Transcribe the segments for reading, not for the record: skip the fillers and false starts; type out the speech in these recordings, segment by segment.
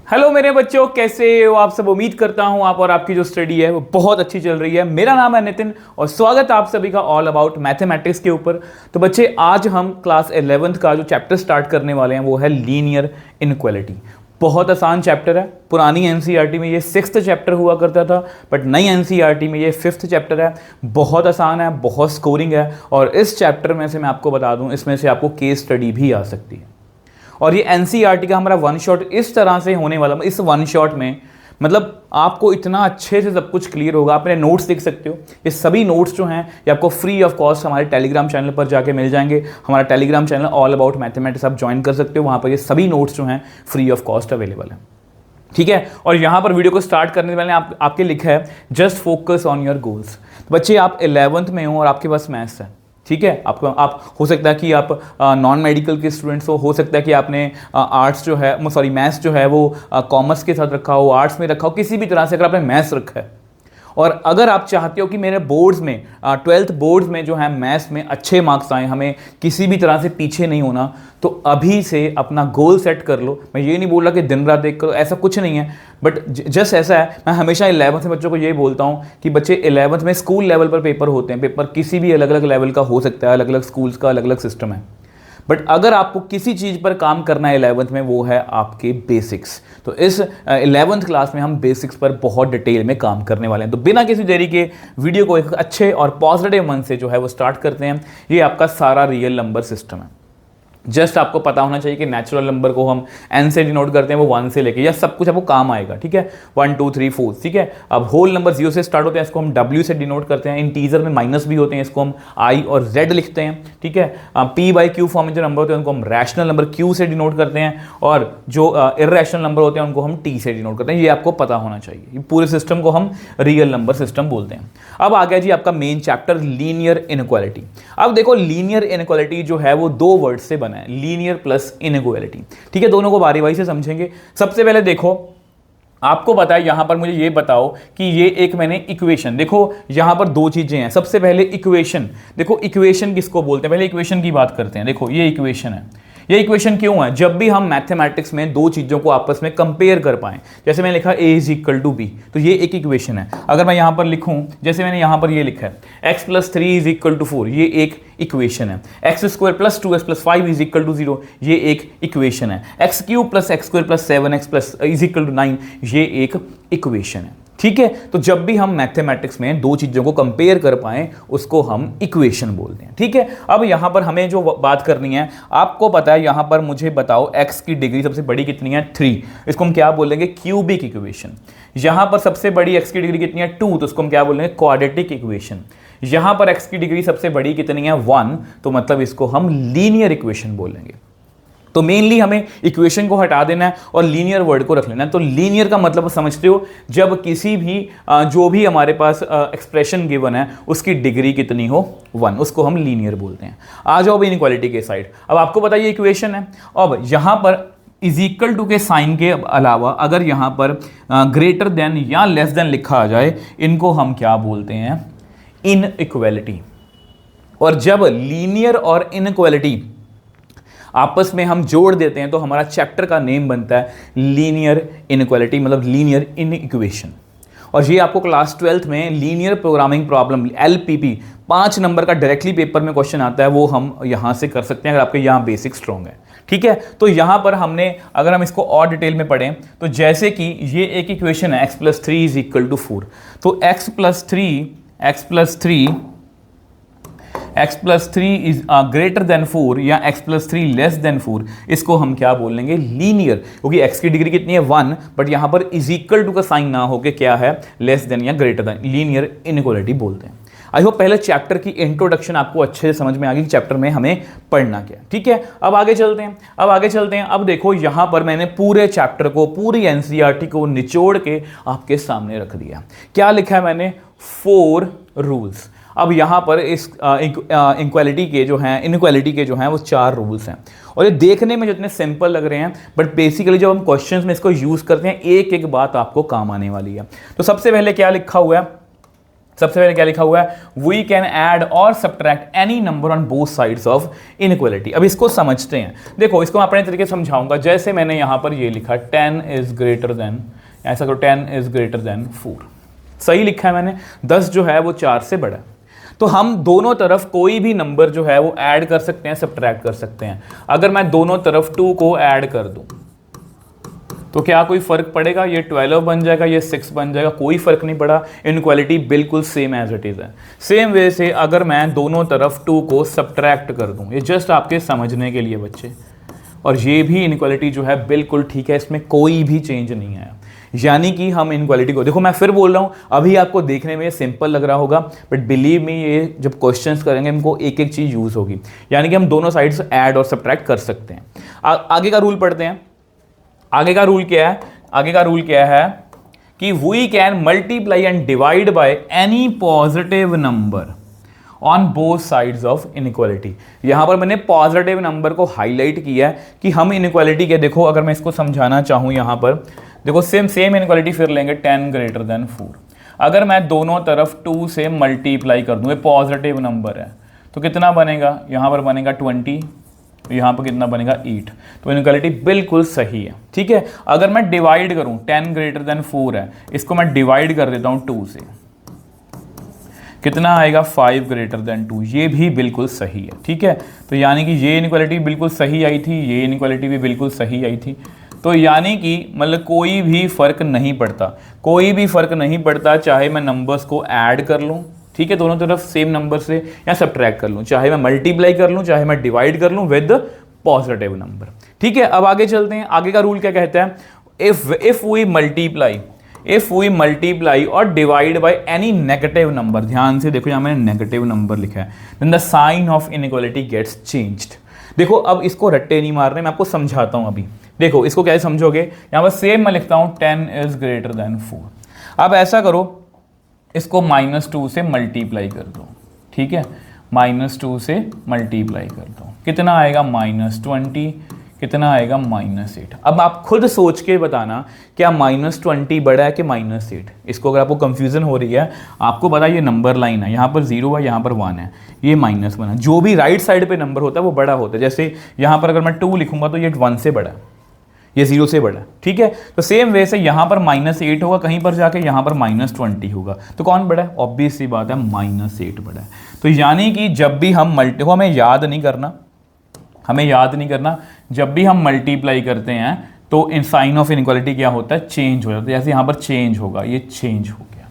Hello मेरे बच्चों, कैसे हो आप सब। उम्मीद करता हूं आप और आपकी जो स्टडी है वो बहुत अच्छी चल रही है। मेरा नाम है नितिन और स्वागत है आप सभी का ऑल अबाउट मैथमेटिक्स के ऊपर। तो बच्चे, आज हम क्लास 11th का जो चैप्टर स्टार्ट करने वाले हैं वो है लीनियर इनइक्वालिटी। बहुत आसान चैप्टर है। पुरानी एनसीईआरटी में ये 6th चैप्टर हुआ करता था, बट नई एनसीईआरटी में ये 5th चैप्टर है। बहुत आसान है, बहुत स्कोरिंग है, और इस चैप्टर में से मैं आपको बता दूं, इसमें से आपको केस स्टडी भी आ सकती है। और ये एनसीईआरटी का हमारा वन शॉट इस तरह से होने वाला, इस वन शॉट में मतलब आपको इतना अच्छे से सब कुछ क्लियर होगा। आप अपने नोट्स देख सकते हो, ये सभी नोट्स जो हैं ये आपको फ्री ऑफ कॉस्ट हमारे टेलीग्राम चैनल पर जाके मिल जाएंगे। हमारा Telegram channel all about mathematics आप ज्वाइन कर सकते हो, वहाँ पर ये सभी नोट्स जो हैं फ्री ऑफ कॉस्ट अवेलेबल है। ठीक है, और यहाँ पर वीडियो को स्टार्ट करने से पहले आपके लिखा है just focus on your goals. तो बच्चे, आप 11th में हो और आपके पास मैथ्स है। ठीक है, आप हो सकता है कि आप नॉन मेडिकल के स्टूडेंट्स हो सकता है कि आपने आर्ट्स जो है मैथ्स जो है वो कॉमर्स के साथ रखा हो, आर्ट्स में रखा हो, किसी भी तरह से अगर आपने मैथ्स रखा है और अगर आप चाहते हो कि मेरे बोर्ड्स में 12th बोर्ड्स में जो है मैथ्स में अच्छे मार्क्स आए, हमें किसी भी तरह से पीछे नहीं होना, तो अभी से अपना गोल सेट कर लो। मैं ये नहीं बोल रहा कि दिन रात देख करो, ऐसा कुछ नहीं है, बट जस्ट ऐसा है। मैं हमेशा 11th में बच्चों को ये बोलता हूँ कि बच्चे 11th में स्कूल लेवल पर पेपर होते हैं। पेपर किसी भी अलग अलग लेवल का हो सकता है, अलग अलग स्कूल्स का अलग अलग सिस्टम है, बट अगर आपको किसी चीज़ पर काम करना है 11th में, वो है आपके बेसिक्स। तो इस 11th क्लास में हम बेसिक्स पर बहुत डिटेल में काम करने वाले हैं। तो बिना किसी देरी के वीडियो को एक अच्छे और पॉजिटिव मन से जो है वो स्टार्ट करते हैं। ये आपका सारा रियल नंबर सिस्टम है। जस्ट आपको पता होना चाहिए कि नेचुरल नंबर को हम n से डिनोट करते हैं, वो 1 से लेके, या सब कुछ आपको काम आएगा। ठीक है, 1 2 3 4। ठीक है, अब होल नंबर 0 से स्टार्ट होते हैं, इसको हम w से डिनोट करते हैं। इंटीजर में माइनस भी होते हैं, इसको हम i और z लिखते हैं। ठीक है, p बाई q फॉर्म में जो नंबर होते हैं उनको हम रैशनल नंबर q से डिनोट करते हैं, और जो इर्रेशनल नंबर होते हैं उनको हम t से डिनोट करते हैं। ये आपको पता होना चाहिए। ये पूरे सिस्टम को हम रियल नंबर सिस्टम बोलते हैं। अब आ गया जी आपका मेन चैप्टर, लीनियर इनइक्वालिटी। अब देखो, लीनियर इनइक्वालिटी जो है वो 2 वर्ड से बना है, लीनियर प्लस इनइक्वालिटी। ठीक है, दोनों को बारी बारी से समझेंगे। सबसे पहले देखो, आपको पता है, यहां पर मुझे ये बताओ कि ये एक मैंने इक्वेशन, देखो यहां पर 2 चीजें हैं। सबसे पहले इक्वेशन, देखो इक्वेशन किसको बोलते हैं, पहले इक्वेशन की बात करते हैं। देखो ये इक्वेशन है। ये इक्वेशन क्यों है? जब भी हम मैथमेटिक्स में 2 चीजों को आपस में कंपेयर कर पाएं, जैसे मैंने लिखा a is equal to b, तो ये एक इक्वेशन है। अगर मैं यहां पर लिखूं, जैसे मैंने यहां पर ये लिखा है x plus 3 is equal to 4, ये एक इक्वेशन है। X square plus 2x plus 5 is equal to 0, ये एक इक्वेशन है। X cube plus x square plus 7x plus is equal to 9, ये एक इक्वेशन है। ठीक है, तो जब भी हम मैथमेटिक्स में 2 चीजों को कंपेयर कर पाएं, उसको हम इक्वेशन बोलते हैं। ठीक है, अब यहां पर हमें जो बात करनी है, आपको पता है, यहां पर मुझे बताओ x की डिग्री सबसे बड़ी कितनी है? 3। इसको हम क्या बोलेंगे? Cubic equation. यहां पर सबसे बड़ी x की डिग्री कितनी है? 2, तो उसको हम क्या बोलेंगे? Quadratic equation. यहां पर x की डिग्री सबसे बड़ी कितनी है? 1, तो मतलब इसको हम लीनियर इक्वेशन बोलेंगे। तो मेनली हमें इक्वेशन को हटा देना है और लीनियर वर्ड को रख लेना है। तो लीनियर का मतलब समझते हो, जब किसी भी जो भी हमारे पास एक्सप्रेशन गिवन है उसकी डिग्री कितनी हो? 1, उसको हम लीनियर बोलते हैं। आ जाओ भाई इनइक्वालिटी के साइड। अब आपको पता है ये इक्वेशन है। अब यहां पर इज इक्वल टू के साइन के अलावा अगर यहां पर ग्रेटर देन या लेस देन लिखा आ जाए, इनको हम क्या बोलते हैं? इनइक्वालिटी। और जब लीनियर और इनइक्वालिटी आपस में हम जोड़ देते हैं तो हमारा चैप्टर का नेम बनता है लीनियर इनइक्वालिटी, मतलब लीनियर इनइक्वेशन। और ये आपको क्लास 12th में linear programming problem LPP 5 number का डायरेक्टली पेपर में क्वेश्चन आता है, वो हम यहां से कर सकते हैं अगर आपके यहां बेसिक स्ट्रॉन्ग है। ठीक है, तो यहां पर हमने, अगर हम इसको और डिटेल में पढ़ें, तो जैसे कि ये एक इक्वेशन है x plus 3 is equal to 4, तो x plus 3 is greater than 4 या x प्लस 3 लेस देन 4, इसको हम क्या बोलेंगे? लीनियर। क्योंकि x की डिग्री कितनी है? 1, बट यहां पर इज इक्वल टू का साइन ना होके क्या है? लेस देन या ग्रेटर देन, लीनियर इनइक्वालिटी बोलते हैं। आई होप पहले चैप्टर की इंट्रोडक्शन आपको अच्छे से समझ में आ गई, चैप्टर में हमें पढ़ना क्या। ठीक है, अब आगे चलते हैं। अब देखो, यहां पर मैंने पूरे चैप्टर को, पूरी एनसीईआरटी को निचोड़ के आपके सामने रख दिया। क्या लिखा है मैंने? 4 रूल्स। अब यहां पर इस इनइक्वालिटी के जो हैं वो 4 रूल्स हैं, और ये देखने में जितने सिंपल लग रहे हैं, बट बेसिकली जब हम क्वेश्चंस में इसको यूज करते हैं, एक एक बात आपको काम आने वाली है। तो सबसे पहले क्या लिखा हुआ है? सबसे पहले क्या लिखा हुआ है, वी कैन ऐड और subtract any number on both sides of inequality. अब इसको समझते हैं। देखो इसको मैं अपने तरीके से समझाऊंगा। जैसे मैंने यहां पर ये लिखा 10 इज ग्रेटर देन, ऐसा करो 10 इज ग्रेटर देन 4, सही लिखा है मैंने। 10 जो है वो 4 से बड़ा है, तो हम दोनों तरफ कोई भी नंबर जो है वो ऐड कर सकते हैं, सब्ट्रैक्ट कर सकते हैं। अगर मैं दोनों तरफ 2 को ऐड कर दूं तो क्या कोई फर्क पड़ेगा? ये 12 बन जाएगा, ये 6 बन जाएगा, कोई फर्क नहीं पड़ा। इनइक्वालिटी बिल्कुल सेम एज इट इज है। सेम वे से अगर मैं दोनों तरफ 2 को सब्ट्रैक्ट कर दूं, ये जस्ट आपके समझने के लिए बच्चे, और ये भी इनइक्वालिटी जो है बिल्कुल ठीक है, इसमें कोई भी चेंज नहीं है। यानी कि हम इनइक्वालिटी को, देखो मैं फिर बोल रहा हूँ, अभी आपको देखने में ये सिंपल लग रहा होगा, बट बिलीव मी ये जब क्वेश्चंस करेंगे इनको एक एक चीज़ यूज़ होगी। यानी कि हम दोनों साइड से ऐड और सब्ट्रैक्ट कर सकते हैं। आगे का रूल पढ़ते हैं। आगे का रूल क्या है? आगे का रूल क्या है कि we can multiply and divide by any positive number on both sides of inequality. यहां पर मैंने पॉजिटिव नंबर को हाईलाइट किया है कि हम इनइक्वालिटी के, देखो अगर मैं इसको समझाना चाहूं यहां पर, देखो सेम इनइक्वालिटी फिर लेंगे 10 ग्रेटर देन 4। अगर मैं दोनों तरफ 2 से मल्टीप्लाई कर दूं, ये पॉजिटिव नंबर है, तो कितना बनेगा? यहां पर बनेगा 20, यहाँ पर कितना बनेगा? 8। तो इनइक्वालिटी बिल्कुल सही है, ठीक है। अगर मैं डिवाइड करूँ, 10 ग्रेटर देन 4 है, इसको मैं डिवाइड कर देता हूँ 2 से, कितना आएगा? 5 ग्रेटर देन 2। ये भी बिल्कुल सही है, ठीक है। तो यानी कि ये इनइक्वालिटी बिल्कुल सही आई थी, ये इनइक्वालिटी भी बिल्कुल सही आई थी। तो यानी कि मतलब कोई भी फर्क नहीं पड़ता, कोई भी फर्क नहीं पड़ता, चाहे मैं नंबर्स को ऐड कर लूँ, ठीक है, दोनों तरफ सेम नंबर से, या सब्ट्रैक्ट कर लूं, चाहे मैं मल्टीप्लाई कर लूं, चाहे मैं डिवाइड कर लूं विद पॉजिटिव नंबर, ठीक है। अब आगे चलते हैं। आगे का रूल क्या कहता है? इफ वी मल्टीप्लाई और divide by any negative number, ध्यान से देखो यहां मैंने नेगेटिव नंबर लिखा है, then the sign of inequality gets changed. देखो अब इसको रट्टे नहीं मारने, मैं आपको समझाता हूं अभी। देखो इसको कैसे समझोगे? यहां पर सेम मैं लिखता हूं 10 इज ग्रेटर देन 4। अब ऐसा करो, इसको -2 से मल्टीप्लाई कर दो, ठीक है, -2 से मल्टीप्लाई कर दो, कितना आएगा? -20, कितना आएगा? -8। अब आप खुद सोच के बताना, क्या -20 बड़ा है कि -8? इसको अगर आपको कंफ्यूजन हो रही है, आपको पता है ये नंबर लाइन है, यहाँ पर 0 है, यहाँ पर 1 है, ये -1 है। जो भी राइट साइड पे नंबर होता है वो बड़ा होता है। जैसे यहाँ पर अगर मैं 2 लिखूंगा तो ये 1 से बड़ा है, ये 0 से बड़ा, ठीक है। तो सेम वे से यहाँ पर -8 होगा, कहीं पर जाके यहाँ पर -20 होगा, तो कौन बड़ा है? ऑब्वियस सी बात है, -8 बड़ा है। तो यानी कि जब भी हम हमें याद नहीं करना, जब भी हम मल्टीप्लाई करते हैं तो इन साइन ऑफ इनइक्वालिटी क्या होता है? चेंज हो जाता है। जैसे यहाँ पर चेंज होगा, ये चेंज हो गया।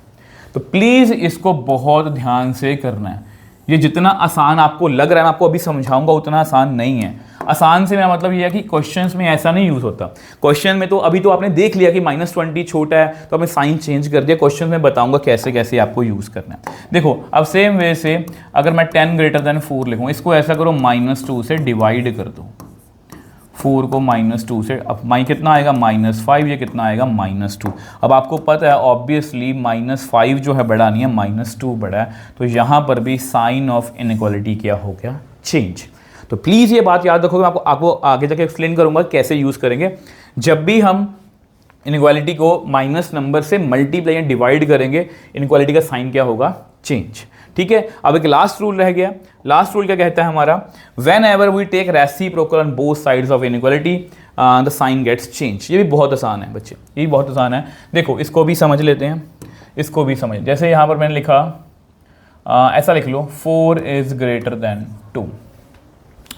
तो प्लीज़ इसको बहुत ध्यान से करना है। ये जितना आसान आपको लग रहा है, मैं आपको अभी समझाऊंगा, उतना आसान नहीं है। आसान से मेरा मतलब ये है कि क्वेश्चंस में ऐसा नहीं यूज़ होता। क्वेश्चन में तो अभी तो आपने देख लिया कि -20 छोटा है, तो आपने साइन चेंज कर दिया। क्वेश्चन में बताऊंगा कैसे कैसे आपको यूज़ करना है। देखो अब सेम वे से अगर मैं 10 ग्रेटर देन 4 लिखूँ, इसको ऐसा करो -2 से डिवाइड कर दो, 4 को -2 से, अब कितना आएगा? -5, ये कितना आएगा? -2। अब आपको पता है ऑब्वियसली -5 जो है बड़ा नहीं है, -2 बड़ा है। तो यहाँ पर भी साइन ऑफ इनइक्वालिटी क्या हो गया? चेंज। तो प्लीज़ ये बात याद रखो, मैं आपको आगे जाके एक्सप्लेन करूँगा कैसे यूज़ करेंगे। जब भी हम इनइक्वालिटी को माइनस नंबर से मल्टीप्लाई या डिवाइड करेंगे, इनइक्वालिटी का साइन क्या होगा? चेंज, ठीक है। अब एक लास्ट रूल रह गया। लास्ट रूल क्या कहता है हमारा? Whenever we take reciprocal on both sides of inequality the sign gets change. ये भी बहुत आसान है बच्चे, ये भी बहुत आसान है। देखो इसको भी समझ लेते हैं, इसको भी समझ। जैसे यहाँ पर मैंने लिखा ऐसा लिख लो 4 इज ग्रेटर देन 2,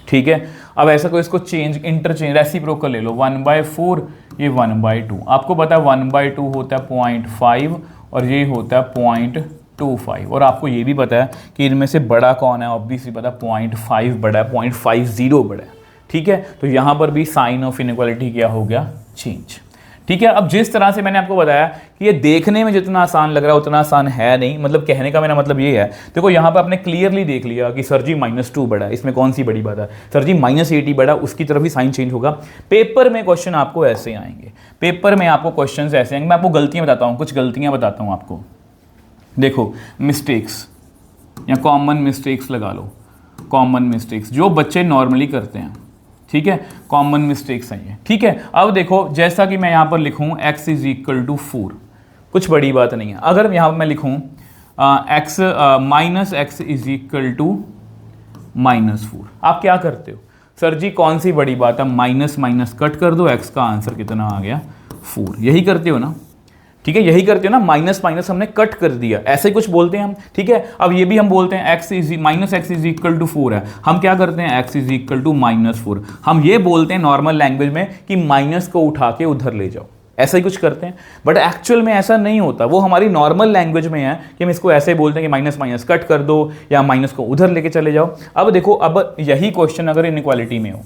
ठीक है। अब ऐसा कोई इसको चेंज इंटरचेंज रेसिप्रोकल ले लो, 1/4 ये 1/2। आपको पता है 1/2 होता है 0.5 और ये होता है 0.25। और आपको ये भी पता है कि इनमें से बड़ा कौन है? ऑब्वियसली पता है 0.5 बड़ा है, 0.50 बड़ा है, ठीक है। तो यहाँ पर भी साइन ऑफ इनइक्वालिटी क्या हो गया? चेंज, ठीक है। अब जिस तरह से मैंने आपको बताया कि ये देखने में जितना आसान लग रहा है उतना आसान है नहीं, मतलब कहने का मेरा मतलब ये है, देखो यहाँ पर आपने क्लियरली देख लिया कि सर जी -2 बड़ा है, इसमें कौन सी बड़ी बात है? सर जी -80 बड़ा, उसकी तरफ ही साइन चेंज होगा। पेपर में क्वेश्चन आपको ऐसे आएंगे, पेपर में आपको क्वेश्चन ऐसे आएंगे। मैं आपको गलतियाँ बताता हूँ, कुछ गलतियाँ बताता हूँ आपको। देखो मिस्टेक्स या कॉमन मिस्टेक्स लगा लो, कॉमन मिस्टेक्स जो बच्चे नॉर्मली करते हैं, ठीक है, कॉमन मिस्टेक्स हैं ये, ठीक है। अब देखो जैसा कि मैं यहाँ पर लिखूँ x = 4, कुछ बड़ी बात नहीं है। अगर यहाँ पर मैं लिखूँ x minus x is equal to -4। आप क्या करते हो सर जी, कौन सी बड़ी बात है, माइनस माइनस कट कर दो, एक्स का आंसर कितना आ गया 4। यही करते हो ना, ठीक है, यही करते हो ना, माइनस माइनस हमने कट कर दिया, ऐसे ही कुछ बोलते हैं हम, ठीक है। अब ये भी हम बोलते हैं x is minus x is equal to 4 है, हम क्या करते हैं एक्स इज इक्वल टू -4। हम ये बोलते हैं नॉर्मल लैंग्वेज में कि माइनस को उठा के उधर ले जाओ, ऐसा ही कुछ करते हैं, बट एक्चुअल में ऐसा नहीं होता। वो हमारी नॉर्मल लैंग्वेज में है कि हम इसको ऐसे बोलते हैं कि माइनस माइनस कट कर दो या माइनस को उधर लेके चले जाओ। अब देखो, अब यही क्वेश्चन अगर इनइक्वालिटी में हो,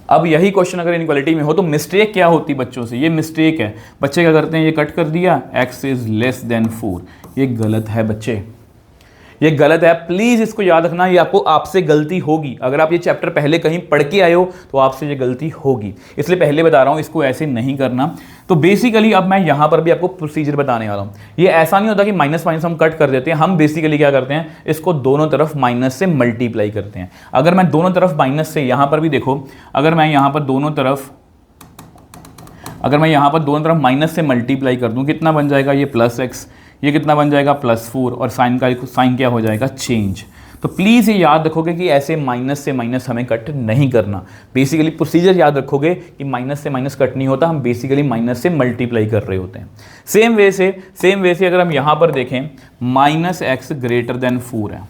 अब यही क्वेश्चन अगर इनइक्वालिटी में हो तो मिस्टेक क्या होती बच्चों से, ये मिस्टेक है, बच्चे क्या करते हैं, ये कट कर दिया, x इज लेस देन 4। ये गलत है बच्चे, ये गलत है, प्लीज इसको याद रखना, ये आपसे गलती होगी। अगर आप ये चैप्टर पहले कहीं पढ़ के आए हो तो आपसे ये गलती होगी, इसलिए पहले बता रहा हूं, इसको ऐसे नहीं करना। तो बेसिकली अब मैं यहां पर भी आपको प्रोसीजर बताने वाला हूं। ये ऐसा नहीं होता कि माइनस माइनस हम कट कर देते हैं, हम बेसिकली क्या करते हैं, इसको दोनों तरफ माइनस से मल्टीप्लाई करते हैं। अगर मैं दोनों तरफ माइनस से, यहां पर भी देखो, अगर मैं यहां पर दोनों तरफ माइनस से मल्टीप्लाई कर दूं, कितना बन जाएगा, ये प्लस एक्स, ये कितना बन जाएगा +4, और साइन का साइन क्या हो जाएगा, चेंज। तो प्लीज़ ये याद रखोगे कि ऐसे माइनस से माइनस हमें कट नहीं करना। बेसिकली प्रोसीजर याद रखोगे कि माइनस से माइनस कट नहीं होता, हम बेसिकली माइनस से मल्टीप्लाई कर रहे होते हैं। सेम वे से अगर हम यहाँ पर देखें, -x ग्रेटर देन 4 है।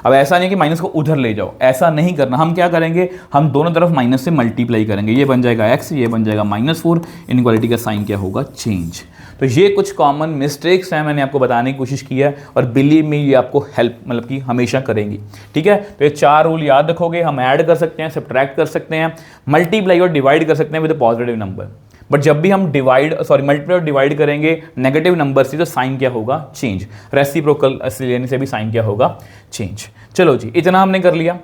अब ऐसा नहीं कि माइनस को उधर ले जाओ, ऐसा नहीं करना। हम क्या करेंगे, हम दोनों तरफ माइनस से मल्टीप्लाई करेंगे, ये बन जाएगा x, ये बन जाएगा -4, इनइक्वालिटी का साइन क्या होगा, चेंज। तो ये कुछ कॉमन मिस्टेक्स हैं, मैंने आपको बताने की कोशिश की है, और बिलीव मी ये आपको हेल्प मतलब कि हमेशा करेंगी, ठीक है। तो ये 4 रूल याद रखोगे, हम ऐड कर सकते हैं, सब्ट्रैक्ट कर सकते हैं, मल्टीप्लाई और डिवाइड कर सकते हैं विद पॉजिटिव नंबर। बट जब भी हम मल्टीप्लाई और डिवाइड करेंगे नेगेटिव नंबर से, तो साइन क्या होगा, चेंज। रेसिप्रोकल लेने से भी साइन क्या होगा, चेंज। चलो जी, इतना हमने कर लिया।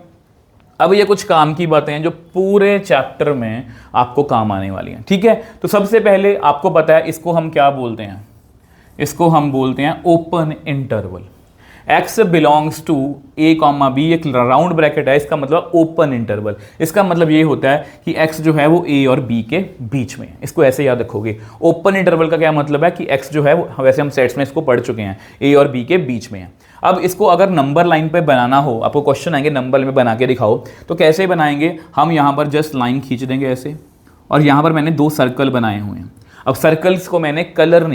अब ये कुछ काम की बातें हैं जो पूरे चैप्टर में आपको काम आने वाली हैं, ठीक है। तो सबसे पहले आपको पता है इसको हम क्या बोलते हैं, इसको हम बोलते हैं open interval. x belongs to a, b, एक राउंड ब्रैकेट है, इसका मतलब ओपन इंटरवल। इसका मतलब ये होता है कि x जो है वो a और b के बीच में है, इसको ऐसे याद रखोगे। ओपन इंटरवल का क्या मतलब है कि x जो है वो, वैसे हम सेट्स में इसको पढ़ चुके हैं, a और b के बीच में है। अब इसको अगर नंबर लाइन पे बनाना हो, आपको क्वेश्चन आएंगे नंबर लाइन में बना के दिखाओ, तो कैसे बनाएंगे, हम यहाँ पर जस्ट लाइन खींच देंगे ऐसे, और यहाँ पर मैंने 2 सर्कल बनाए हुए हैं। अब सर्कल्स को मैंने कलर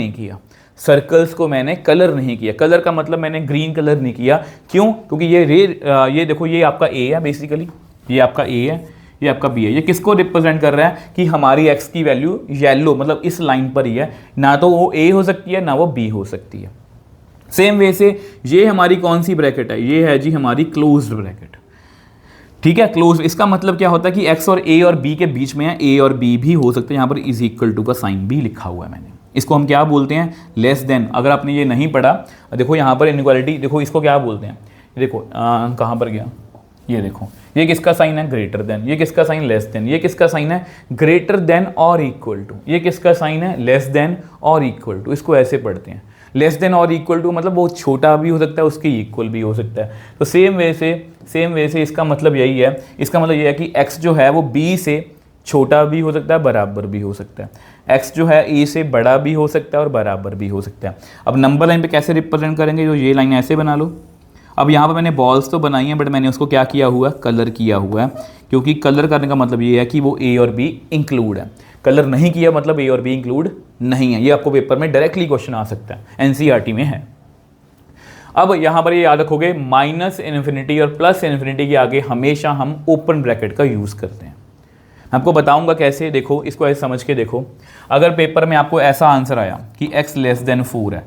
नहीं किया, कलर का मतलब मैंने ग्रीन कलर नहीं किया, क्यों, क्योंकि ये देखो, ये आपका A है, बेसिकली ये आपका A है, ये आपका B है। ये किसको रिप्रेजेंट कर रहा है कि हमारी x की वैल्यू येलो, मतलब इस लाइन पर ही है, ना तो वो A हो सकती है ना वो B हो सकती है। सेम वे से ये हमारी कौन सी ब्रैकेट है, ये है जी हमारी क्लोज्ड ब्रैकेट, ठीक है, क्लोज। इसका मतलब क्या होता है कि x और a और b के बीच में है, a और b भी हो सकते हैं, यहाँ पर इज इक्वल टू का साइन भी लिखा हुआ है मैंने। इसको हम क्या बोलते हैं, लेस देन। अगर आपने ये नहीं पढ़ा, देखो यहाँ पर इनइक्वालिटी, देखो इसको क्या बोलते हैं, देखो कहाँ पर गया, ये देखो, ये किसका साइन है, ग्रेटर देन, ये किसका साइन, लेस देन, ये किसका साइन है, ग्रेटर देन और इक्वल टू, ये किसका साइन है, लेस देन और इक्वल टू। इसको ऐसे पढ़ते हैं, लेस देन और इक्वल टू मतलब वो छोटा भी हो सकता है, उसके इक्वल भी हो सकता है। तो सेम वे से इसका मतलब यही है, इसका मतलब ये है कि x जो है वो b से छोटा भी हो सकता है, बराबर भी हो सकता है। x जो है a से बड़ा भी हो सकता है और बराबर भी हो सकता है। अब नंबर लाइन पे कैसे रिप्रेजेंट करेंगे, जो ये लाइन ऐसे बना लो। अब यहाँ पर मैंने बॉल्स तो बनाई हैं, बट मैंने उसको क्या किया हुआ है, कलर किया हुआ है, क्योंकि कलर करने का मतलब ये है कि वो a और b इंक्लूड है। कलर नहीं किया मतलब a और b इंक्लूड नहीं है। ये आपको पेपर में डायरेक्टली क्वेश्चन आ सकता है, एनसीईआरटी में है। अब यहाँ पर ये याद रखोगे, -∞ और +∞ के आगे हमेशा हम ओपन ब्रैकेट का यूज़ करते हैं। मैं आपको बताऊंगा कैसे, देखो इसको ऐसे समझ के देखो। अगर पेपर में आपको ऐसा आंसर आया कि x लेस देन 4 है,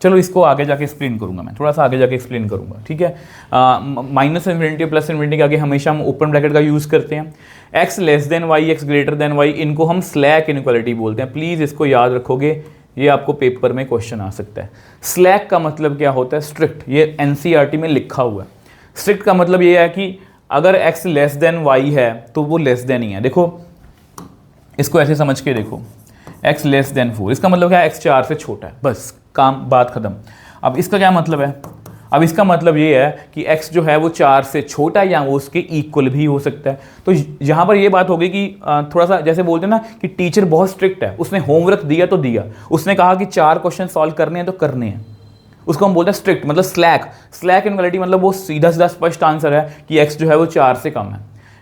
चलो इसको आगे जाके एक्सप्लेन करूंगा, मैं थोड़ा सा आगे जाके एक्सप्लेन करूंगा, ठीक है। -∞ और +∞ के आगे हमेशा हम ओपन ब्रैकेट का यूज़ करते हैं। x less then y, x greater then y, इनको हम स्लैक इनइक्वालिटी बोलते हैं। प्लीज़ इसको याद रखोगे, ये आपको पेपर में क्वेश्चन आ सकता है। स्लैक का मतलब क्या होता है, स्ट्रिक्ट, ये एनसीईआरटी में लिखा हुआ है। स्ट्रिक्ट का मतलब ये है कि अगर x लेस देन y है तो वो लेस देन ही है। देखो इसको ऐसे समझ के देखो, x लेस देन 4, इसका मतलब क्या है, x 4 से छोटा है, बस काम बात खत्म। अब इसका क्या मतलब है, अब इसका मतलब ये है कि x जो है वो 4 से छोटा या वो उसके इक्वल भी हो सकता है। तो यहाँ पर ये बात हो गई कि थोड़ा सा जैसे बोलते हैं ना कि टीचर बहुत स्ट्रिक्ट है, उसने होमवर्क दिया तो दिया, उसने कहा कि 4 क्वेश्चन सॉल्व करने हैं तो करने हैं, उसको हम बोलते हैं स्ट्रिक्ट, मतलब स्लैक इनक्वालिटी, मतलब वो सीधा सीधा स्पष्ट आंसर है कि x जो है वो 4 से कम है।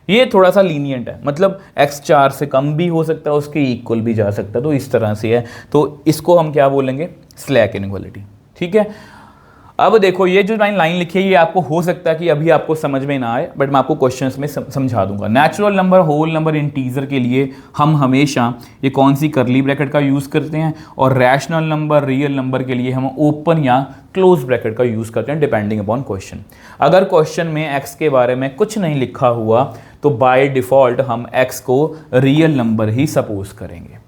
ये थोड़ा सा लीनियंट है, मतलब x 4 से कम भी हो सकता है, उसके इक्वल भी जा सकता है, तो इस तरह से है। तो इसको हम क्या बोलेंगे, स्लैक इनक्वालिटी। ठीक है, अब देखो ये जो लाइन लिखी है ये आपको हो सकता है कि अभी आपको समझ में ना आए, बट मैं आपको क्वेश्चंस में समझा दूंगा। Natural number, whole number, integer के लिए हम हमेशा ये कौन सी करली ब्रैकेट का यूज़ करते हैं, और रैशनल नंबर, रियल नंबर के लिए हम ओपन या क्लोज ब्रैकेट का यूज़ करते हैं डिपेंडिंग अपॉन क्वेश्चन। अगर क्वेश्चन में एक्स के बारे में कुछ नहीं लिखा हुआ तो बाय डिफ़ॉल्ट हम एक्स को रियल नंबर ही सपोज करेंगे।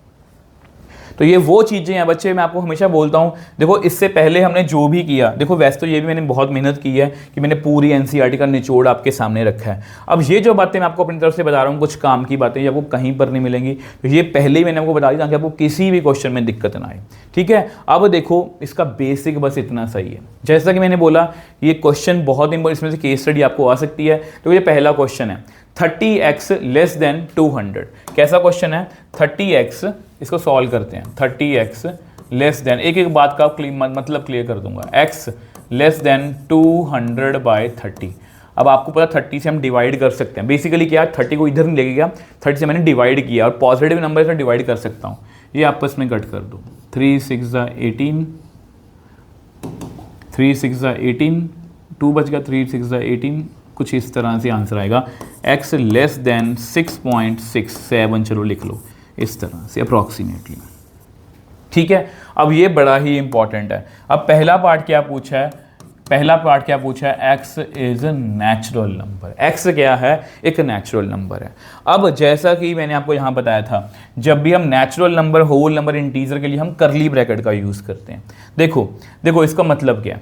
तो ये वो चीज़ें हैं बच्चे, मैं आपको हमेशा बोलता हूँ, देखो इससे पहले हमने जो भी किया, देखो वैसे तो ये भी मैंने बहुत मेहनत की है कि मैंने पूरी एनसीईआरटी का निचोड़ आपके सामने रखा है। अब ये जो बातें मैं आपको अपनी तरफ से बता रहा हूँ, कुछ काम की बातें, ये आपको कहीं पर नहीं मिलेंगी, तो ये पहले ही मैंने आपको बता दी ताकि आपको किसी भी क्वेश्चन में दिक्कत ना आए। ठीक है, अब देखो इसका बेसिक बस इतना सही है। जैसा कि मैंने बोला ये क्वेश्चन बहुत इंपॉर्टेंट, इसमें से केस स्टडी आपको आ सकती है। तो ये पहला क्वेश्चन है 30x लेस देन 200। कैसा क्वेश्चन है, 30x, इसको सॉल्व करते हैं। 30x लेस देन, एक एक बात का मतलब क्लियर कर दूंगा, x लेस देन 200 बाय 30। अब आपको पता 30 से हम डिवाइड कर सकते हैं। बेसिकली क्या है, 30 को इधर नहीं लेके गया, 30 से मैंने डिवाइड किया और पॉजिटिव नंबर से डिवाइड कर सकता हूँ। ये आपस में कट कर दो, 3 6 18, 3 6 18, 2 बच गया, 3 6 18, कुछ इस तरह से आंसर आएगा। x लेस देन 6.67, चलो लिख लो इस तरह से अप्रॉक्सीमेटली। ठीक है, अब ये बड़ा ही इंपॉर्टेंट है। अब पहला पार्ट क्या पूछा है, x is a natural number. x क्या है, एक नेचुरल नंबर है। अब जैसा कि मैंने आपको यहाँ बताया था, जब भी हम natural number, whole number, integer के लिए हम करली ब्रैकेट का यूज़ करते हैं। देखो इसका मतलब क्या है,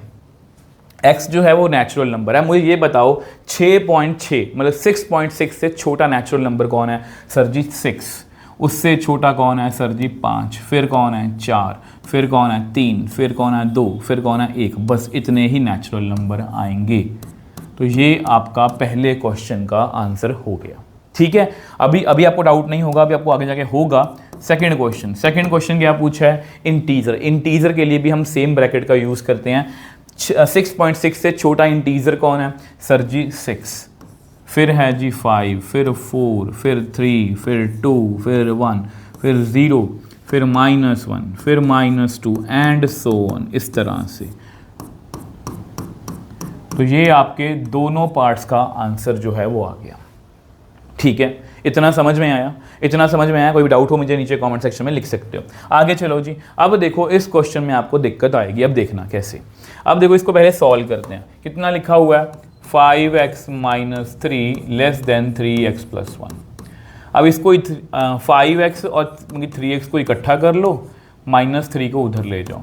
x जो है वो नेचुरल नंबर है। मुझे ये बताओ 6.6 मतलब 6.6 से छोटा नेचुरल नंबर कौन है, सर जी 6। उससे छोटा कौन है, सर जी 5। फिर कौन है, 4। फिर कौन है, 3। फिर कौन है, 2। फिर कौन है, 1। बस इतने ही नेचुरल नंबर आएंगे। तो ये आपका पहले क्वेश्चन का आंसर हो गया। ठीक है, अभी आपको डाउट नहीं होगा, अभी आपको आगे जाके होगा। सेकंड क्वेश्चन क्या पूछा है, इंटीजर के लिए भी हम सेम ब्रैकेट का यूज़ करते हैं। 6.6 से छोटा इंटीजर कौन है, सर जी 6। फिर है जी 5, फिर 4, फिर 3, फिर 2, फिर 1, फिर 0, फिर -1, फिर -2 एंड सो ऑन, इस तरह से। तो ये आपके दोनों पार्ट्स का आंसर जो है वो आ गया। ठीक है, इतना समझ में आया? कोई भी डाउट हो मुझे नीचे कमेंट सेक्शन में लिख सकते हो। आगे चलो जी, अब देखो इस क्वेश्चन में आपको दिक्कत आएगी। अब देखना कैसे, अब देखो इसको पहले सॉल्व करते हैं। कितना लिखा हुआ है, 5x - 3 लेस देन 3x + 1। अब इसको 5x और 3x को इकट्ठा कर लो, -3 को उधर ले जाओ,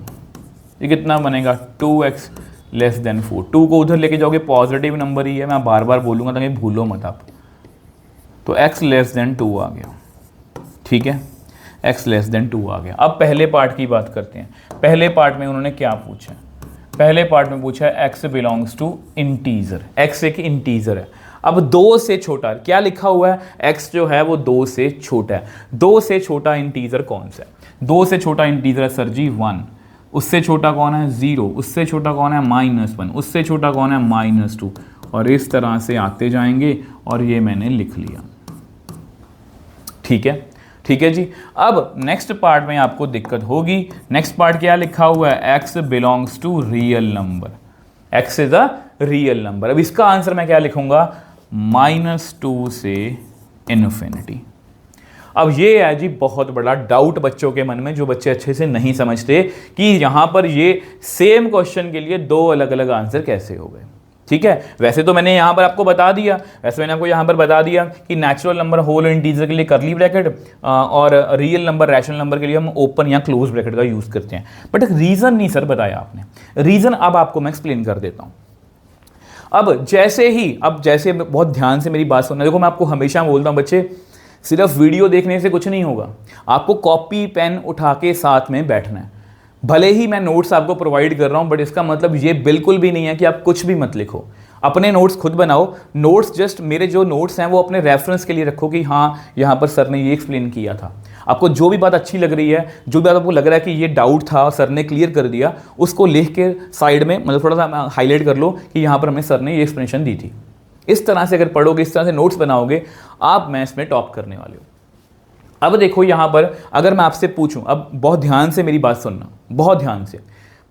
ये कितना बनेगा, 2x लेस देन 4। 2 को उधर लेके जाओगे, पॉजिटिव नंबर ही है, मैं बार बार बोलूँगा ताकि भूलो मत आप। तो x लेस देन 2 आ गया। ठीक है, x लेस देन 2 आ गया। अब पहले पार्ट की बात करते हैं। पहले पार्ट में उन्होंने क्या पूछा है, पहले पार्ट में पूछा है x belongs to integer. x एक इंटीजर है। अब 2 से छोटा क्या लिखा हुआ है, x जो है वो 2 से छोटा है। 2 से छोटा इंटीजर कौन सा है, 2 से छोटा इंटीजर है सर जी 1। उससे छोटा कौन है, 0। उससे छोटा कौन है, -1। उससे छोटा कौन है, -2। और इस तरह से आते जाएंगे और ये मैंने लिख लिया। ठीक है जी। अब नेक्स्ट पार्ट में आपको दिक्कत होगी। नेक्स्ट पार्ट क्या लिखा हुआ है, x belongs to real number. x is a real number. अब इसका आंसर मैं क्या लिखूंगा, -2 से इन्फिनिटी। अब ये है जी बहुत बड़ा डाउट बच्चों के मन में, जो बच्चे अच्छे से नहीं समझते कि यहां पर ये सेम क्वेश्चन के लिए 2 अलग अलग आंसर कैसे हो गए। ठीक है, वैसे तो मैंने यहाँ पर आपको बता दिया, कि नेचुरल नंबर, होल और इंटीजर के लिए करली ब्रैकेट और रियल नंबर, रैशनल नंबर के लिए हम ओपन या क्लोज ब्रैकेट का यूज़ करते हैं। बट रीज़न नहीं सर बताया आपने। रीज़न अब आपको मैं एक्सप्लेन कर देता हूँ। अब जैसे बहुत ध्यान से मेरी बात सुनना। देखो मैं आपको हमेशा बोलता हूँ बच्चे, सिर्फ वीडियो देखने से कुछ नहीं होगा, आपको कॉपी पेन उठा के साथ में बैठना है। भले ही मैं नोट्स आपको प्रोवाइड कर रहा हूं, बट इसका मतलब ये बिल्कुल भी नहीं है कि आप कुछ भी मत लिखो। अपने नोट्स खुद बनाओ। नोट्स जस्ट मेरे जो नोट्स हैं वो अपने रेफरेंस के लिए रखो कि हाँ यहाँ पर सर ने ये एक्सप्लेन किया था। आपको जो भी बात अच्छी लग रही है, जो भी बात आपको लग रहा है कि ये डाउट था सर ने क्लियर कर दिया, उसको लिख के साइड में मतलब थोड़ा सा हाईलाइट कर लो कि यहाँ पर हमें सर ने ये एक्सप्लेनेशन दी थी। इस तरह से अगर पढ़ोगे, इस तरह से नोट्स बनाओगे, आप मैथ्स में टॉप करने वाले हो। अब देखो यहाँ पर अगर मैं आपसे पूछूं, अब बहुत ध्यान से मेरी बात सुनना, बहुत ध्यान से।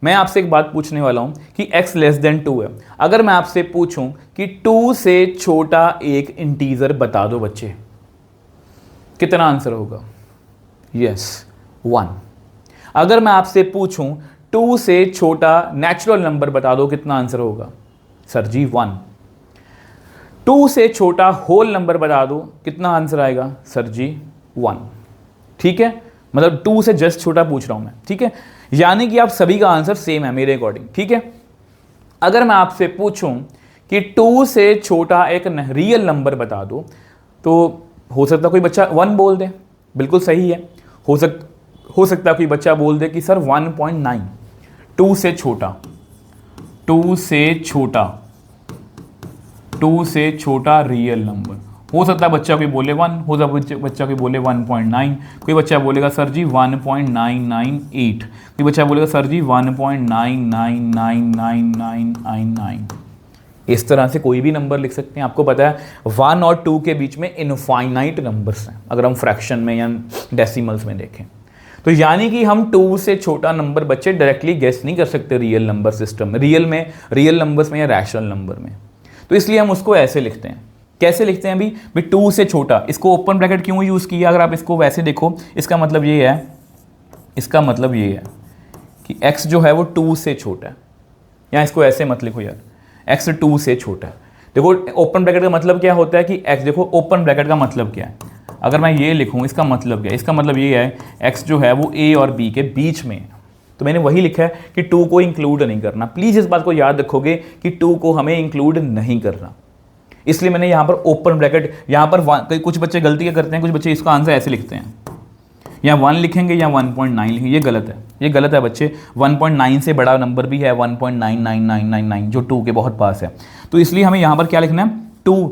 मैं आपसे एक बात पूछने वाला हूं कि x लेस देन 2 है। अगर मैं आपसे पूछूं कि 2 से छोटा एक इंटीजर बता दो बच्चे, कितना आंसर होगा? यस, 1। अगर मैं आपसे पूछूं 2 से छोटा नेचुरल नंबर बता दो, कितना आंसर होगा? सर जी 1। 2 से छोटा होल नंबर बता दो, कितना आंसर आएगा? सर जी 1। ठीक है, मतलब 2 से जस्ट छोटा पूछ रहा हूं मैं। ठीक है, यानी कि आप सभी का आंसर सेम है मेरे अकॉर्डिंग। ठीक है, अगर मैं आपसे पूछूं कि 2 से छोटा एक रियल नंबर बता दो, तो हो सकता कोई बच्चा 1 बोल दे, बिल्कुल सही है। हो सकता कोई बच्चा बोल दे कि सर 1.9। 2 से छोटा, 2 से छोटा रियल नंबर। हो सकता है बच्चा कोई बोले 1, हो सकता है बच्चा कोई बोले 1.9, कोई बच्चा बोलेगा सर जी 1.998, कोई बच्चा बोलेगा सर जी 1.9999999। इस तरह से कोई भी नंबर लिख सकते हैं। आपको पता है 1 और 2 के बीच में इनफाइनाइट नंबर्स हैं, अगर हम फ्रैक्शन में या डेसिमल्स में देखें तो। यानी कि हम 2 से छोटा नंबर बच्चे डायरेक्टली गेस नहीं कर सकते रियल नंबर सिस्टम में, रियल नंबर्स में या रैशनल नंबर में। तो इसलिए हम उसको ऐसे लिखते हैं। कैसे लिखते हैं अभी? 2 से छोटा, इसको ओपन ब्रैकेट क्यों यूज़ किया? अगर आप इसको वैसे देखो, इसका मतलब ये है कि x जो है वो 2 से छोटा है। या इसको ऐसे मत लिखो यार, x 2 से छोटा है। देखो ओपन ब्रैकेट का मतलब क्या होता है कि x, देखो ओपन ब्रैकेट का मतलब क्या है, अगर मैं ये लिखूँ इसका मतलब क्या है? इसका मतलब ये है x जो है वो a और b के बीच में है। तो मैंने वही लिखा है कि 2 को इंक्लूड नहीं करना। प्लीज़ इस बात को याद रखोगे कि 2 को हमें इंक्लूड नहीं करना। इसलिए मैंने यहाँ पर ओपन ब्रैकेट, यहाँ पर कुछ बच्चे गलती क्या करते हैं, कुछ बच्चे इसका आंसर ऐसे लिखते हैं, या 1 लिखेंगे या 1.9 लिखेंगे। ये गलत है, ये गलत है बच्चे। 1.9 से बड़ा नंबर भी है 1.99999 जो 2 के बहुत पास है। तो इसलिए हमें यहाँ पर क्या लिखना है? 2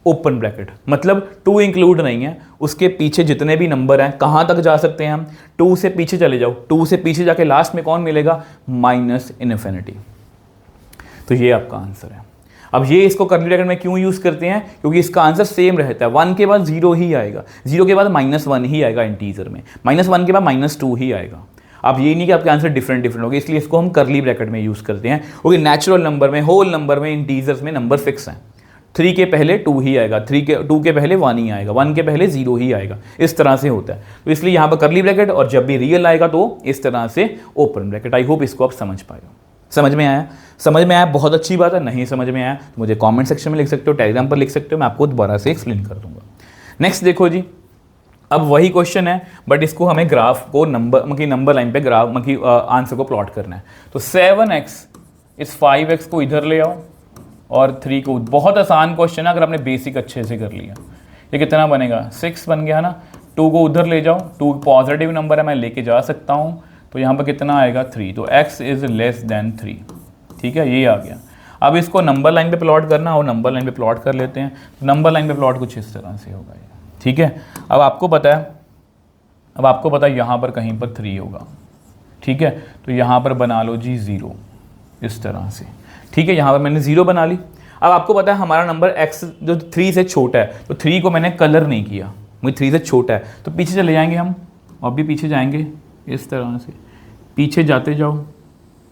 ओपन ब्रैकेट, मतलब 2 इंक्लूड नहीं है। उसके पीछे जितने भी नंबर हैं, कहाँ तक जा सकते हैं हम? 2 से पीछे चले जाओ, 2 से पीछे जाके लास्ट में कौन मिलेगा? Minus infinity. तो ये आपका आंसर है। अब ये इसको कर्ली ब्रैकेट में क्यों यूज़ करते हैं? क्योंकि इसका आंसर सेम रहता है। 1 के बाद 0 ही आएगा, 0 के बाद -1 ही आएगा इंटीजर में, -1 के बाद -2 ही आएगा। अब ये नहीं कि आपके आंसर डिफरेंट होंगे, इसलिए इसको हम कर्ली ब्रैकेट में यूज़ करते हैं। क्योंकि नेचुरल नंबर में, होल नंबर में, इंटीजर्स में नंबर फिक्स हैं। 3 के पहले 2 ही आएगा, 2 के पहले 1 ही आएगा, 1 के पहले 0 ही आएगा। इस तरह से होता है। तो इसलिए यहाँ पर कर्ली ब्रैकेट, और जब भी रियल आएगा तो इस तरह से ओपन ब्रैकेट। आई होप इसको आप समझ पाए हो। समझ में आया? समझ में आया, बहुत अच्छी बात है। नहीं समझ में आया तो मुझे कमेंट सेक्शन में लिख सकते हो, टेलीग्राम पर लिख सकते हो, मैं आपको दोबारा से एक्सप्लेन कर दूंगा। नेक्स्ट देखो जी, अब वही क्वेश्चन है, बट इसको हमें ग्राफ को नंबर लाइन पे ग्राफ आंसर को प्लॉट करना है। तो 7x इस 5x को इधर ले आओ और 3 को, बहुत आसान क्वेश्चन है अगर आपने बेसिक अच्छे से कर लिया। ये कितना बनेगा? 6 बन गया ना। 2 को उधर ले जाओ, 2 पॉजिटिव नंबर है, मैं लेके जा सकता हूँ। तो यहाँ पर कितना आएगा? 3। तो x इज़ लेस देन 3। ठीक है, ये आ गया। अब इसको नंबर लाइन पे प्लॉट करना, और नंबर लाइन पे प्लॉट कर लेते हैं। नंबर लाइन पे प्लॉट कुछ इस तरह से होगा ये। ठीक है, अब आपको पता है यहाँ पर कहीं पर 3 होगा। ठीक है, तो यहाँ पर बना लो जी 0 इस तरह से। ठीक है, यहाँ पर मैंने 0 बना ली। अब आपको पता है हमारा नंबर x जो 3 से छोटा है, तो 3 को मैंने कलर नहीं किया, मुझे 3 से छोटा है। तो पीछे चले जाएंगे हम, और भी पीछे जाएंगे इस तरह से। पीछे जाते जाओ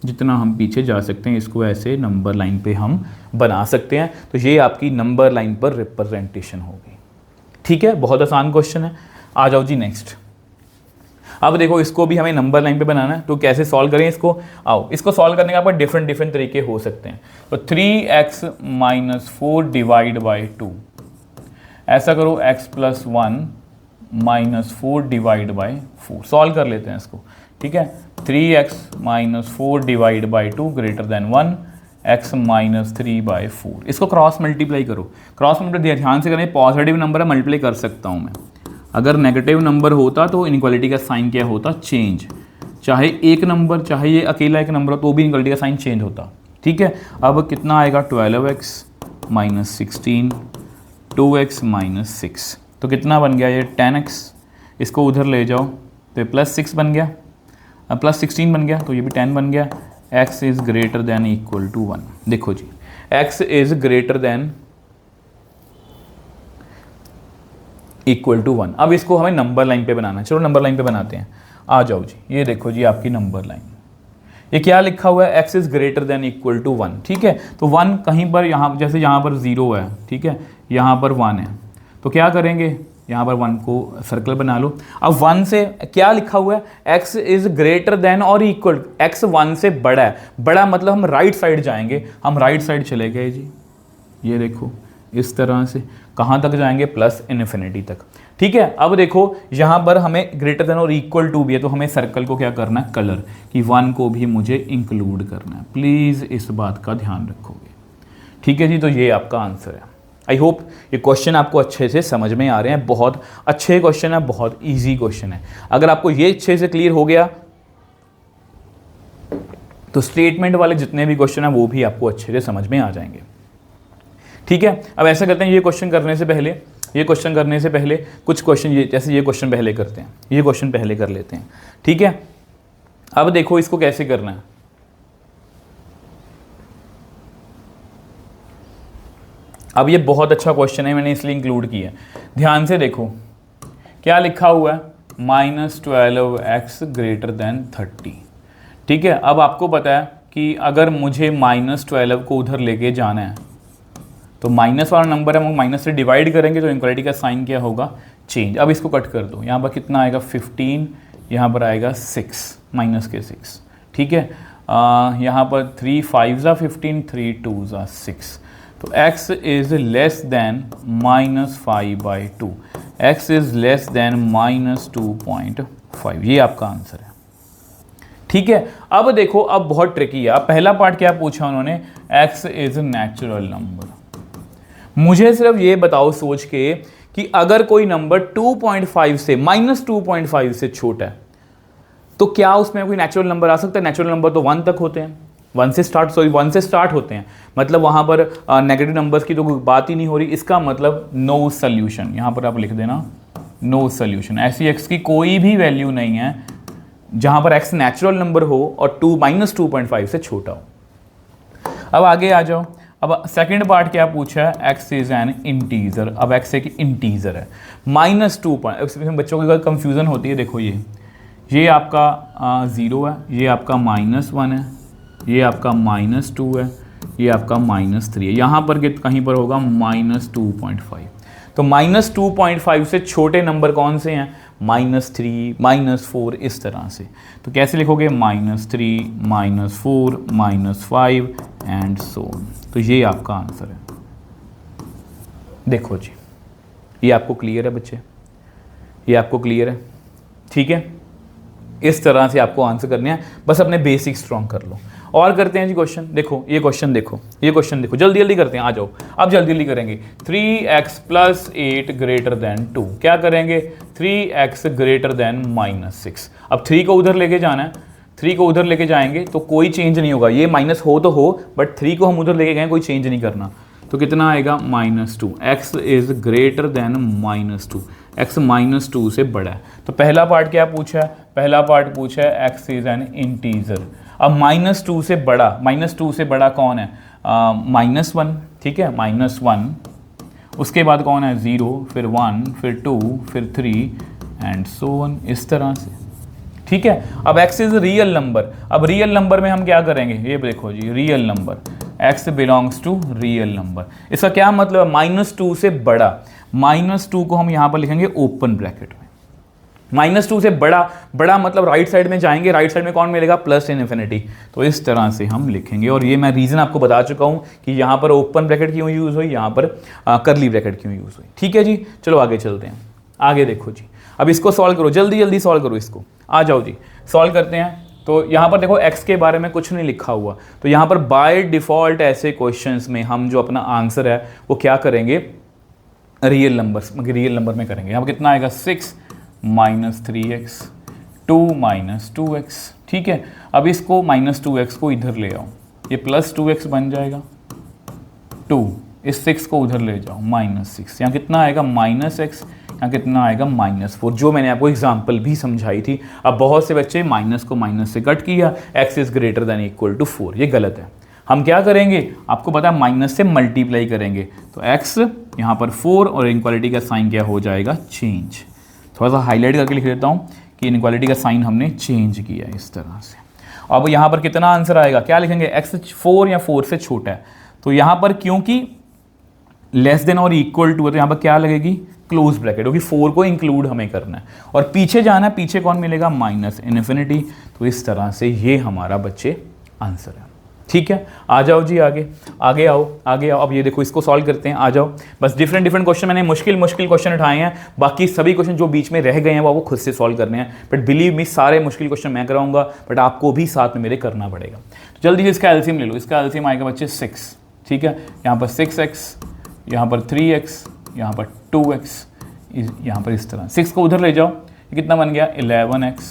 जितना हम पीछे जा सकते हैं, इसको ऐसे नंबर लाइन पे हम बना सकते हैं। तो ये आपकी नंबर लाइन पर रिप्रेजेंटेशन होगी। ठीक है, बहुत आसान क्वेश्चन है। आ जाओ जी नेक्स्ट। अब देखो इसको भी हमें नंबर लाइन पे बनाना है, तो कैसे सॉल्व करें इसको? आओ, इसको सॉल्व करने का आपको डिफरेंट तरीके हो सकते हैं। तो 3x - 4 डिवाइड बाई 2, ऐसा करो x + 1 - 4 डिवाइड बाई 4। सॉल्व कर लेते हैं इसको। ठीक है, 3x - 4 divide by 2 greater then 1, x - 3/4। इसको क्रॉस मल्टीप्लाई करो। क्रॉस मल्टीप्लाई ध्यान से करें, पॉजिटिव नंबर है, मल्टीप्लाई कर सकता हूँ मैं। अगर नेगेटिव नंबर होता तो इनइक्वालिटी का साइन क्या होता? चेंज। चाहे एक नंबर, चाहे ये अकेला एक नंबर हो तो भी इनक्वलिटी का साइन चेंज होता। ठीक है, अब कितना आएगा 12x माइनस 16, 2x माइनस 6, तो कितना बन गया ये 10x, इसको उधर ले जाओ तो ये प्लस 6 बन गया, अब प्लस 16 बन गया तो ये भी 10 बन गया। x is greater than equal to 1। देखो जी, x is greater than equal to 1। अब इसको हमें नंबर लाइन पे बनाना है, चलो नंबर लाइन पे बनाते हैं। आ जाओ जी, ये देखो जी आपकी नंबर लाइन, ये क्या लिखा हुआ है, x is greater than equal to 1। ठीक है, तो 1 कहीं पर यहाँ, जैसे यहाँ पर 0 है, ठीक है, यहाँ पर 1 है, तो क्या करेंगे, यहाँ पर 1 को सर्कल बना लो। अब 1 से क्या लिखा हुआ है, x इज़ ग्रेटर देन और इक्वल, x 1 से बड़ा है, बड़ा मतलब हम राइट साइड जाएंगे, हम राइट साइड चले गए जी, ये देखो इस तरह से कहाँ तक जाएंगे, प्लस इन्फिनिटी तक। ठीक है, अब देखो यहाँ पर हमें ग्रेटर देन और इक्वल टू भी है, तो हमें सर्कल को क्या करना है, कलर, कि 1 को भी मुझे इंक्लूड करना है। प्लीज़ इस बात का ध्यान रखोगे। ठीक है जी, तो ये आपका आंसर है। आई होप ये क्वेश्चन आपको अच्छे से समझ में आ रहे हैं, बहुत अच्छे क्वेश्चन है, बहुत ईजी क्वेश्चन है। अगर आपको ये अच्छे से क्लियर हो गया तो स्टेटमेंट वाले जितने भी क्वेश्चन हैं वो भी आपको अच्छे से समझ में आ जाएंगे। ठीक है, अब ऐसा करते हैं, ये क्वेश्चन करने से पहले कुछ क्वेश्चन, ये जैसे ये क्वेश्चन पहले करते हैं, ये क्वेश्चन पहले कर लेते हैं। ठीक है, अब देखो इसको कैसे करना है। अब ये बहुत अच्छा क्वेश्चन है, मैंने इसलिए इंक्लूड किया है। ध्यान से देखो क्या लिखा हुआ है, -12x ग्रेटर देन 30। ठीक है, अब आपको पता है कि अगर मुझे -12 को उधर लेके जाना है तो माइनस वाला नंबर है, हम माइनस से डिवाइड करेंगे तो इनक्वलिटी का साइन क्या होगा, चेंज। अब इसको कट कर दो, यहाँ पर कितना आएगा 15, यहाँ पर आएगा 6, माइनस के 6। ठीक है, यहाँ पर 3 5 ज़ा 15, 3 2 ज़ा 6, तो x is less than -5/2, x is less than -2.5, ये आपका आंसर है। ठीक है, अब देखो, अब बहुत ट्रिकी है। अब पहला पार्ट क्या पूछा उन्होंने, x इज़ नेचुरल नंबर। मुझे सिर्फ ये बताओ सोच के कि अगर कोई नंबर 2.5 से -2.5 से छोटा है तो क्या उसमें कोई नेचुरल नंबर आ सकता है? नेचुरल नंबर तो 1 तक होते हैं, 1 से स्टार्ट होते हैं, मतलब वहाँ पर नेगेटिव नंबर्स की तो कोई बात ही नहीं हो रही। इसका मतलब नो सल्यूशन, यहाँ पर आप लिख देना नो सल्यूशन। ऐसी x की कोई भी वैल्यू नहीं है जहाँ पर x नेचुरल नंबर हो और -2.5 से छोटा हो। अब आगे आ जाओ, अब सेकंड पार्ट क्या पूछा है, x इज एन इंटीजर। अब x एक इंटीजर है, -2, बच्चों को कंफ्यूजन होती है। देखो ये आपका 0 है, ये आपका -1 है, ये आपका -2 है, ये आपका -3 है, यहाँ पर कहीं पर होगा -2.5। तो -2.5 से छोटे नंबर कौन से हैं, -3, -4, इस तरह से। तो कैसे लिखोगे, -3, -4, -5 एंड सो। तो ये आपका आंसर है। देखो जी, ये आपको क्लियर है बच्चे, ये आपको क्लियर है। ठीक है, इस तरह से आपको आंसर करने हैं, बस अपने बेसिक स्ट्रॉन्ग कर लो। और करते हैं जी क्वेश्चन। देखो ये क्वेश्चन देखो, जल्दी जल्दी करते हैं, आ जाओ। अब जल्दी जल्दी करेंगे। 3x + 8 ग्रेटर देन 2, क्या करेंगे, 3x ग्रेटर देन -6। अब 3 को उधर लेके जाना है, 3 को उधर लेके जाएंगे तो कोई चेंज नहीं होगा, ये माइनस हो तो हो, बट 3 को हम उधर लेके गए, कोई चेंज नहीं करना। तो कितना आएगा, -2। x is greater then -2, x -2 से बड़ा है। तो पहला पार्ट क्या पूछा है, पहला पार्ट पूछा है x इज़ एन इंटीजर। अब -2 से बड़ा, -2 से बड़ा कौन है, -1। ठीक है, -1, उसके बाद कौन है, 0, फिर 1, फिर 2, फिर 3 एंड सो ऑन, इस तरह से। ठीक है, अब x इज़ रियल नंबर। अब रियल नंबर में हम क्या करेंगे, ये देखो जी, real number, x belongs to real number. इसका क्या मतलब है, -2 से बड़ा, -2 को हम यहाँ पर लिखेंगे ओपन ब्रैकेट में। -2 से बड़ा मतलब राइट साइड में जाएंगे, राइट साइड में कौन मिलेगा, प्लस इन्फिनिटी। तो इस तरह से हम लिखेंगे, और ये मैं रीज़न आपको बता चुका हूँ कि यहाँ पर ओपन ब्रैकेट क्यों यूज़ हुई, यहाँ पर करली ब्रैकेट क्यों यूज़ हुई। ठीक है जी, चलो आगे चलते हैं। आगे देखो जी, अब इसको सॉल्व करो, जल्दी जल्दी सॉल्व करो इसको। आ जाओ जी, सॉल्व करते हैं। तो यहाँ पर देखो x के बारे में कुछ नहीं लिखा हुआ, तो यहाँ पर बाय डिफ़ॉल्ट ऐसे क्वेश्चंस में हम जो अपना आंसर है वो क्या करेंगे, रियल नंबर में करेंगे। यहाँ पर कितना आएगा, 6 - 3x 2 माइनस 2x, ठीक है। अब इसको माइनस 2x को इधर ले आओ, ये प्लस 2x बन जाएगा। 2, इस 6 को उधर ले जाओ, माइनस 6, यहाँ कितना आएगा माइनस x, यहाँ कितना आएगा माइनस 4, जो मैंने आपको एग्जाम्पल भी समझाई थी। अब बहुत से बच्चे माइनस को माइनस से कट किया, x is greater than equal to 4, ये गलत है। हम क्या करेंगे, आपको पता है माइनस से मल्टीप्लाई करेंगे, तो x यहाँ पर 4 और इनक्वालिटी का साइन क्या हो जाएगा, चेंज। थोड़ा सा हाईलाइट करके लिख देता हूँ कि इनक्वालिटी का साइन हमने चेंज किया इस तरह से। अब यहाँ पर कितना आंसर आएगा, क्या लिखेंगे, x 4 या 4 से छोटा है, तो यहाँ पर क्योंकि लेस देन और इक्वल टू है तो यहाँ पर क्या लगेगी, क्लोज ब्रैकेट, क्योंकि 4 को इंक्लूड हमें करना है और पीछे जाना है, पीछे कौन मिलेगा, माइनस इन्फिनिटी। तो इस तरह से ये हमारा बच्चे आंसर है, ठीक है। आ जाओ जी, आगे आगे आओ, आगे आओ। अब ये देखो, इसको सॉल्व करते हैं, आ जाओ। बस डिफरेंट क्वेश्चन, मैंने मुश्किल क्वेश्चन उठाए हैं, बाकी सभी क्वेश्चन जो बीच में रह गए हैं वो खुद से सॉल्व करने हैं। बट बिलीव मी, सारे मुश्किल क्वेश्चन मैं कराऊंगा, बट आपको भी साथ में मेरे करना पड़ेगा। तो जल्दी से इसका एलसीएम ले लो। इसका एलसीएम आएगा बच्चे 6, ठीक है। यहाँ पर 6x, यहाँ पर 3x, यहाँ पर 2x, यहाँ पर इस तरह 6 को उधर ले जाओ, ये कितना बन गया 11x।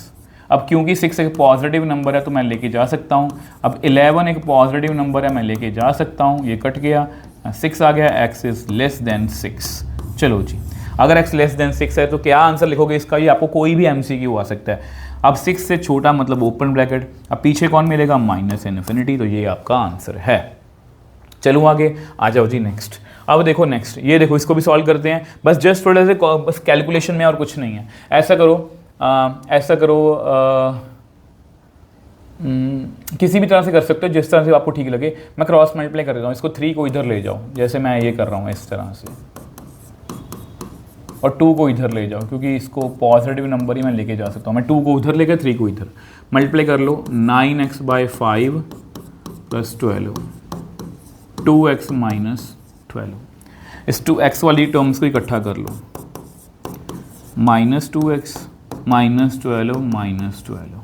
अब क्योंकि 6 एक पॉजिटिव नंबर है तो मैं लेके जा सकता हूँ। अब 11 एक पॉजिटिव नंबर है, मैं लेके जा सकता हूँ, ये कट गया, 6 आ गया, x इज लेस देन 6। चलो जी, अगर x लेस देन 6 है तो क्या आंसर लिखोगे इसका, ये आपको कोई भी MCQ आ सकता है। अब 6 से छोटा मतलब ओपन ब्रैकेट, अब पीछे कौन मिलेगा, माइनस इन्फिनिटी, तो ये आपका आंसर है। चलो आगे आ जाओ जी, नेक्स्ट। अब देखो नेक्स्ट, ये देखो, इसको भी सॉल्व करते हैं। बस जस्ट थोड़े से बस कैलकुलेशन में, और कुछ नहीं है। ऐसा करो, किसी भी तरह से कर सकते हो, जिस तरह से आपको ठीक लगे। मैं क्रॉस मल्टीप्लाई कर देता हूँ, इसको 3 को इधर ले जाओ, जैसे मैं ये कर रहा हूँ इस तरह से, और 2 को इधर ले जाओ, क्योंकि इसको पॉजिटिव नंबर ही मैं लेके जा सकता हूँ। मैं 2 को उधर लेकर 3 को इधर मल्टीप्लाई कर लो, 9x/5 + 12, 2x - 12। इस 2x वाली टर्म्स को इकट्ठा कर लो, -2x -12 -12,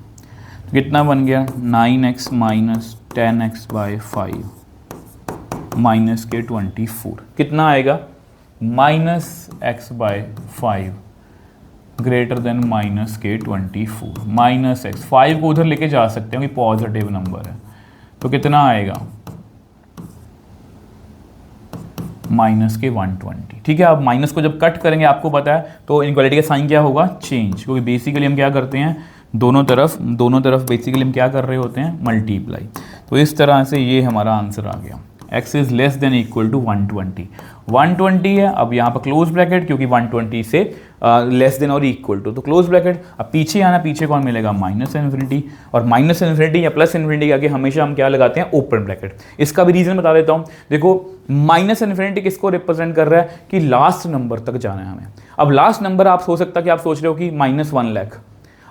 कितना बन गया 9x - 10x/5 -24, कितना आएगा -x/5 ग्रेटर देन -24, -x, 5 को उधर लेके जा सकते हैं कि पॉजिटिव नंबर है, तो कितना आएगा -120, ठीक है। अब माइनस को जब कट करेंगे आपको पता है तो इनक्वालिटी का साइन क्या होगा, चेंज, क्योंकि बेसिकली हम क्या करते हैं, दोनों तरफ बेसिकली हम क्या कर रहे होते हैं, मल्टीप्लाई। तो इस तरह से ये हमारा आंसर आ गया, x is less than equal to 120 है। अब यहाँ पर क्लोज ब्रैकेट, क्योंकि 120 से लेस देन और इक्वल टू, तो क्लोज ब्रैकेट। अब पीछे आना, पीछे कौन मिलेगा, माइनस इन्फिनिटी, और माइनस इन्फिनिटी या प्लस इन्फिनिटी के आगे हमेशा हम क्या लगाते हैं, ओपन ब्रैकेट। इसका भी रीजन बता देता हूँ। देखो माइनस इन्फिनिटी किसको रिप्रेजेंट कर रहा है, कि लास्ट नंबर तक जाना है हमें। अब लास्ट नंबर आप हो सकता है कि आप सोच रहे हो कि -1 लाख,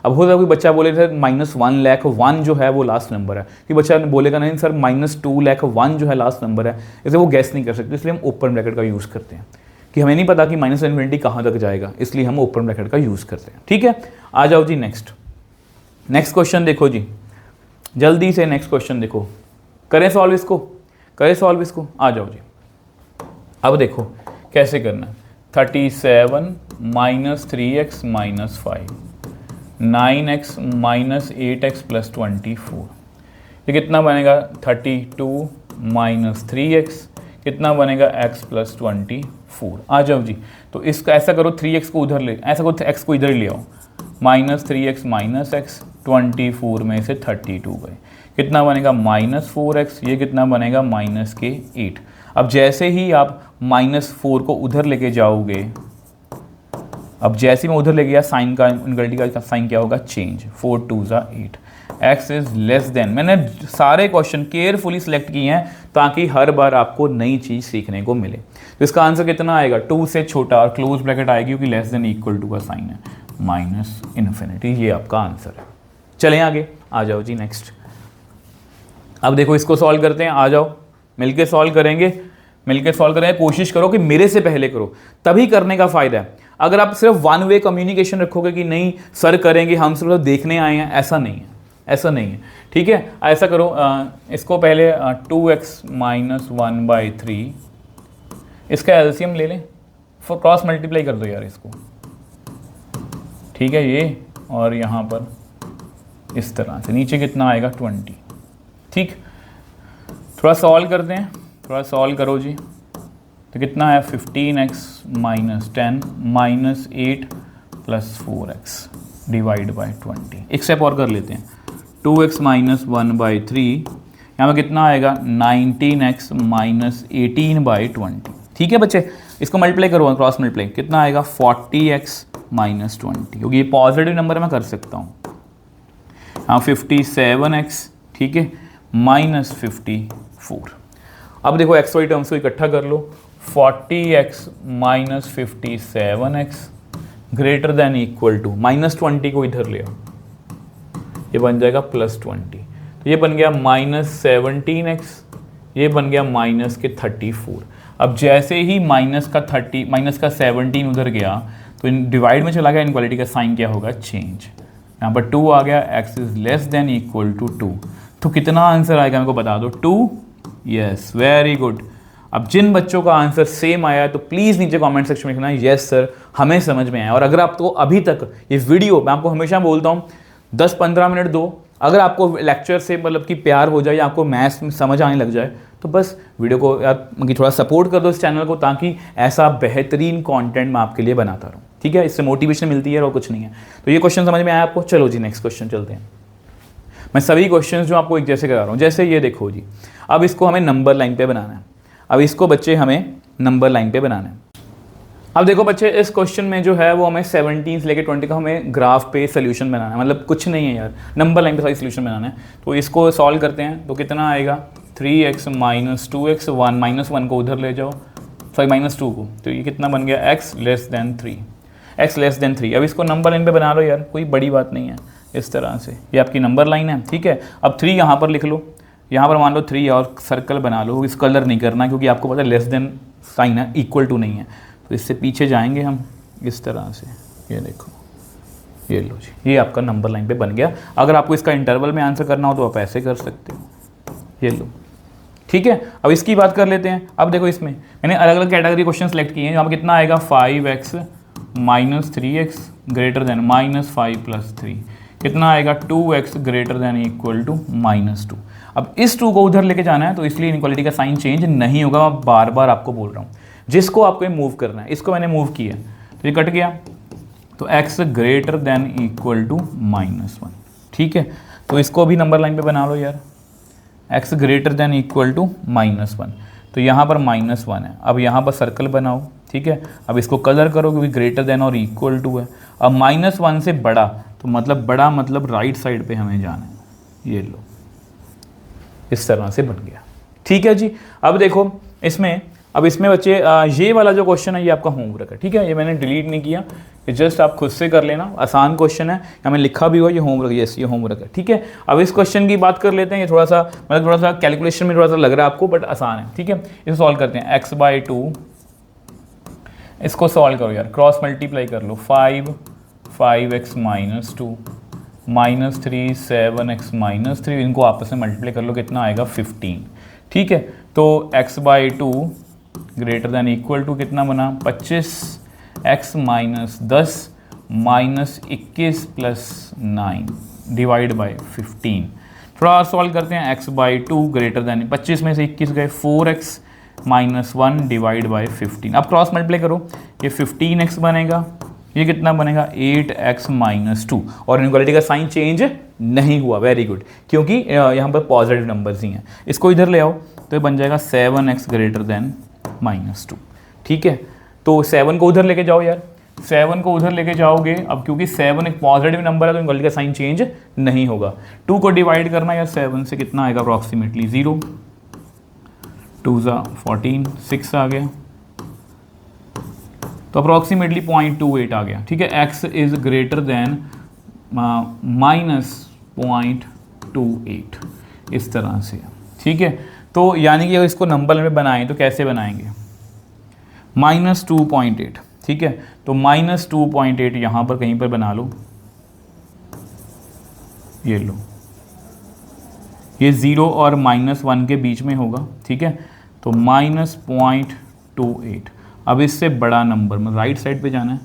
अब हो सकता है कोई बच्चा बोले सर -1 लाख 1 जो है वो लास्ट नंबर है, कि बच्चा बोलेगा नहीं सर -2 लाख 1 जो है लास्ट नंबर है, इसे वो गैस नहीं कर सकते, इसलिए हम ओपन ब्रैकेट का यूज़ करते हैं, कि हमें नहीं पता कि माइनस इन्फिनिटी कहाँ तक जाएगा, इसलिए हम ओपन ब्रैकेट का यूज़ करते हैं, ठीक है। आ जाओ जी नेक्स्ट क्वेश्चन देखो जी, जल्दी से नेक्स्ट क्वेश्चन देखो, करें सॉल्व इसको, आ जाओ जी। अब देखो कैसे करना है, 37 - 3x - 5, 9x - 8x + 24, ये कितना बनेगा 32 - 3x, कितना बनेगा x + 24। आ जाओ जी, तो इसका ऐसा करो, 3x को उधर ऐसा करो, x को इधर ले आओ, -3x - x, 24 में से 32 गए, कितना बनेगा -4x, ये कितना बनेगा -8। अब जैसे ही आप -4 को उधर लेके जाओगे, अब जैसे मैं उधर ले गया, साइन का इनक्वालिटी का साइन क्या होगा, change, 4 2 = 8, x is less then. मैंने सारे क्वेश्चन केयरफुली सिलेक्ट किए हैं ताकि हर बार आपको नई चीज़ सीखने को मिले। तो इसका आंसर कितना आएगा, 2 से छोटा, और क्लोज ब्रैकेट आएगी क्योंकि लेस देन इक्वल टू का साइन है, -इन्फिनिटी, ये आपका आंसर है। चलें आगे, आ जाओ जी नेक्स्ट। अब देखो इसको सॉल्व करते हैं, आ जाओ मिलके सॉल्व करेंगे, कोशिश करो कि मेरे से पहले करो, तभी करने का फ़ायदा है। अगर आप सिर्फ वन वे कम्युनिकेशन रखोगे कि नहीं सर करेंगे, हम सिर्फ देखने आए हैं, ऐसा नहीं है, ठीक है। ऐसा करो, इसको पहले 2x - 1/3, इसका एलसीएम ले लें, फिर क्रॉस मल्टीप्लाई कर दो यार इसको, ठीक है, ये और यहाँ पर इस तरह से नीचे कितना आएगा 20। ठीक, थोड़ा सॉल्व करते हैं, थोड़ा सॉल्व करो जी। तो कितना है 15x minus 10 minus 8 plus 4x divide by 20। एक स्टेप और कर लेते हैं, 2x माइनस 1/3, यहाँ पर कितना आएगा 19x माइनस 18/20। ठीक है बच्चे, इसको मल्टीप्लाई करो, क्रॉस मल्टीप्लाई, कितना आएगा 40x माइनस 20, क्योंकि ये पॉजिटिव नंबर मैं कर सकता हूँ। हाँ 57x, ठीक है, माइनस 54। अब देखो एक्स वाई टर्म्स को इकट्ठा कर लो, 40x minus 57x greater than equal to minus 20 को इधर ले आओ, ये बन जाएगा प्लस 20, तो ये बन गया माइनस 17x, ये बन गया माइनस के 34। अब जैसे ही माइनस का 17 उधर गया तो इन डिवाइड में चला गया, इनक्वालिटी का साइन क्या होगा, चेंज। यहाँ पर 2 आ गया, x is less than equal to 2, तो कितना आंसर आएगा मेरे को बता दो, 2। Yes, very good. अब जिन बच्चों का आंसर सेम आया है तो प्लीज़ नीचे कमेंट सेक्शन में लिखना यस सर हमें समझ में आया। और अगर आपको अभी तक ये वीडियो, मैं आपको हमेशा बोलता हूँ 10-15 मिनट दो, अगर आपको लेक्चर से मतलब कि प्यार हो जाए या आपको मैथ्स में समझ आने लग जाए तो बस वीडियो को यार थोड़ा सपोर्ट कर दो इस चैनल को, ताकि ऐसा बेहतरीन कंटेंट मैं आपके लिए बनाता रहूँ। ठीक है, इससे मोटिवेशन मिलती है और कुछ नहीं है। तो ये क्वेश्चन समझ में आया आपको? चलो जी नेक्स्ट क्वेश्चन चलते हैं। मैं सभी क्वेश्चंस जो आपको एक जैसे करा रहा हूँ, जैसे ये देखो जी, अब इसको हमें नंबर लाइन पे बनाना है। अब इसको बच्चे हमें नंबर लाइन पे बनाना है। अब देखो बच्चे, इस क्वेश्चन में जो है वो हमें 17 से लेकर 20 का हमें ग्राफ पे सोल्यूशन बनाना है, मतलब कुछ नहीं है यार, नंबर लाइन पे सारी सोल्यूशन बनाना है। तो इसको सॉल्व करते हैं, तो कितना आएगा 3x माइनस 2x, 1 माइनस 1 को उधर ले जाओ, सॉरी माइनस 2 को, तो ये कितना बन गया x less then 3, x less then 3। अब इसको नंबर लाइन पे बना लो यार, कोई बड़ी बात नहीं है। इस तरह से ये आपकी नंबर लाइन है। ठीक है, अब 3 यहाँ पर लिख लो, यहाँ पर मान लो 3 और सर्कल बना लो, इस कलर नहीं करना क्योंकि आपको पता है लेस देन साइन है, इक्वल टू नहीं है, तो इससे पीछे जाएंगे हम इस तरह से। ये देखो, ये लो जी, ये आपका नंबर लाइन पे बन गया। अगर आपको इसका इंटरवल में आंसर करना हो तो आप ऐसे कर सकते हो, ये लो। ठीक है, अब इसकी बात कर लेते हैं। अब देखो इसमें मैंने अलग अलग कैटेगरी क्वेश्चन सेलेक्ट किए हैं। यहाँ पर कितना आएगा 5x minus 3x greater than minus 5 plus 3, कितना आएगा 2x greater than equal to minus 2। अब इस 2 को उधर लेके जाना है, तो इसलिए इनक्वालिटी का साइन चेंज नहीं होगा। मैं बार बार आपको बोल रहा हूँ, जिसको आपको ये मूव करना है, इसको मैंने मूव किया तो ये कट गया, तो x greater than equal to minus 1। ठीक है, तो इसको भी नंबर लाइन पे बना लो यार, x greater than equal to minus 1, तो यहाँ पर माइनस 1 है। अब यहाँ पर सर्कल बनाओ, ठीक है, अब इसको कलर करो क्योंकि ग्रेटर देन और इक्वल टू है। अब माइनस 1 से बड़ा, तो मतलब बड़ा मतलब राइट साइड पे हमें जाना है, ये लो, इस तरह से बन गया। ठीक है जी, अब देखो इसमें, अब इसमें बच्चे ये वाला जो क्वेश्चन है ये आपका होमवर्क है। ठीक है, ये मैंने डिलीट नहीं किया, ये जस्ट आप खुद से कर लेना, आसान क्वेश्चन है, या मैं लिखा भी हुआ ये होमवर्क, यस ये होमवर्क है। ठीक है, अब इस क्वेश्चन की बात कर लेते हैं। ये थोड़ा सा मतलब थोड़ा सा कैलकुलेशन में थोड़ा सा लग रहा है आपको, बट आसान है। ठीक है, इसे सॉल्व करते हैं, x/2, इसको सॉल्व करो यार, क्रॉस मल्टीप्लाई कर लो, 5x minus 2 minus 3 7x minus 3, इनको आपस में मल्टीप्लाई कर लो, कितना आएगा 15। ठीक है, तो x/2 greater than equal to कितना बना 25x minus 10 minus 21 plus 9 divide by 15। थोड़ा और सॉल्व करते हैं, x/2 ग्रेटर देन 25 में से 21 गए, 4x माइनस 1 डिवाइड बाई 15। अब क्रॉस मल्टीप्लाई करो, ये 15x बनेगा, ये कितना बनेगा 8x माइनस 2, और इनक्वालिटी का साइन चेंज नहीं हुआ। वेरी गुड, क्योंकि यहाँ पर पॉजिटिव नंबर्स ही हैं। इसको इधर ले आओ तो ये बन जाएगा 7x ग्रेटर देन माइनस 2। ठीक है, तो 7 को उधर लेके जाओ यार, 7 को उधर लेके जाओगे, अब क्योंकि 7 एक पॉजिटिव नंबर है तो इनक्वालिटी का साइन चेंज नहीं होगा। 2 को डिवाइड करना यार 7 से, कितना आएगा अप्रॉक्सीमेटली 0, 2 ज़ा 14, 6 आ गया, तो अप्रॉक्सीमेटली 0.28 आ गया। ठीक है, x is greater than minus 0.28, इस तरह से। ठीक है, तो यानी कि अगर इसको नंबर में बनाएं तो कैसे बनाएंगे, -2.8। ठीक है, तो -2.8 यहाँ पर कहीं पर बना लो, ये लो, ये 0 और -1 के बीच में होगा। ठीक है, तो -0.28। अब इससे बड़ा नंबर में राइट साइड पे जाना है,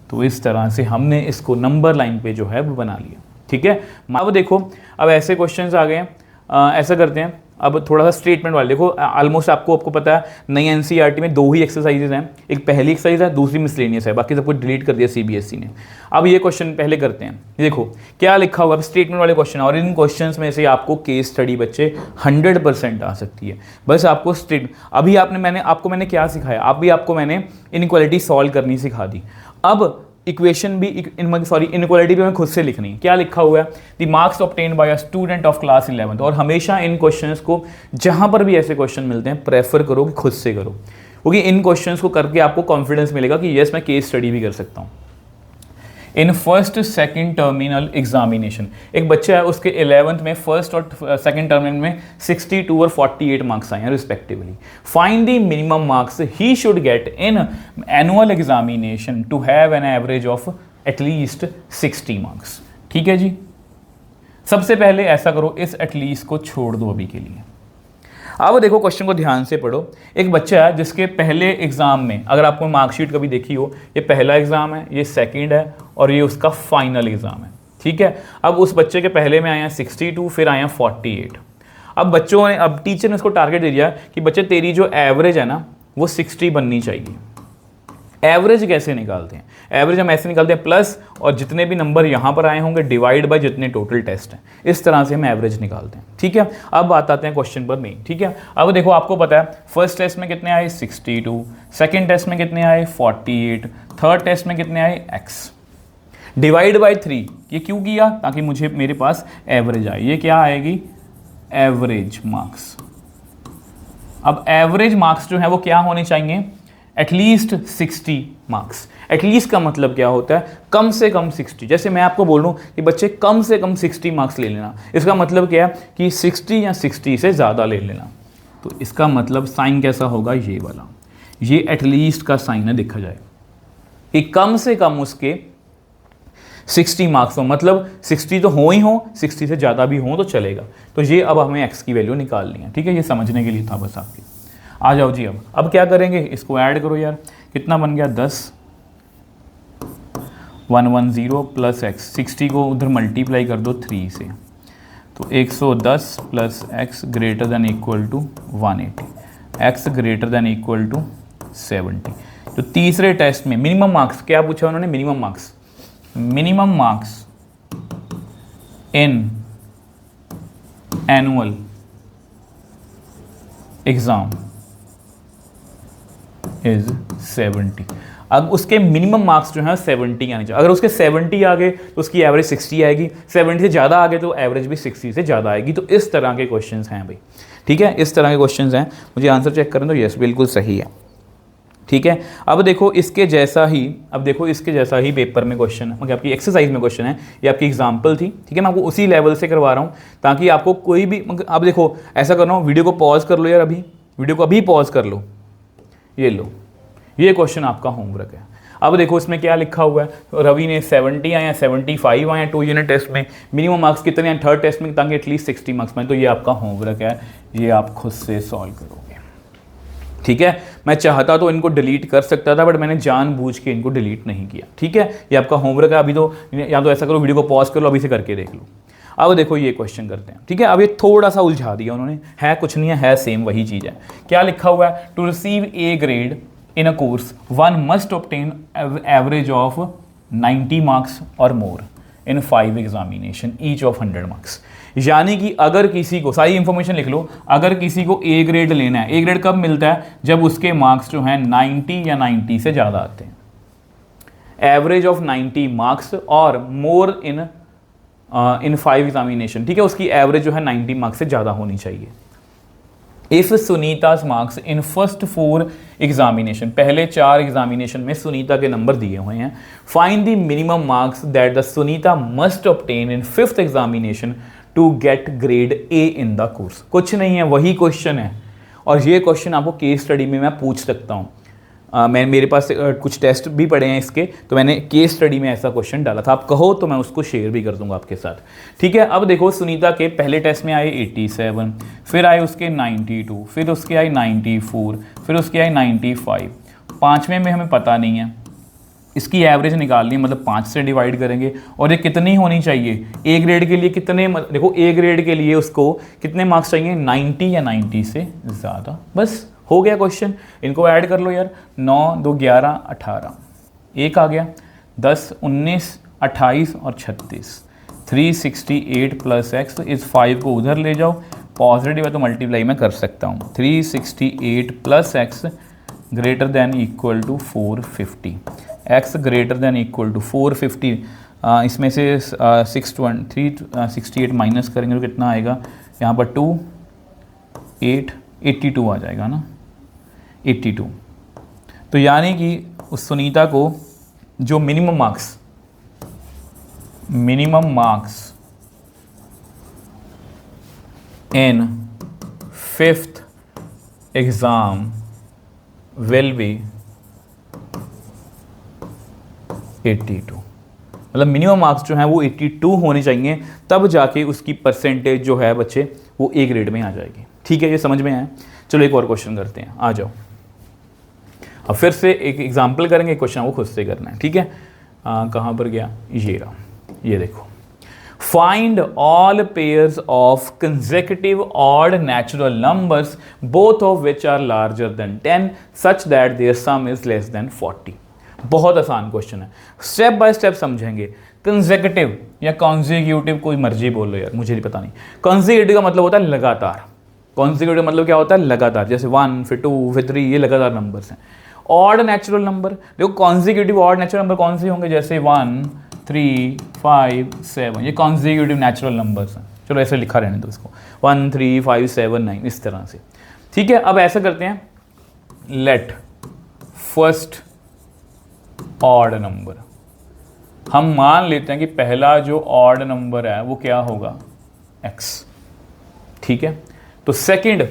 तो इस तरह से हमने इसको नंबर लाइन पे जो है वो बना लिया। ठीक है। अब देखो, अब ऐसे क्वेश्चंस आ गए हैं, ऐसा करते हैं, अब थोड़ा सा स्टेटमेंट वाले देखो। ऑलमोस्ट आपको पता है नई एनसीईआरटी में 2 ही एक्सरसाइजेज हैं, एक पहली एक्सरसाइज है, दूसरी मिसलेनियस है, बाकी सब कुछ डिलीट कर दिया सीबीएसई ने। अब ये क्वेश्चन पहले करते हैं। देखो क्या लिखा हुआ है, स्टेटमेंट वाले क्वेश्चन, और इन क्वेश्चंस में से आपको केस स्टडी बच्चे 100% आ सकती है। बस आपको अभी मैंने क्या सिखाया, आपको मैंने इनइक्वालिटी सॉल्व करनी सिखा दी। अब इक्वेशन भी इनइक्वालिटी भी हमें खुद से लिखनी है। क्या लिखा हुआ है, the marks obtained by a student of class 11th। और हमेशा इन क्वेश्चंस को जहां पर भी ऐसे क्वेश्चन मिलते हैं प्रेफर करो कि खुद से करो, क्योंकि इन क्वेश्चंस को करके आपको कॉन्फिडेंस मिलेगा कि यस मैं केस स्टडी भी कर सकता हूं। In first second terminal examination, एक बच्चा है उसके 11th में फर्स्ट और सेकंड टर्मिनल में 62 और 48 मार्क्स आए हैं respectively. Find the minimum marks he should get in annual examination to have an average of at least 60 marks. ठीक है जी, सबसे पहले ऐसा करो, इस एटलीस्ट को छोड़ दो अभी के लिए। अब देखो क्वेश्चन को ध्यान से पढ़ो। एक बच्चा है जिसके पहले एग्जाम में, अगर आपको मार्कशीट कभी देखी हो, ये पहला एग्जाम है, ये सेकंड है और ये उसका फाइनल एग्जाम है। ठीक है, अब उस बच्चे के पहले में आए हैं 62, फिर आए हैं 48। अब टीचर ने उसको टारगेट दे दिया कि बच्चे तेरी जो एवरेज है ना वो 60 बननी चाहिए। एवरेज कैसे निकालते हैं, एवरेज हम ऐसे निकालते हैं प्लस और जितने भी नंबर यहाँ पर आए होंगे डिवाइड बाय जितने टोटल टेस्ट हैं, इस तरह से हम एवरेज निकालते हैं। ठीक है, अब बात आते हैं क्वेश्चन पर मेन। ठीक है, अब देखो आपको पता है फर्स्ट टेस्ट में कितने आए 62, सेकेंड टेस्ट में कितने आए 48, थर्ड टेस्ट में कितने आए x डिवाइड बाय 3। ये क्यों किया, ताकि मेरे पास एवरेज आए। ये क्या आएगी, एवरेज मार्क्स। अब एवरेज मार्क्स जो है वो क्या होने चाहिए, एटलीस्ट 60 मार्क्स। एटलीस्ट का मतलब क्या होता है, कम से कम 60। जैसे मैं आपको बोल रहा हूँ कि बच्चे कम से कम 60 मार्क्स ले लेना, इसका मतलब क्या है कि 60 या 60 से ज़्यादा ले लेना। तो इसका मतलब साइन कैसा होगा, ये वाला, ये एटलीस्ट का साइन है, देखा जाए कि कम से कम उसके 60 मार्क्स हो, मतलब 60 तो हो ही हो, 60 से ज़्यादा भी हो तो चलेगा। तो ये अब हमें x की वैल्यू निकालनी है। ठीक है, ये समझने के लिए था बस आपके। आ जाओ जी, अब क्या करेंगे, इसको ऐड करो यार, कितना बन गया 10, 110 प्लस x, 60 को उधर मल्टीप्लाई कर दो 3 से, तो 110 plus x greater than equal to 180, x greater than equal to 70। तो तीसरे टेस्ट में मिनिमम मार्क्स क्या पूछा उन्होंने, minimum marks in annual exam is 70। अब उसके मिनिमम मार्क्स जो है 70 आने चाहिए। अगर उसके 70 आ गए तो उसकी एवरेज 60 आएगी, 70 से ज़्यादा आ गए तो एवरेज भी 60 से ज़्यादा आएगी। तो इस तरह के क्वेश्चंस हैं भाई। ठीक है, इस तरह के क्वेश्चंस हैं। मुझे आंसर चेक करें तो यस बिल्कुल सही है। ठीक है, अब देखो इसके जैसा ही पेपर में क्वेश्चन है, मतलब आपकी एक्सरसाइज में क्वेश्चन है, ये आपकी एग्जांपल थी। ठीक है, मैं आपको उसी लेवल से करवा रहा हूँ ताकि आपको कोई भी, अब देखो ऐसा कर रहा हूँ, वीडियो को पॉज कर लो यार, वीडियो को अभी पॉज कर लो, ये लो, ये क्वेश्चन आपका होमवर्क है। अब देखो इसमें क्या लिखा हुआ है, रवि ने 70 आए हैं, 75 आए हैं 2 यूनिट टेस्ट में, मिनिमम मार्क्स कितने हैं थर्ड टेस्ट में, ताकि एटलीस्ट 60 मार्क्स में। तो ये आपका होमवर्क है, ये आप खुद से सॉल्व करोगे। ठीक है, मैं चाहता तो इनको डिलीट कर सकता था, बट मैंने जानबूझ के इनको डिलीट नहीं किया। ठीक है, ये आपका होमवर्क है। अभी तो या तो ऐसा करो, वीडियो को पॉज कर लो, अभी से करके देख लो। अब देखो ये क्वेश्चन करते हैं। ठीक है, अब ये थोड़ा सा उलझा दिया उन्होंने, है कुछ नहीं है सेम वही चीज़ है। क्या लिखा हुआ है, to receive a grade in a course one must obtain average of 90 marks और more in 5 examination each of 100 marks. यानी कि अगर किसी को, सारी इंफॉर्मेशन लिख लो, अगर किसी को ए ग्रेड लेना है, ए ग्रेड कब मिलता है, जब उसके मार्क्स जो हैं 90 या 90 से ज़्यादा आते हैं। एवरेज ऑफ 90 मार्क्स और मोर इन 5 एग्जामिनेशन। ठीक है, उसकी एवरेज जो है 90 मार्क्स से ज़्यादा होनी चाहिए। If Sunita's marks in first 4 examination, पहले 4 एग्जामिनेशन में सुनीता के नंबर दिए हुए हैं, find the minimum marks that the Sunita must obtain in 5th examination to get grade a in the course. कुछ नहीं है, वही क्वेश्चन है, और ये क्वेश्चन आपको केस स्टडी में मैं पूछ सकता हूँ। मेरे पास कुछ टेस्ट भी पड़े हैं इसके, तो मैंने केस स्टडी में ऐसा क्वेश्चन डाला था। आप कहो तो मैं उसको शेयर भी कर दूंगा आपके साथ। ठीक है, अब देखो सुनीता के पहले टेस्ट में आए 87, फिर आए उसके 92, फिर उसके आए 94, फिर उसके आए 95, 5वें में हमें पता नहीं है, इसकी एवरेज निकालनी है, मतलब 5 से डिवाइड करेंगे। और ये कितनी होनी चाहिए ए ग्रेड के लिए, कितने देखो ए ग्रेड के लिए उसको कितने मार्क्स चाहिए, 90 या 90 से ज़्यादा। बस हो गया क्वेश्चन। इनको ऐड कर लो यार, 9 2 11 18, एक आ गया, 10 19 28 और 36, 368 प्लस एक्स। इस 5 को उधर ले जाओ, पॉजिटिव है तो मल्टीप्लाई मैं कर सकता हूँ। 368 plus x greater than equal to 450, x greater than equal to 450। इसमें से 368 माइनस करेंगे तो कितना आएगा, यहाँ पर 2 8 82 आ जाएगा ना, 82। तो यानी कि उस सुनीता को जो minimum marks in 5th exam will be 82, मतलब मिनिमम मार्क्स जो हैं वो 82 होने चाहिए, तब जाके उसकी परसेंटेज जो है बच्चे वो ए ग्रेड में आ जाएगी। ठीक है, ये समझ में आया। चलो एक और क्वेश्चन करते हैं, आ जाओ। अब फिर से एक एग्जाम्पल करेंगे, क्वेश्चन वो खुद से करना है। ठीक है, कहाँ पर गया, ये रहा, ये देखो। Find all pairs of consecutive odd natural numbers, both of which are larger than 10, such that their sum is less than 40. बहुत आसान क्वेश्चन है, स्टेप बाय स्टेप समझेंगे। कंसेक्यूटिव या कॉन्जिक्यूटिव, कोई मर्जी बोल लो यार, मुझे नहीं पता नहीं। कॉन्जिक्यूटिव का मतलब होता है लगातार। कॉन्जिक्यूटिव मतलब क्या होता है, लगातार, जैसे 1 फिर 2 फिर 3, ये लगातार नंबर्स हैं। ऑड नेचुरल नंबर, देखो कॉन्जिक्यूटिव ऑड नेचुरल नंबर कौन से होंगे, जैसे 1 3 5 7, ये कॉन्जिक्यूटिव नेचुरल नंबर्स हैं। चलो ऐसे लिखा रहने दो इसको, 1 3 5 7 9, इस तरह से। ठीक है, अब ऐसा करते हैं, लेट फर्स्ट ऑड नंबर, हम मान लेते हैं कि पहला जो ऑड नंबर है वो क्या होगा, x। ठीक है, तो सेकंड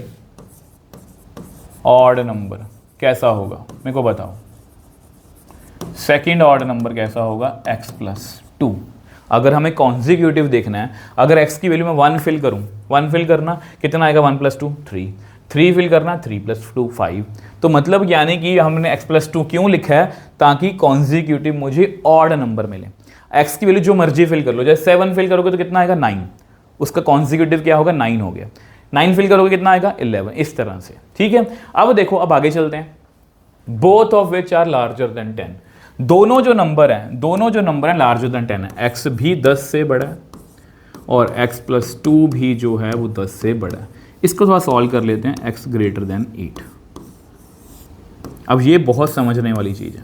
ऑड नंबर कैसा होगा, मेरे को बताओ। सेकंड ऑड नंबर कैसा होगा, x प्लस 2। अगर हमें कॉन्जिक्यूटिव देखना है, अगर x की वैल्यू में 1 फिल करूं, 1 फिल करना कितना आएगा, 1 प्लस 2 3, 3 फिल करना 3 प्लस 2 5। तो मतलब यानी कि हमने x प्लस 2 क्यों लिखा है, ताकि कॉन्जिक्यूटिव मुझे ऑड नंबर मिले। x की वैल्यू जो मर्जी फिल कर लो, जैसे 7 फिल करोगे तो कितना आएगा 9, उसका कॉन्जिक्यूटिव क्या होगा 9 हो गया। 9 फिल करोगे कितना आएगा 11, इस तरह से। ठीक है, अब देखो, अब आगे चलते हैं। Both of which are larger than 10, दोनों जो नंबर हैं लार्जर देन 10 है। x भी 10 से बड़ा है और x प्लस 2 भी जो है वो 10 से बड़ा है। इसको थोड़ा सॉल्व कर लेते हैं, x ग्रेटर देन 8। अब ये बहुत समझने वाली चीज़ है।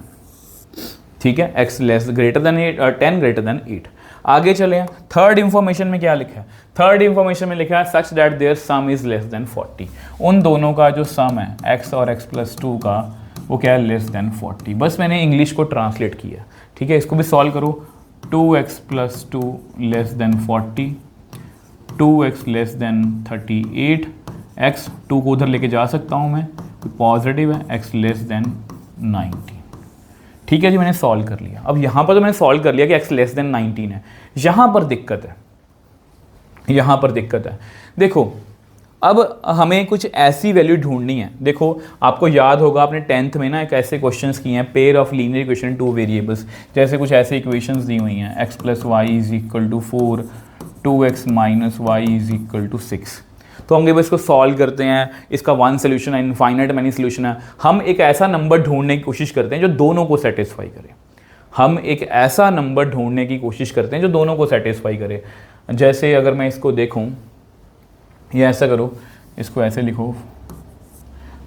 ठीक है, x लेस ग्रेटर देन 8 और 10 ग्रेटर देन 8। आगे चले हैं, थर्ड इंफॉर्मेशन में क्या लिखा है, थर्ड इंफॉर्मेशन में लिखा है such that their sum is less than 40। उन दोनों का जो सम है x और x प्लस 2 का, वो क्या है, लेस देन 40। बस मैंने इंग्लिश को ट्रांसलेट किया। ठीक है, इसको भी सॉल्व करो। 2x plus 2 less than 40, 2x less than 38, x 2 को उधर लेके जा सकता हूँ मैं, पॉजिटिव है, x लेस देन 90। ठीक है जी, मैंने सॉल्व कर लिया। अब यहाँ पर तो मैंने सॉल्व कर लिया कि x लेस देन 19 है। यहाँ पर दिक्कत है, देखो अब हमें कुछ ऐसी वैल्यू ढूंढनी है। देखो आपको याद होगा, आपने 10th में ना एक ऐसे क्वेश्चंस किए हैं, pair of linear equation 2 variables, जैसे कुछ ऐसे इक्वेशंस दी हुई हैं, x plus y is equal to 4, 2x minus y is equal to 6। तो हम जब इसको सॉल्व करते हैं, इसका वन सोल्यूशन है, इनफाइनाइट मैनी सोल्यूशन है। हम एक ऐसा नंबर ढूंढने की कोशिश करते हैं जो दोनों को सेटिस्फाई करे। जैसे अगर मैं इसको देखूं, ये ऐसा करो, इसको ऐसे लिखो,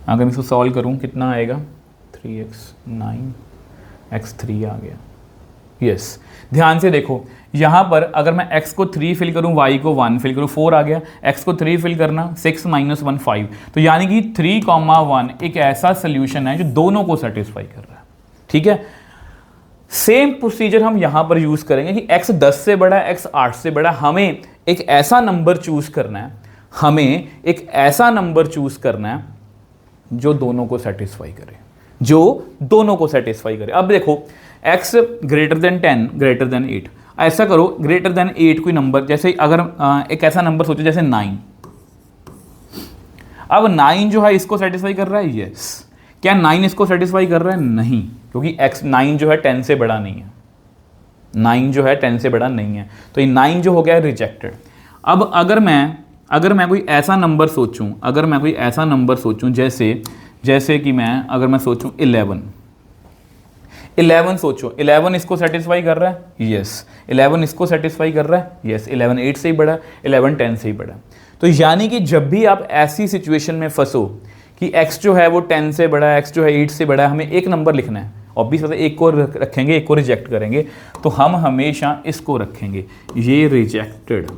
अगर मैं इसको सॉल्व करूं कितना आएगा, 3x 9, x 3 आ गया। यस, ध्यान से देखो, यहाँ पर अगर मैं x को 3 फिल करूँ, y को 1 फिल करूँ, 4 आ गया। x को 3 फिल करना, 6 माइनस 1 5। तो यानी कि 3, 1 एक ऐसा सोल्यूशन है जो दोनों को सेटिस्फाई कर रहा है। ठीक है, सेम प्रोसीजर हम यहाँ पर यूज़ करेंगे कि x 10 से बड़ा है, x 8 से बड़ा है। हमें एक ऐसा नंबर चूज़ करना है, जो दोनों को सेटिस्फाई करे, अब देखो x greater then 10 greater than 8, ऐसा करो, ग्रेटर देन 8 कोई नंबर, जैसे अगर एक ऐसा नंबर सोचो जैसे 9। अब 9 जो है इसको सेटिस्फाई कर रहा है, यस। क्या 9 इसको सेटिस्फाई कर रहा है? नहीं, क्योंकि x 9 जो है 10 से बड़ा नहीं है, 9 जो है 10 से बड़ा नहीं है, तो ये 9 जो हो गया है रिजेक्टेड। अब अगर मैं कोई ऐसा नंबर सोचूं, अगर मैं कोई ऐसा नंबर सोचूं जैसे कि अगर मैं सोचूं 11 सोचो, 11 इसको सेटिस्फाई कर रहा है? यस। 11 इसको सेटिस्फाई कर रहा है? यस। 11 8 से ही बड़ा है, 11 10 से ही बड़ा है। तो यानी कि जब भी आप ऐसी सिचुएशन में फंसो कि x जो है वो 10 से बड़ा है, x जो है 8 से बड़ा है, हमें एक नंबर लिखना है, ऑब्वियस बात है, एक को रखेंगे, एक को रिजेक्ट करेंगे, तो हम हमेशा इसको रखेंगे, ये रिजेक्टेड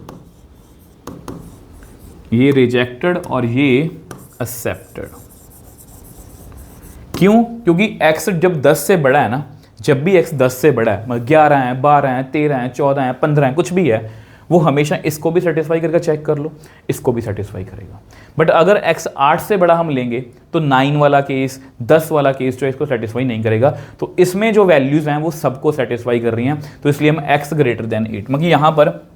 और ये एक्सेप्टेड। क्यों? क्योंकि x जब 10 से बड़ा है ना, जब भी x 10 से बड़ा है, मतलब 11 है, 12 है, 13 है, 14 है, 15 है, कुछ भी है, वो हमेशा इसको भी सेटिस्फाई करेगा। चेक कर लो, इसको भी सेटिस्फाई करेगा। बट अगर x 8 से बड़ा हम लेंगे तो 9 वाला केस, 10 वाला केस जो है इसको सेटिस्फाई नहीं करेगा। तो इसमें जो वैल्यूज़ हैं वो सबको सेटिस्फाई कर रही हैं, तो इसलिए हम x ग्रेटर देन 8, मतलब यहाँ पर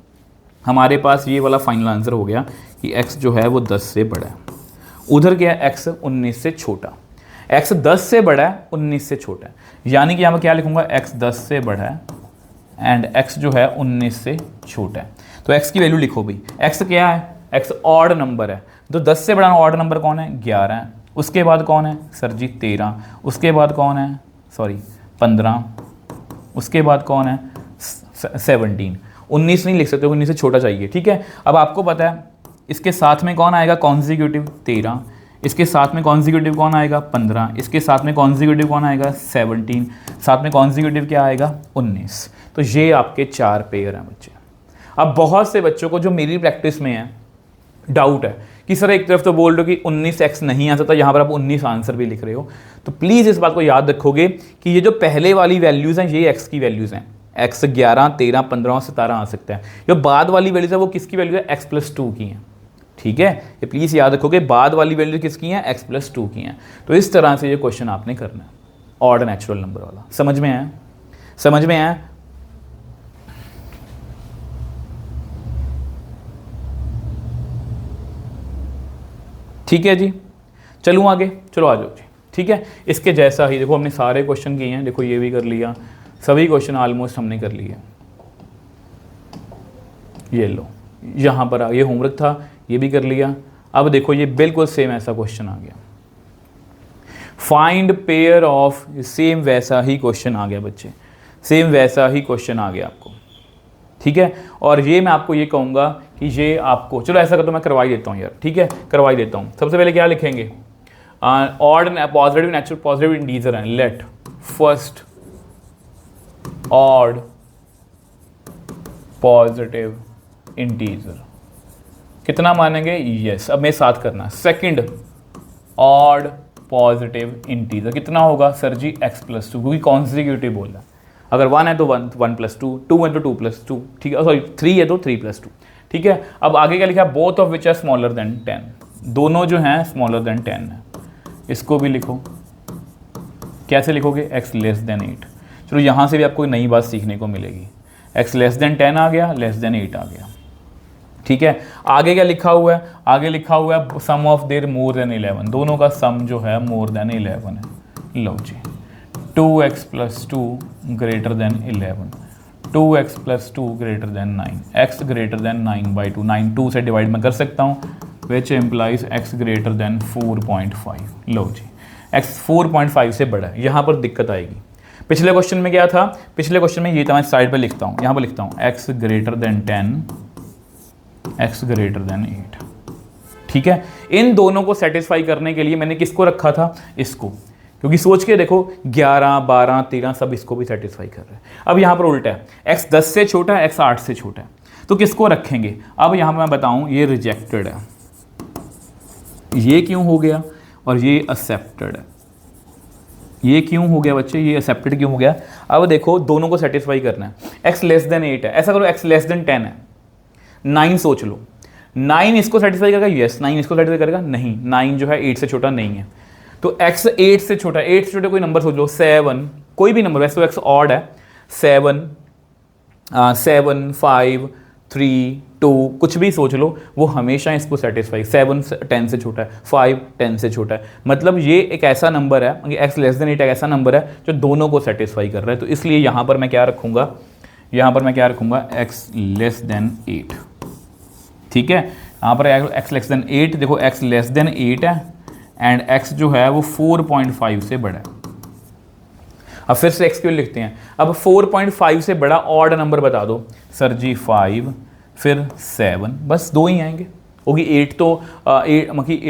हमारे पास ये वाला फाइनल आंसर हो गया कि x जो है वो 10 से बड़ा है। उधर क्या है? x 19 से छोटा, x 10 से बड़ा है, 19 से छोटा है, यानी कि यहाँ पर क्या लिखूंगा? x 10 से बड़ा है एंड x जो है 19 से छोटा है। तो x की वैल्यू लिखो भाई। x क्या है? x ऑड नंबर है, तो 10 से बड़ा ऑड नंबर कौन है? 11 है। उसके बाद कौन है सर जी? 13। उसके बाद कौन है? सॉरी 15। उसके बाद कौन है? 17। 19 नहीं लिख सकते, 19 से छोटा चाहिए, ठीक है। अब आपको पता है इसके साथ में कौन आएगा कॉन्जिक्यूटिव? 13। इसके साथ में कॉन्जिक्यूटिव कौन आएगा? 15। इसके साथ में कॉन्जिक्यूटिव कौन आएगा? 17। साथ में कॉन्जिक्यूटिव क्या आएगा? 19। तो ये आपके 4 पेयर हैं बच्चे। अब बहुत से बच्चों को जो मेरी प्रैक्टिस में है डाउट है कि सर एक तरफ तो बोल रहे हो कि 19x नहीं आ सकता, यहाँ पर आप 19 आंसर भी लिख रहे हो, तो प्लीज़ इस बात को याद रखोगे कि ये जो पहले वाली वैल्यूज़ हैं ये x की वैल्यूज़ हैं। x 11, 13, 15 और 17 आ सकता है। जो बाद वाली वैल्यूज़ है वो किसकी वैल्यू है? x+2 की हैं, ठीक है। ये प्लीज़ याद रखोगे, बाद वाली वैल्यू किसकी हैं? x+2 की हैं। तो इस तरह से ये क्वेश्चन आपने करना है, ऑड नेचुरल नंबर वाला। समझ में आया? समझ में आया? ठीक है जी, चलूँ आगे? चलो आ जाओ जी, ठीक है। इसके जैसा ही देखो हमने सारे क्वेश्चन किए हैं, देखो ये भी कर लिया, सभी क्वेश्चन ऑलमोस्ट हमने कर लिए। ये लो, यहाँ पर ये होमवर्क था, ये भी कर लिया। अब देखो ये बिल्कुल सेम ऐसा क्वेश्चन आ गया, फाइंड पेयर ऑफ, सेम वैसा ही क्वेश्चन आ गया बच्चे, सेम वैसा ही क्वेश्चन आ गया आपको, ठीक है। और ये मैं आपको ये कहूँगा कि ये आपको, चलो ऐसा कर तो मैं करवाई देता हूँ यार, ठीक है, करवाई देता हूँ। सबसे पहले क्या लिखेंगे? Odd positive natural positive integer है, let first odd positive integer कितना मानेंगे? यस। अब मेरे साथ करना, सेकंड ऑड पॉजिटिव इंटीजर कितना होगा सर जी? x+2, क्योंकि कॉन्जिक्यूटिव बोला, अगर 1 है तो 1 1+2, 2 है तो 2+2, ठीक है, सॉरी 3 है तो 3+2, ठीक है। अब आगे क्या लिखा? Both of which are smaller than 10, दोनों जो हैं स्मॉलर देन 10 है। इसको भी लिखो, कैसे लिखोगे? x less then 8। चलो यहाँ से भी आपको नई बात सीखने को मिलेगी, x लेस देन 10 आ गया, लेस देन 8 आ गया, ठीक है। आगे क्या लिखा हुआ है? आगे लिखा हुआ है सम ऑफ देयर मोर देन 11, दोनों का सम जो है मोर देन 11 है। लो जी, 2x+2 greater than 11, 2x+2 greater than 9, x greater than 9/2, 9 2 से डिवाइड मैं कर सकता हूँ, which implies x greater than 4.5। लो जी, x 4.5 से बड़ा है, यहाँ पर दिक्कत आएगी। पिछले क्वेश्चन में क्या था? पिछले क्वेश्चन में ये था, मैं साइड पर लिखता हूँ, यहाँ पर लिखता हूँ x greater then 10, x greater then 8, ठीक है। इन दोनों को सेटिस्फाई करने के लिए मैंने किसको रखा था? इसको, क्योंकि सोच के देखो 11, 12, 13 सब इसको भी सेटिस्फाई कर रहे हैं। अब यहाँ पर उल्टा है, x 10 से छोटा है, x 8 से छोटा है, तो किसको रखेंगे? अब यहाँ पर मैं बताऊँ, ये रिजेक्टेड है, ये क्यों हो गया, और ये एक्सेप्टेड है। ये क्यों हो गया बच्चे? ये एक्सेप्टेड क्यों हो गया? अब देखो दोनों को सेटिस्फाई करना है। x लेस देन 8 है, ऐसा करो x लेस देन 10 है, 9 सोच लो, 9 इसको सेटिस्फाई करेगा? यस। 9 इसको सेटिस्फाई करेगा? नहीं, 9 जो है 8 से छोटा नहीं है। तो x 8 से छोटा, 8 से छोटे कोई नंबर सोच लो, 7, कोई भी नंबर, वैसे तो x ऑड है, 7, 7, 5, 3, 2 कुछ भी सोच लो, वो हमेशा इसको सेटिस्फाई, 7 10 से छोटा है, 5 10 से छोटा है, मतलब ये एक ऐसा नंबर है, एक्स लेस देन 8 एक ऐसा नंबर है जो दोनों को सेटिस्फाई कर रहा है। तो इसलिए यहाँ पर मैं क्या रखूँगा, यहाँ पर मैं क्या रखूँगा, एक्स लेस देन 8, ठीक है। यहाँ पर एक्स लेस देन 8, देखो एक्स लेस देन 8 है एंड एक्स जो है वो 4.5 से बड़ा है। अब फिर से एक्स क्यों लिखते हैं, अब 4.5 से बड़ा ऑड नंबर बता दो सर जी, 5 फिर 7, बस 2 ही आएंगे, क्योंकि 8 तो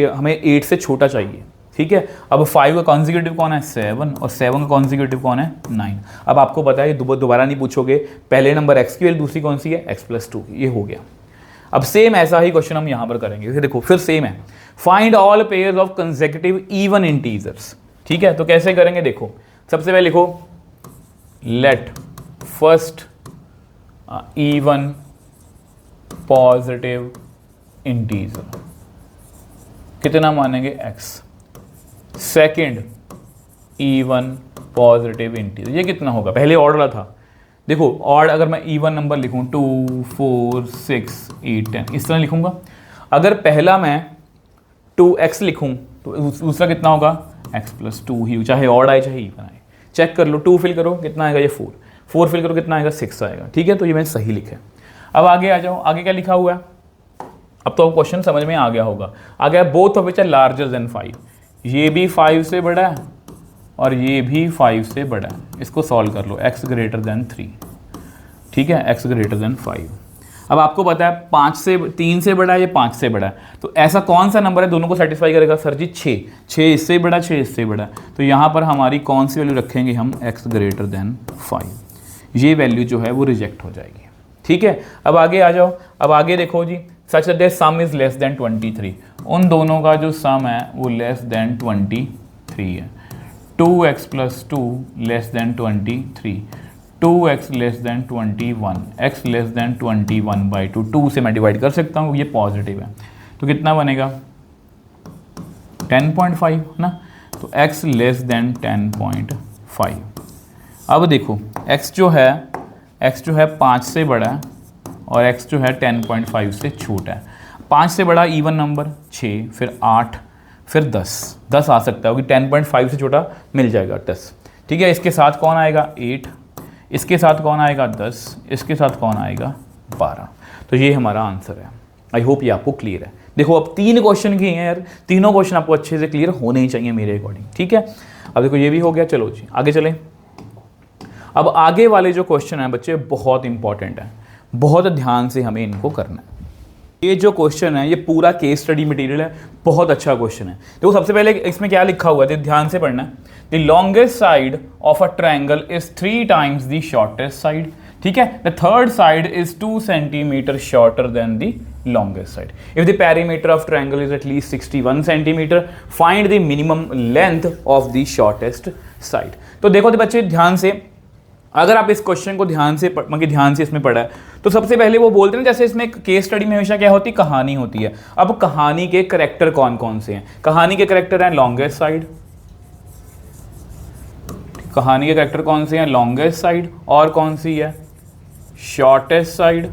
हमें 8 से छोटा चाहिए, ठीक है। अब 5 का कॉन्जिक्यूटिव कौन है, 7, और 7 का कॉन्जिक्यूटिव कौन है, 9। अब आपको पता है दोबारा नहीं पूछोगे, पहले नंबर एक्स की वैल्यू, दूसरी कौन सी है, x+2, ये हो गया। अब सेम ऐसा ही क्वेश्चन हम यहाँ पर करेंगे, फिर देखो फिर सेम है, find all pairs of consecutive even integers, ठीक है। तो कैसे करेंगे, देखो सबसे पहले लिखो let first even positive integer, कितना मानेंगे, x। Second even positive integer, ये कितना होगा, पहले ऑड वाला था, देखो ऑड अगर मैं इवन नंबर लिखूं 2 4 6 8 10 इस तरह लिखूंगा। अगर पहला मैं 2x लिखूं तो दूसरा कितना होगा, x+2 ही, चाहे ऑड आए चाहे इवन आए। चेक कर लो, 2 फिल करो कितना आएगा, ये 4 फिल करो कितना आएगा, 6 आएगा, ठीक है। तो ये मैंने सही लिखा है। अब आगे आ जाओ, आगे क्या लिखा हुआ है, अब तो क्वेश्चन समझ में आ गया होगा। आ गया both of which are larger than 5, ये भी 5 से बड़ा है और ये भी 5 से बड़ा है, इसको सॉल्व कर लो, x ग्रेटर देन 3, ठीक है, x ग्रेटर देन 5। अब आपको पता है 3 से बड़ा है, ये 5 से बड़ा है, तो ऐसा कौन सा नंबर है दोनों को सेटिस्फाई करेगा, सर जी 6 इससे बड़ा, 6 इससे बड़ा, तो यहाँ पर हमारी कौन सी वैल्यू रखेंगे हम, x ग्रेटर देन 5, ये वैल्यू जो है वो रिजेक्ट हो जाएगी, ठीक है। अब आगे आ जाओ, अब आगे देखो जी, such that sum is less than 23, उन दोनों का जो सम है वो लेस देन 23 है। 2x+2 less than 23, 2x less than 21, x less then 21/2, 2 से मैं डिवाइड कर सकता हूँ, ये पॉजिटिव है, तो कितना बनेगा 10.5 ना, तो x लेस देन 10.5। अब देखो x जो है 5 से बड़ा है और x जो है 10.5 से छोटा है। 5 से बड़ा इवन नंबर 6, फिर 8, फिर 10 आ सकता है, क्योंकि 10.5 से छोटा मिल जाएगा 10, ठीक है। इसके साथ कौन आएगा 8, इसके साथ कौन आएगा 10, इसके साथ कौन आएगा 12, तो ये हमारा आंसर है। आई होप ये आपको क्लियर है। देखो अब 3 क्वेश्चन किए हैं यार, तीनों क्वेश्चन आपको अच्छे से क्लियर होने ही चाहिए मेरे अकॉर्डिंग, ठीक है। अब देखो ये भी हो गया, चलो जी आगे चलें। अब आगे वाले जो क्वेश्चन है बच्चे बहुत इंपॉर्टेंट है, बहुत ध्यान से हमें इनको करना है। ये जो क्वेश्चन है ये पूरा केस स्टडी मटेरियल है, बहुत अच्छा क्वेश्चन है। देखो सबसे पहले इसमें क्या लिखा हुआ है, ध्यान से पढ़ना है। The longest side of a triangle is 3 times the shortest side, ठीक है। The third side is 2 centimetre shorter than the longest side. If the perimeter of triangle is at least 61 centimeter, find the minimum length of the shortest side. तो देखो तो बच्चे ध्यान से, अगर आप इस क्वेश्चन को ध्यान से इसमें पढ़ा है तो सबसे पहले वो बोलते हैं, जैसे इसमें केस स्टडी में हमेशा क्या होती है, कहानी होती है। अब कहानी के करैक्टर कौन कौन से हैं, कहानी के करैक्टर हैं लॉन्गेस्ट साइड, कहानी के करैक्टर कौन से हैं, लॉन्गेस्ट साइड, और कौन सी है, शॉर्टेस्ट साइड,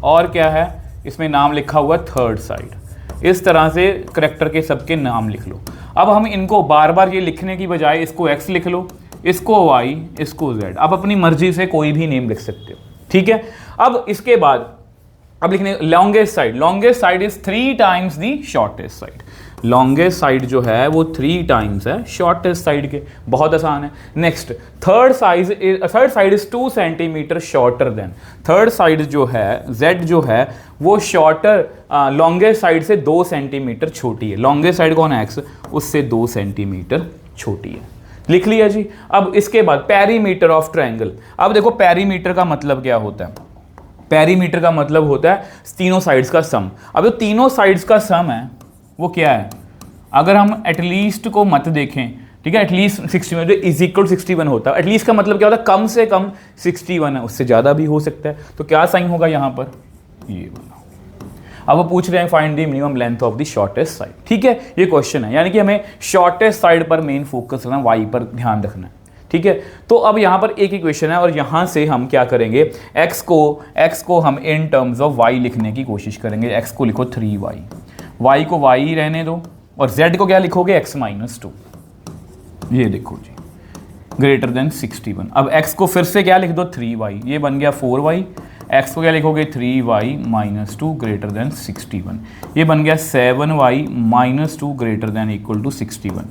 और क्या है इसमें नाम लिखा हुआ थर्ड साइड। इस तरह से करैक्टर के सबके नाम लिख लो। अब हम इनको बार बार ये लिखने की बजाय इसको x लिख लो, इसको y, इसको z, आप अपनी मर्जी से कोई भी नेम लिख सकते हो, ठीक है। अब इसके बाद अब लिखने longest side is 3 times the shortest side. Longest side जो है वो 3 टाइम्स है शॉर्टेस्ट साइड के, बहुत आसान है। Next third side is 2 centimetre shorter than, third side जो है z जो है वो शॉर्टर लॉन्गेस्ट साइड से 2 सेंटीमीटर छोटी है। लॉन्गेस्ट साइड कौन है x, उससे 2 सेंटीमीटर छोटी है, लिख लिया जी। अब इसके बाद पेरीमीटर ऑफ ट्रायंगल। अब देखो पेरीमीटर का मतलब क्या होता है, पेरीमीटर का मतलब होता है तीनों साइड्स का सम। अब जो तीनों साइड्स का सम है वो क्या है, अगर हम एटलीस्ट को मत देखें, ठीक है, एटलीस्ट 61 इज इक्वल 61 होता है। एटलीस्ट का मतलब क्या होता है, कम से कम 61 है, उससे ज़्यादा भी हो सकता है। तो क्या साइन होगा यहाँ पर, ये वाला। अब वो पूछ रहे हैं find the minimum length of the shortest side, ठीक है, ये क्वेश्चन है, यानी कि हमें शॉर्टेस्ट साइड पर मेन फोकस करना, वाई पर ध्यान रखना है, ठीक है। तो अब यहाँ पर एक इक्वेशन है और यहाँ से हम क्या करेंगे, x को हम इन टर्म्स ऑफ y लिखने की कोशिश करेंगे। x को लिखो 3y, y को y रहने दो और z को क्या लिखोगे x माइनस 2, ये देखो जी, ग्रेटर देन 61। अब x को फिर से क्या लिख दो 3y, ये बन गया 4y, x को क्या लिखोगे 3y माइनस 2 ग्रेटर देन 61, ये बन गया 7y minus 2 greater than equal to 61,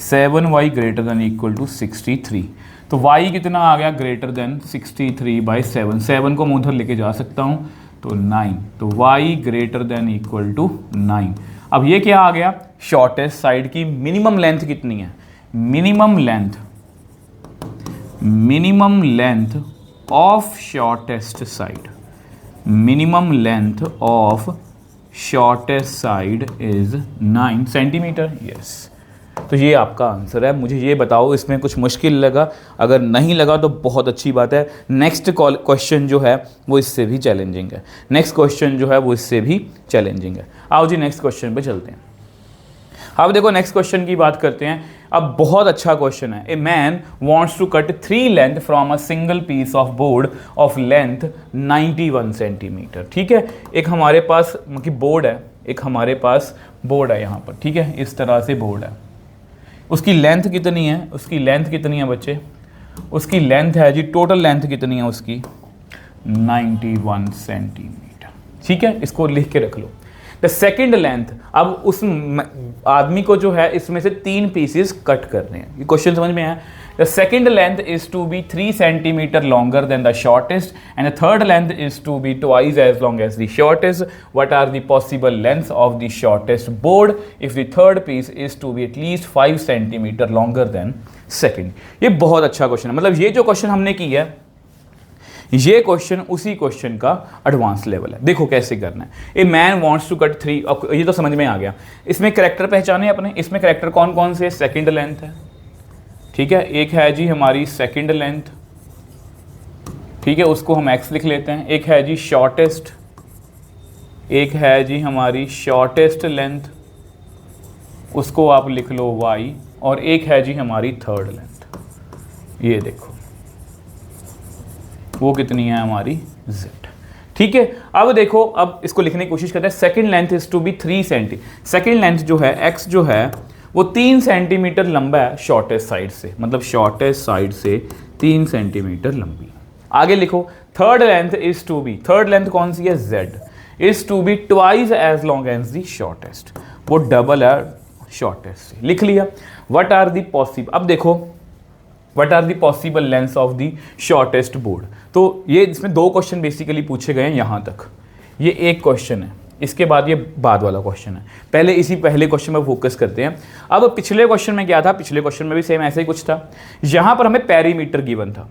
7y greater than equal to 63। तो y कितना आ गया, ग्रेटर देन 63/7, 7 को मैं उधर लेके जा सकता हूँ तो 9, तो y greater than equal to 9। अब ये क्या आ गया, शॉर्टेस्ट साइड की मिनिमम लेंथ कितनी है, minimum length of shortest side, minimum length of shortest side is 9 centimetre. Yes, तो ये आपका आंसर है। मुझे ये बताओ इसमें कुछ मुश्किल लगा, अगर नहीं लगा तो बहुत अच्छी बात है। नेक्स्ट क्वेश्चन जो है वो इससे भी चैलेंजिंग है, नेक्स्ट क्वेश्चन जो है वो इससे भी चैलेंजिंग है। आओ जी नेक्स्ट क्वेश्चन पे चलते हैं। अब देखो नेक्स्ट क्वेश्चन की बात करते हैं। अब बहुत अच्छा क्वेश्चन है। A man wants to cut 3 length from a single piece of board of length 91 centimetre. ठीक है, एक हमारे पास बोर्ड है, एक हमारे पास बोर्ड है यहाँ पर, ठीक है, इस तरह से बोर्ड है। उसकी लेंथ कितनी है, उसकी लेंथ कितनी है बच्चे, उसकी लेंथ है जी, टोटल लेंथ कितनी है उसकी 91 सेंटीमीटर। ठीक है, इसको लिख के रख लो। द सेकेंड लेंथ, अब उस आदमी को जो है इसमें से 3 पीसेस कट करने हैं। ये क्वेश्चन समझ में आया। The second length is to be 3 centimetre longer than the shortest and the third length is to be twice as long as the shortest. What are the possible lengths of the shortest board if the third piece is to be at least 5 centimetre longer than second. ये बहुत अच्छा question है, मतलब ये जो question हमने की है ये क्वेश्चन उसी क्वेश्चन का एडवांस लेवल है। देखो कैसे करना है। A man wants to cut 3, अब ये तो समझ में आ गया। इसमें कैरेक्टर पहचाने अपने, इसमें कैरेक्टर कौन कौन से, सेकंड लेंथ है, ठीक है, एक है जी हमारी सेकंड लेंथ, ठीक है, उसको हम x लिख लेते हैं। एक है जी शॉर्टेस्ट, एक है जी हमारी शॉर्टेस्ट लेंथ, उसको आप लिख लो y, और एक है जी हमारी थर्ड लेंथ, ये देखो वो कितनी है हमारी z। ठीक है, अब देखो, अब इसको लिखने की कोशिश करते हैं। Second length is to be 3 centi, second length जो है x जो है वो 3 सेंटीमीटर लंबा है शॉर्टेस्ट साइड से, मतलब शॉर्टेस्ट साइड से 3 सेंटीमीटर लंबी। आगे लिखो third length is to be, third length कौन सी है z, is to be twice as long as the shortest, वो डबल है शॉर्टेस्ट से। लिख लिया। व्हाट आर दी पॉसिबल, अब देखो what are the possible lengths of the shortest board. तो ये इसमें 2 क्वेश्चन बेसिकली पूछे गए हैं यहाँ तक, ये एक क्वेश्चन है, इसके बाद ये बाद वाला क्वेश्चन है। पहले इसी पहले क्वेश्चन में फोकस करते हैं। अब पिछले क्वेश्चन में क्या था, पिछले क्वेश्चन में भी सेम ऐसे ही कुछ था। यहाँ पर हमें पेरीमीटर गिवन था,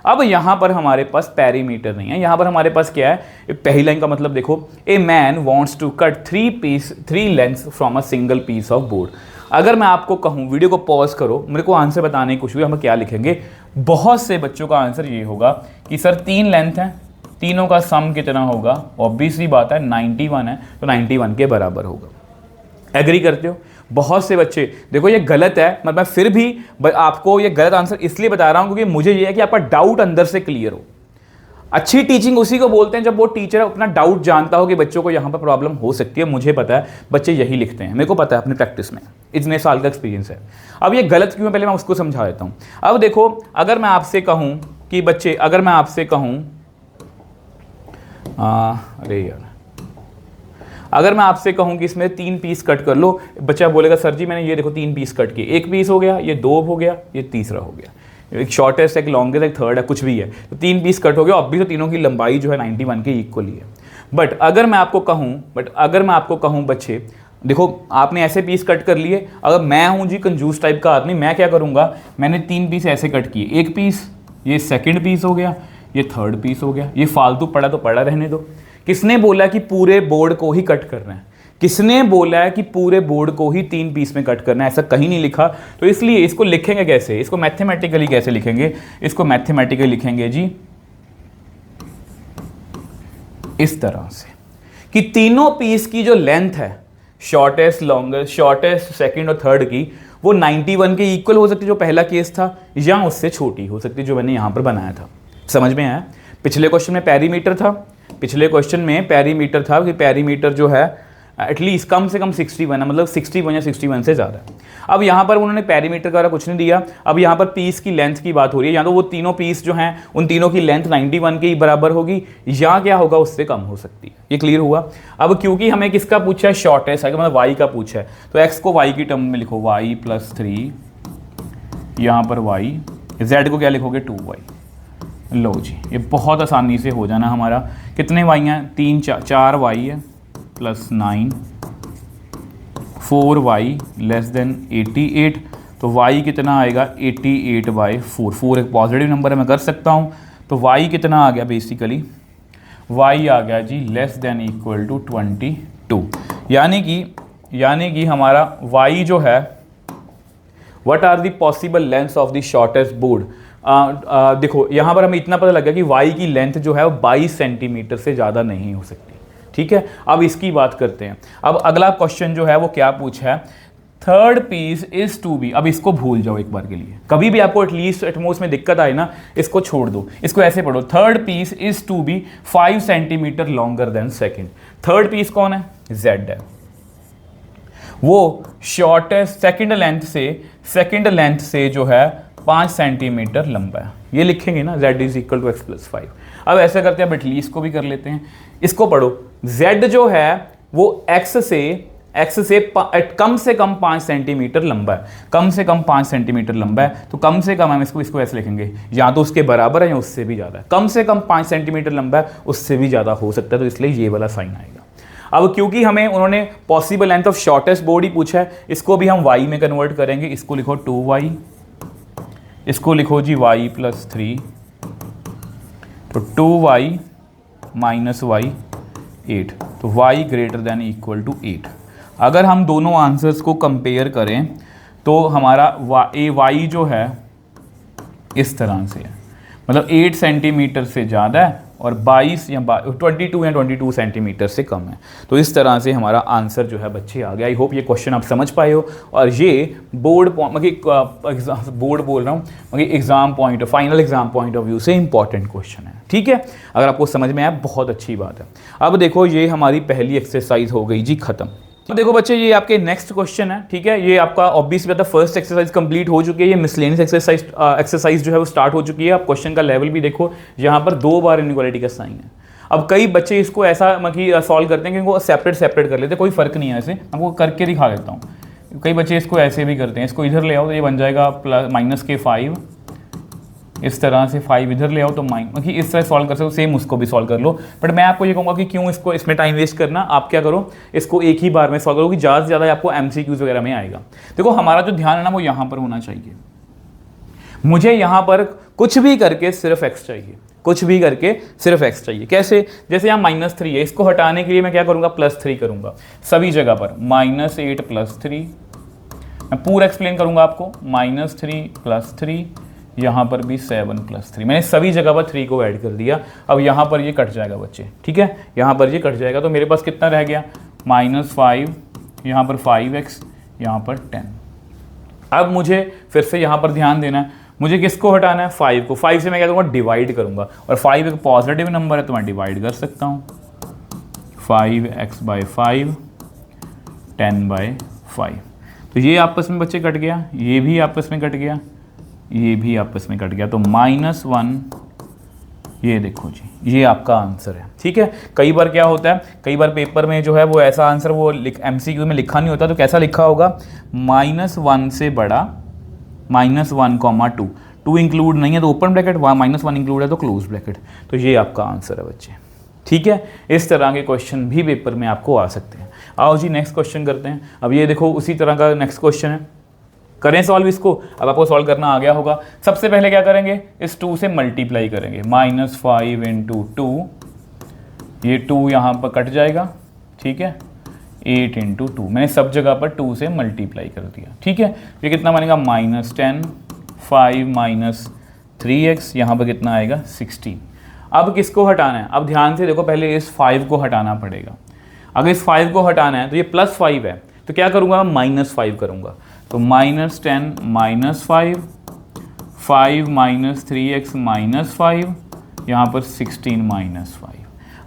अब यहाँ पर हमारे पास पेरीमीटर नहीं है, यहाँ पर हमारे पास क्या है, पहली लाइन का मतलब देखो, a man wants to cut 3 lengths from a single piece of board. अगर मैं आपको कहूँ, वीडियो को पॉज करो, मेरे को आंसर बताने की कोशिश करो, हम क्या लिखेंगे। बहुत से बच्चों का आंसर ये होगा कि सर 3 लेंथ हैं, तीनों का सम कितना होगा, ऑब्वियसली बात है 91 है, तो 91 के बराबर होगा। एग्री करते हो? बहुत से बच्चे, देखो ये गलत है, मतलब मैं फिर भी आपको ये गलत आंसर इसलिए बता रहा हूँ क्योंकि मुझे ये है कि आपका डाउट अंदर से क्लियर हो। अच्छी टीचिंग उसी को बोलते हैं जब वो टीचर अपना डाउट जानता हो कि बच्चों को यहाँ पर प्रॉब्लम हो सकती है। मुझे पता है बच्चे यही लिखते हैं, मेरे को पता है अपनी प्रैक्टिस में, इतने साल का एक्सपीरियंस है। अब ये गलत क्यों है पहले मैं उसको समझा देता हूँ। अब देखो, अगर मैं आपसे कहूँ कि बच्चे, अगर मैं आपसे कहूँ अरे यार, अगर मैं आपसे कहूँ कि इसमें 3 पीस कट कर लो, बच्चा बोलेगा सर जी मैंने ये देखो 3 पीस कट किए, एक पीस हो गया, ये 2 हो गया, ये तीसरा हो गया, एक शॉर्टेस्ट, एक लॉन्गेस्ट, एक थर्ड है, कुछ भी है, तो 3 पीस कट हो गया। अब भी तो तीनों की लंबाई जो है 91 के इक्वली है। बट अगर मैं आपको कहूँ बच्चे देखो आपने ऐसे पीस कट कर लिए, अगर मैं हूँ जी कंजूस टाइप का आदमी, मैं क्या करूँगा, मैंने 3 पीस ऐसे कट किए, एक पीस ये सेकेंड पीस हो गया, ये थर्ड पीस हो गया, ये फालतू पड़ा तो पड़ा रहने दो। किसने बोला कि पूरे बोर्ड को ही कट करना है, किसने बोला है कि पूरे बोर्ड को ही 3 पीस में कट करना है, ऐसा कहीं नहीं लिखा। तो इसलिए इसको लिखेंगे कैसे, इसको मैथमेटिकली कैसे लिखेंगे, इसको मैथमेटिकली लिखेंगे जी इस तरह से कि तीनों पीस की जो लेंथ है, शॉर्टेस्ट, लॉन्गेस्ट, शॉर्टेस्ट, सेकंड और थर्ड की, वो 91 के इक्वल हो सकती है जो पहला केस था, या उससे छोटी हो सकती है जो मैंने यहाँ पर बनाया था। समझ में आया? पिछले क्वेश्चन में पेरीमीटर था, पिछले क्वेश्चन में पेरीमीटर था कि पेरीमीटर जो है एटलीस्ट कम से कम 61 है, मतलब 61 या 61 से ज़्यादा है। अब यहाँ पर उन्होंने पेरीमीटर का कुछ नहीं दिया। अब यहाँ पर पीस की लेंथ की बात हो रही है, या तो वो तीनों पीस जो हैं उन तीनों की लेंथ 91 के ही बराबर होगी, या क्या होगा उससे कम हो सकती है। ये क्लियर हुआ? अब क्योंकि हमें किसका पूछा है, शॉर्टेस्ट है, मतलब वाई का पूछा है, तो एक्स को वाई की टर्म में लिखो, वाई प्लस 3, यहाँ पर वाई, जेड को क्या लिखोगे 2y। लो जी, ये बहुत आसानी से हो जाना हमारा। कितने वाई हैं, 3 4 वाई है प्लस 9, 4y लेस देन 88, तो y कितना आएगा 88/4। 4 एक पॉजिटिव नंबर है, मैं कर सकता हूँ, तो y कितना आ गया, बेसिकली y आ गया जी लेस देन इक्वल टू 22। यानी कि हमारा y जो है, what are the possible lengths of the shortest board. देखो यहाँ पर हमें इतना पता लगा कि y की लेंथ जो है वो 22 सेंटीमीटर से ज़्यादा नहीं हो सकती। ठीक है, अब इसकी बात करते हैं। अब अगला क्वेश्चन जो है वो क्या पूछा है, third piece is to be. अब इसको भूल जाओ एक बार के लिए, कभी भी आपको एटलीस्ट एटमोस्ट में दिक्कत आए ना, इसको छोड़ दो, इसको ऐसे पढ़ो, third piece is to be 5 centimetre longer than second. Third piece कौन है, जेड है, वो शॉर्टेस्ट सेकेंड लेंथ से जो है 5 सेंटीमीटर लंबा है। ये लिखेंगे ना, z is equal to x plus 5। अब ऐसा करते हैं, एटलीस्ट को भी कर लेते हैं। इसको पढ़ो, z जो है वो x से कम से कम 5 सेंटीमीटर लंबा है, कम से कम 5 सेंटीमीटर लंबा है, तो कम से कम हम इसको ऐसे लिखेंगे, या तो उसके बराबर है या उससे भी ज़्यादा है। कम से कम 5 सेंटीमीटर लंबा है, उससे भी ज़्यादा हो सकता है, तो इसलिए ये वाला साइन आएगा। अब क्योंकि हमें उन्होंने possible length of shortest board ही पूछा है, इसको भी हम y में कन्वर्ट करेंगे। इसको लिखो 2y, इसको लिखो जी y प्लस 3, तो 2y माइनस y 8, तो y greater than equal to 8। अगर हम दोनों आंसर्स को कंपेयर करें तो हमारा y जो है इस तरह से है, मतलब 8 सेंटीमीटर से ज़्यादा है और 22 या 22 सेंटीमीटर से कम है। तो इस तरह से हमारा आंसर जो है बच्चे आ गया। आई होप ये क्वेश्चन आप समझ पाए हो, और ये बोर्ड बोल रहा हूँ मगर exam point, final exam point of view से इंपॉर्टेंट क्वेश्चन है। ठीक है, अगर आपको समझ में आया बहुत अच्छी बात है। अब देखो, ये हमारी पहली एक्सरसाइज हो गई जी खत्म। तो देखो बच्चे, ये आपके नेक्स्ट क्वेश्चन है। ठीक है, ये आपका ऑब्वियसली बात है फर्स्ट एक्सरसाइज कंप्लीट हो चुकी है, ये मिसलेनियस एक्सरसाइज जो है वो स्टार्ट हो चुकी है। आप क्वेश्चन का लेवल भी देखो, यहाँ पर 2 बार इनइक्वालिटी का साइन है। अब कई बच्चे इसको ऐसा मतलब सॉल्व करते हैं कि उनको सेपरेट कर लेते हैं, कोई फर्क नहीं है। ऐसे आपको करके दिखा देता हूँ। कई बच्चे इसको ऐसे भी करते हैं, इसको इधर ले आओ तो ये बन जाएगा -5, इस तरह से 5 इधर ले आओ तो मतलब इस तरह सॉल्व कर सकते हो, सेम उसको भी सॉल्व कर लो। बट मैं आपको ये कहूँगा कि क्यों इसमें टाइम वेस्ट करना, आप क्या करो, इसको एक ही बार में सॉल्व करो कि ज़्यादा से ज़्यादा आपको MCQs वगैरह में आएगा। देखो, हमारा जो ध्यान है ना वो यहाँ पर होना चाहिए। मुझे यहाँ पर कुछ भी करके सिर्फ x चाहिए, कुछ भी करके सिर्फ x चाहिए। कैसे, जैसे यहाँ -3 है, इसको हटाने के लिए मैं क्या करूँगा, +3 करूँगा सभी जगह पर। -8 + 3, मैं पूरा एक्सप्लेन करूँगा आपको। -3 + 3, यहाँ पर भी 7 + 3, मैंने सभी जगह पर 3 को ऐड कर दिया। अब यहाँ पर ये कट जाएगा बच्चे, ठीक है, यहाँ पर ये कट जाएगा, तो मेरे पास कितना रह गया, -5, यहाँ पर 5x, यहाँ पर 10। अब मुझे फिर से यहाँ पर ध्यान देना है, मुझे किसको हटाना है, 5 को। 5 से मैं क्या करूँगा, डिवाइड करूँगा, और 5 एक पॉजिटिव नंबर है तो मैं डिवाइड कर सकता हूँ। 5x/5, 10/5, तो ये आपस में बच्चे कट गया, ये भी आपस में कट गया, ये भी आपस में कट गया, तो -1, ये देखो जी, ये आपका आंसर है। ठीक है, कई बार क्या होता है, कई बार पेपर में जो है वो ऐसा आंसर वो MCQ में लिखा नहीं होता, तो कैसा लिखा होगा, -1 से बड़ा, -1, 2 इंक्लूड नहीं है तो ओपन ब्रैकेट, -1 इंक्लूड है तो क्लोज ब्रैकेट, तो ये आपका आंसर है बच्चे। ठीक है, इस तरह के क्वेश्चन भी पेपर में आपको आ सकते हैं। आओ जी नेक्स्ट क्वेश्चन करते हैं। अब ये देखो उसी तरह का नेक्स्ट क्वेश्चन है, करें सॉल्व इसको। अब आपको सॉल्व करना आ गया होगा। सबसे पहले क्या करेंगे, इस 2 से मल्टीप्लाई करेंगे, -5 × 2, ये 2 यहाँ पर कट जाएगा, ठीक है, 8 × 2, मैंने सब जगह पर 2 से मल्टीप्लाई कर दिया। ठीक है, ये कितना बनेगा, -10, 5 - 3x, यहाँ पर कितना आएगा, 16। अब किसको हटाना है, अब ध्यान से देखो, पहले इस 5 को हटाना पड़ेगा। अगर इस 5 को हटाना है तो ये +5 है, तो क्या करूँगा, -5 करूँगा। तो -10 -5, 5 - 3x -5, यहाँ पर 16 -5।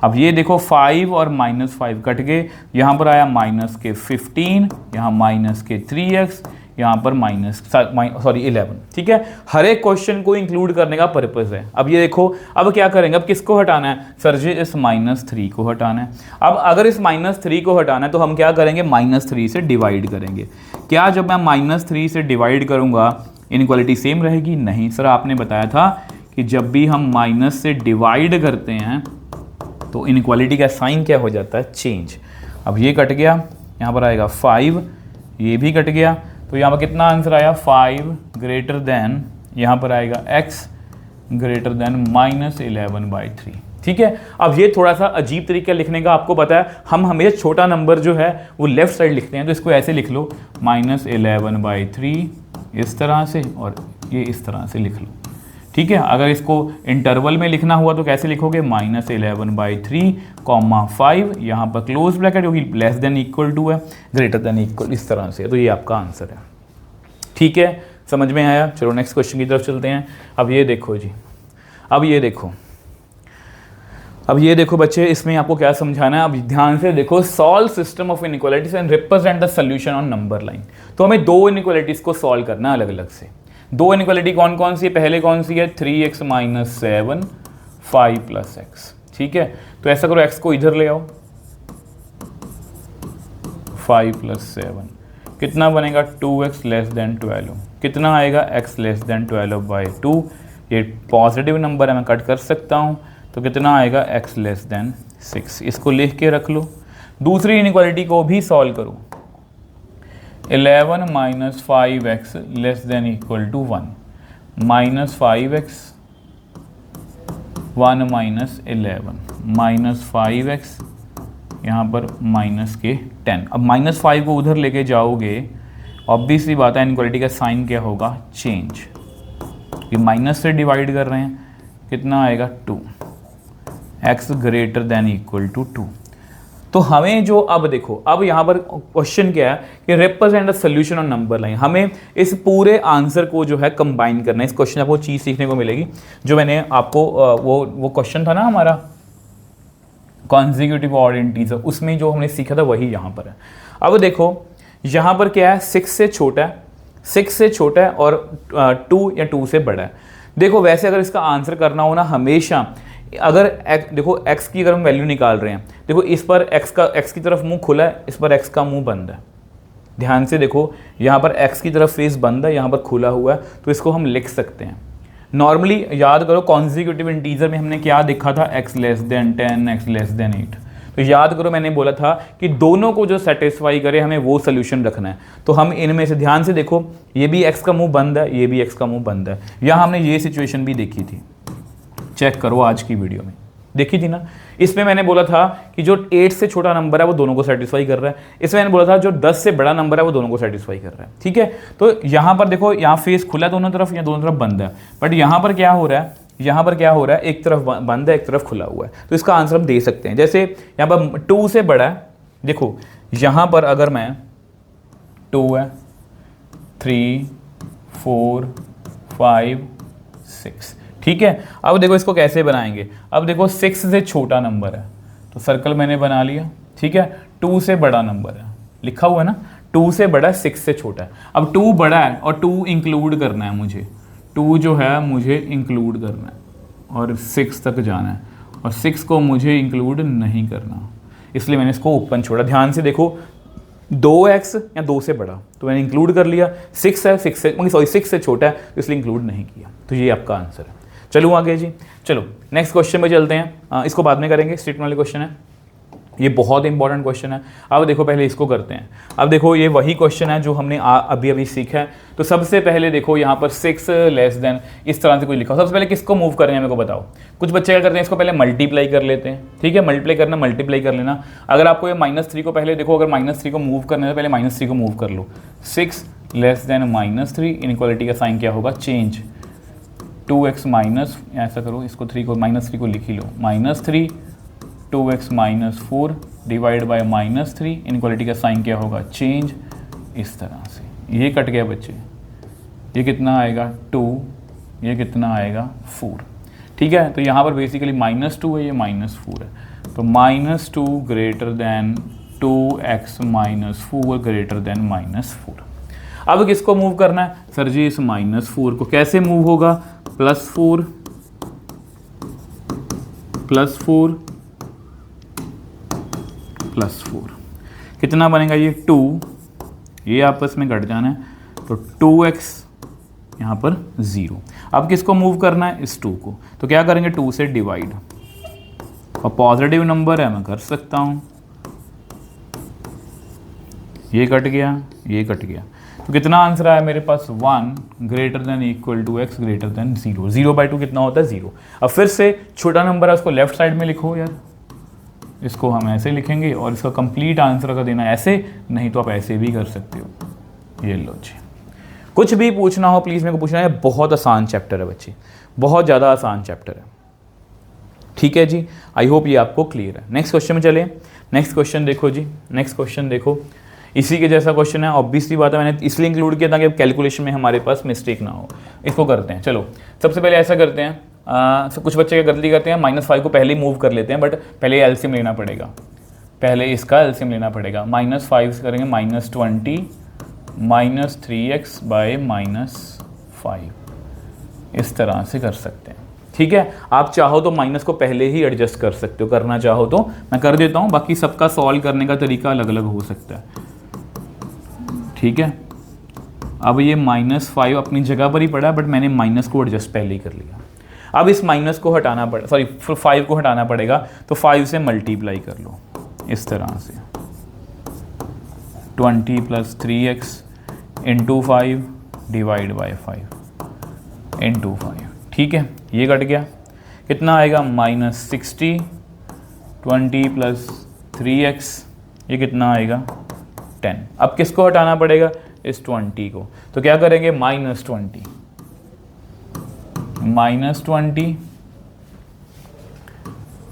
अब ये देखो 5 और -5 कट गए, यहाँ पर आया -15, यहाँ -3x, यहाँ पर 11। ठीक है, हर एक क्वेश्चन को इंक्लूड करने का पर्पस है। अब ये देखो, अब क्या करेंगे, अब किसको हटाना है सर जी, इस -3 को हटाना है। अब अगर इस -3 को हटाना है तो हम क्या करेंगे, -3 से डिवाइड करेंगे। क्या जब मैं -3 से डिवाइड करूँगा इनइक्वालिटी सेम रहेगी? नहीं सर, आपने बताया था कि जब भी हम माइनस से डिवाइड करते हैं तो इनइक्वालिटी का साइन क्या हो जाता है, चेंज। अब ये कट गया, यहाँ पर आएगा 5, ये भी कट गया, तो यहाँ पर कितना आंसर आया, 5 ग्रेटर देन, यहाँ पर आएगा x ग्रेटर देन -11/3। ठीक है, अब ये थोड़ा सा अजीब तरीका लिखने का आपको पता है, हम हमेशा छोटा नंबर जो है वो लेफ्ट साइड लिखते हैं, तो इसको ऐसे लिख लो -11/3 इस तरह से, और ये इस तरह से लिख लो। ठीक है, अगर इसको इंटरवल में लिखना हुआ तो कैसे लिखोगे, -11/3, 5, यहाँ पर क्लोज ब्रैकेट क्योंकि लेस देन इक्वल टू है, ग्रेटर देन इक्वल, इस तरह से। तो ये आपका आंसर है। ठीक है, समझ में आया? चलो नेक्स्ट क्वेश्चन की तरफ चलते हैं। अब ये देखो जी, अब ये देखो बच्चे, इसमें आपको क्या समझाना है, अब ध्यान से देखो। Solve system of inequalities and represent the solution on number line. तो हमें दो इनइक्वालिटीज को सॉल्व करना है अलग अलग से। दो इनइक्वालिटी कौन कौन सी है, पहले कौन सी है, 3x - 7 5 + x। ठीक है, तो ऐसा करो, x को इधर ले आओ, 5 + 7 कितना बनेगा, 2x < 12। कितना आएगा, x < 12/2। ये पॉजिटिव नंबर है, मैं कट कर सकता हूँ, तो कितना आएगा, x < 6। इसको लिख के रख लो। दूसरी इनइक्वालिटी को भी सॉल्व करो, 11 - 5x < = 1, -5x 1 - 11 -5x यहाँ पर -10। अब -5 को उधर लेके जाओगे, ऑब्वियसली बात है इनइक्वालिटी का साइन क्या होगा, चेंज। ये माइनस से डिवाइड कर रहे हैं, कितना आएगा, 2, x < 2। तो हमें जो, अब देखो, अब यहाँ पर क्वेश्चन क्या है कि represent the solution on number line. हमें इस पूरे आंसर को जो है कंबाइन करना है। इस क्वेश्चन आपको चीज़ सीखने को मिलेगी जो मैंने आपको वो क्वेश्चन था ना हमारा कॉन्जिक्यूटिव ऑड इंटीजर, उसमें जो हमने सीखा था वही यहाँ पर है। अब देखो यहाँ पर क्या है, 6 से छोटा है, 6 से छोटा है और 2 या 2 से बड़ा है। देखो वैसे अगर इसका आंसर करना हो ना, हमेशा अगर देखो x की अगर हम वैल्यू निकाल रहे हैं, देखो इस पर x की तरफ मुंह खुला है, इस पर x का मुंह बंद है। ध्यान से देखो, यहाँ पर x की तरफ फेस बंद है, यहाँ पर खुला हुआ है, तो इसको हम लिख सकते हैं। नॉर्मली याद करो कॉन्जिक्यूटिव इंटीजर में हमने क्या देखा था, x < 10 x < 8। तो याद करो मैंने बोला था कि दोनों को जो सेटिस्फाई करे हमें वो सोल्यूशन रखना है। तो हम इनमें से ध्यान से देखो, ये भी x का मुंह बंद है, ये भी x का मुंह बंद है। यहाँ हमने ये सिचुएशन भी देखी थी, चेक करो आज की वीडियो में देखी थी ना। इसमें मैंने बोला था कि जो 8 से छोटा नंबर है वो दोनों को सेटिस्फाई कर रहा है। इसमें मैंने बोला था जो 10 से बड़ा नंबर है वो दोनों को सेटिस्फाई कर रहा है। ठीक है, तो यहाँ पर देखो, यहाँ फेस खुला है दोनों तरफ या दोनों तरफ बंद है, बट यहाँ पर क्या हो रहा है, यहाँ पर क्या हो रहा है, एक तरफ बंद है एक तरफ खुला हुआ है। तो इसका आंसर हम दे सकते हैं। जैसे यहाँ पर 2 से बड़ा है, देखो यहाँ पर अगर मैं 2 है, 3 4 5 6, ठीक है। अब देखो इसको कैसे बनाएंगे, अब देखो 6 से छोटा नंबर है तो सर्कल मैंने बना लिया, ठीक है। 2 से बड़ा नंबर है, लिखा हुआ है ना, 2 से बड़ा है 6 से छोटा है। अब 2 बड़ा है और 2 इंक्लूड करना है मुझे, 2 जो है मुझे इंक्लूड करना है और 6 तक जाना है, और 6 को मुझे इंक्लूड नहीं करना, इसलिए मैंने इसको ओपन छोड़ा। ध्यान से देखो, 2x या 2 से बड़ा तो मैंने इंक्लूड कर लिया, 6 है 6 से छोटा है तो इसलिए इंक्लूड नहीं किया। तो ये आपका आंसर है। चलो आगे जी, चलो नेक्स्ट क्वेश्चन में चलते हैं। इसको बाद में करेंगे, स्टेटमेंट वाले क्वेश्चन है, ये बहुत इंपॉर्टेंट क्वेश्चन है। अब देखो पहले इसको करते हैं। अब देखो ये वही क्वेश्चन है जो हमने अभी अभी सीखा है। तो सबसे पहले देखो यहाँ पर 6 लेस देन इस तरह से कुछ लिखा हो। सबसे पहले किसको मूव करेंगे मेरे को बताओ। कुछ बच्चे क्या करते हैं, इसको पहले मल्टीप्लाई कर लेते हैं, ठीक है। मल्टीप्लाई करना, मल्टीप्लाई कर लेना। अगर आपको ये -3 को पहले देखो, अगर -3 को मूव करने से पहले -3 को मूव कर लो। 6 लेस देन -3, इनइक्वालिटी का साइन क्या होगा, चेंज। 2x माइनस, ऐसा करो इसको, -3 को लिख ही लो, -3 2x -4 डिवाइड बाय -3, इनइक्वालिटी का साइन क्या होगा, चेंज। इस तरह से ये कट गया बच्चे, ये कितना आएगा 2, ये कितना आएगा 4। ठीक है, तो यहाँ पर बेसिकली -2 है, ये -4 है, तो -2 greater then 2x -4 greater than -4। अब किसको मूव करना है सर जी, इस -4 को। कैसे मूव होगा, +4 +4 +4, कितना बनेगा ये 2, ये आपस में घट जाना है, तो 2x यहाँ पर 0। अब किसको मूव करना है, इस 2 को, तो क्या करेंगे 2 से डिवाइड, और पॉजिटिव नंबर है मैं कर सकता हूँ, ये कट गया, ये कट गया, तो कितना आंसर आया मेरे पास 1 greater than equal to x greater than 0। 0/2 कितना होता है 0। अब फिर से छोटा नंबर है उसको लेफ्ट साइड में लिखो यार, इसको हम ऐसे लिखेंगे और इसका कंप्लीट आंसर अगर देना ऐसे, नहीं तो आप ऐसे भी कर सकते हो। ये लो जी, कुछ भी पूछना हो प्लीज़ मेरे को पूछना है, बहुत आसान चैप्टर है बच्चे, बहुत ज़्यादा आसान चैप्टर है। ठीक है जी, आई होप ये आपको क्लियर है। नेक्स्ट क्वेश्चन में चले। नेक्स्ट क्वेश्चन देखो जी, नेक्स्ट क्वेश्चन देखो, इसी के जैसा क्वेश्चन है, ऑब्वियसली बात है, मैंने इसलिए इंक्लूड किया ताकि कैलकुलेशन में हमारे पास मिस्टेक ना हो। इसको करते हैं, चलो सबसे पहले ऐसा करते हैं, कुछ बच्चे क्या गलती करते हैं, -5 को पहले ही मूव कर लेते हैं, बट पहले एलसीएम लेना पड़ेगा, पहले इसका एलसीएम लेना पड़ेगा। -5 से करेंगे -20 -3x बाय -5, इस तरह से कर सकते हैं। ठीक है, आप चाहो तो माइनस को पहले ही एडजस्ट कर सकते हो, करना चाहो तो मैं कर देता हूँ, बाकी सबका सॉल्व करने का तरीका अलग अलग हो सकता है। ठीक है, अब ये -5 अपनी जगह पर ही पड़ा, बट मैंने माइनस को एडजस्ट पहले ही कर लिया। अब इस माइनस को हटाना पड़ेगा, सॉरी 5 को हटाना पड़ेगा, तो 5 से मल्टीप्लाई कर लो इस तरह से, 20 + 3x × 5 डिवाइड बाय 5 × 5। ठीक है, ये कट गया, कितना आएगा -60, 20 + 3x, ये कितना आएगा 10। अब किसको हटाना पड़ेगा, इस 20 को, तो क्या करेंगे -20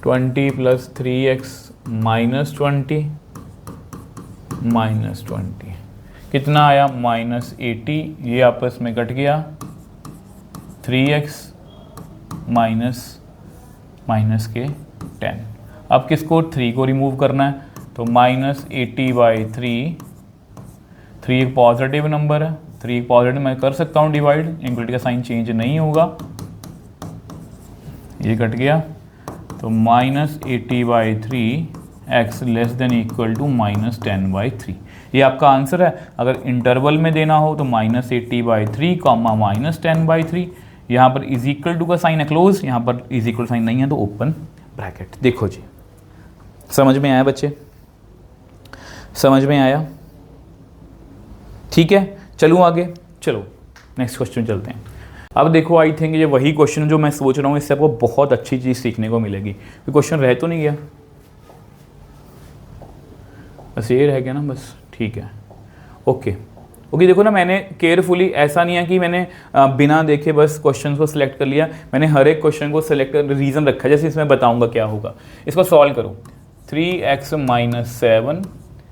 20 + 3x -20 कितना आया -80, ये आपस में कट गया, 3x माइनस के 10। अब किसको 3 को रिमूव करना है, तो -80/3, 3 एक पॉजिटिव नंबर है, 3 एक पॉजिटिव मैं कर सकता हूँ डिवाइड, इंक्लूड का साइन चेंज नहीं होगा, ये कट गया, तो -80/3 x less than equal to -10/3। ये आपका आंसर है। अगर इंटरवल में देना हो तो -80/3 -10/3, यहाँ पर इज इक्वल टू का साइन है क्लोज, यहाँ पर इज इक्वल साइन नहीं है तो ओपन ब्रैकेट। देखो जी, समझ में आया बच्चे, समझ में आया? ठीक है, चलूँ आगे, चलो नेक्स्ट क्वेश्चन चलते हैं। अब देखो, आई थिंक ये वही क्वेश्चन जो मैं सोच रहा हूँ, इससे आपको बहुत अच्छी चीज़ सीखने को मिलेगी। क्वेश्चन रह तो नहीं गया, बस ये रह गया ना, बस ठीक है। ओके, देखो ना, मैंने केयरफुली, ऐसा नहीं है कि मैंने बिना देखे बस क्वेश्चन को सिलेक्ट कर लिया, मैंने हर एक क्वेश्चन को सिलेक्ट कर रीज़न रखा है, जैसे इसमें बताऊंगा क्या होगा। इसको सॉल्व करो, 3x - 7,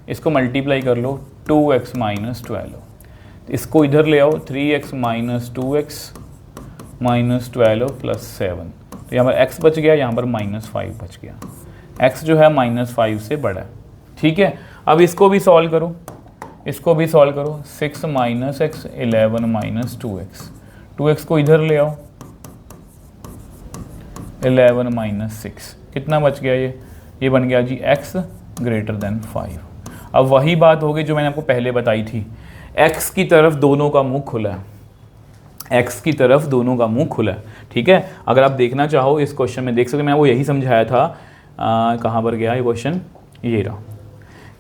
इसको मल्टीप्लाई कर लो 2x - 12, इसको इधर ले आओ, 3x - 2x - 12 + 7, तो यहाँ पर x बच गया, यहाँ पर -5 बच गया। x जो है -5 से बड़ा है। ठीक है, अब इसको भी सॉल्व करो, इसको भी सॉल्व करो, 6 - x 11 - 2x, 2x को इधर ले आओ, 11 - 6, कितना बच गया ये बन गया जी x ग्रेटर देन 5। अब वही बात होगी जो मैंने आपको पहले बताई थी, x की तरफ दोनों का मुंह खुला है, x की तरफ दोनों का मुंह खुला है। ठीक है, अगर आप देखना चाहो इस क्वेश्चन में देख सकते, मैं वो यही समझाया था। कहाँ पर गया ये क्वेश्चन, ये रहा,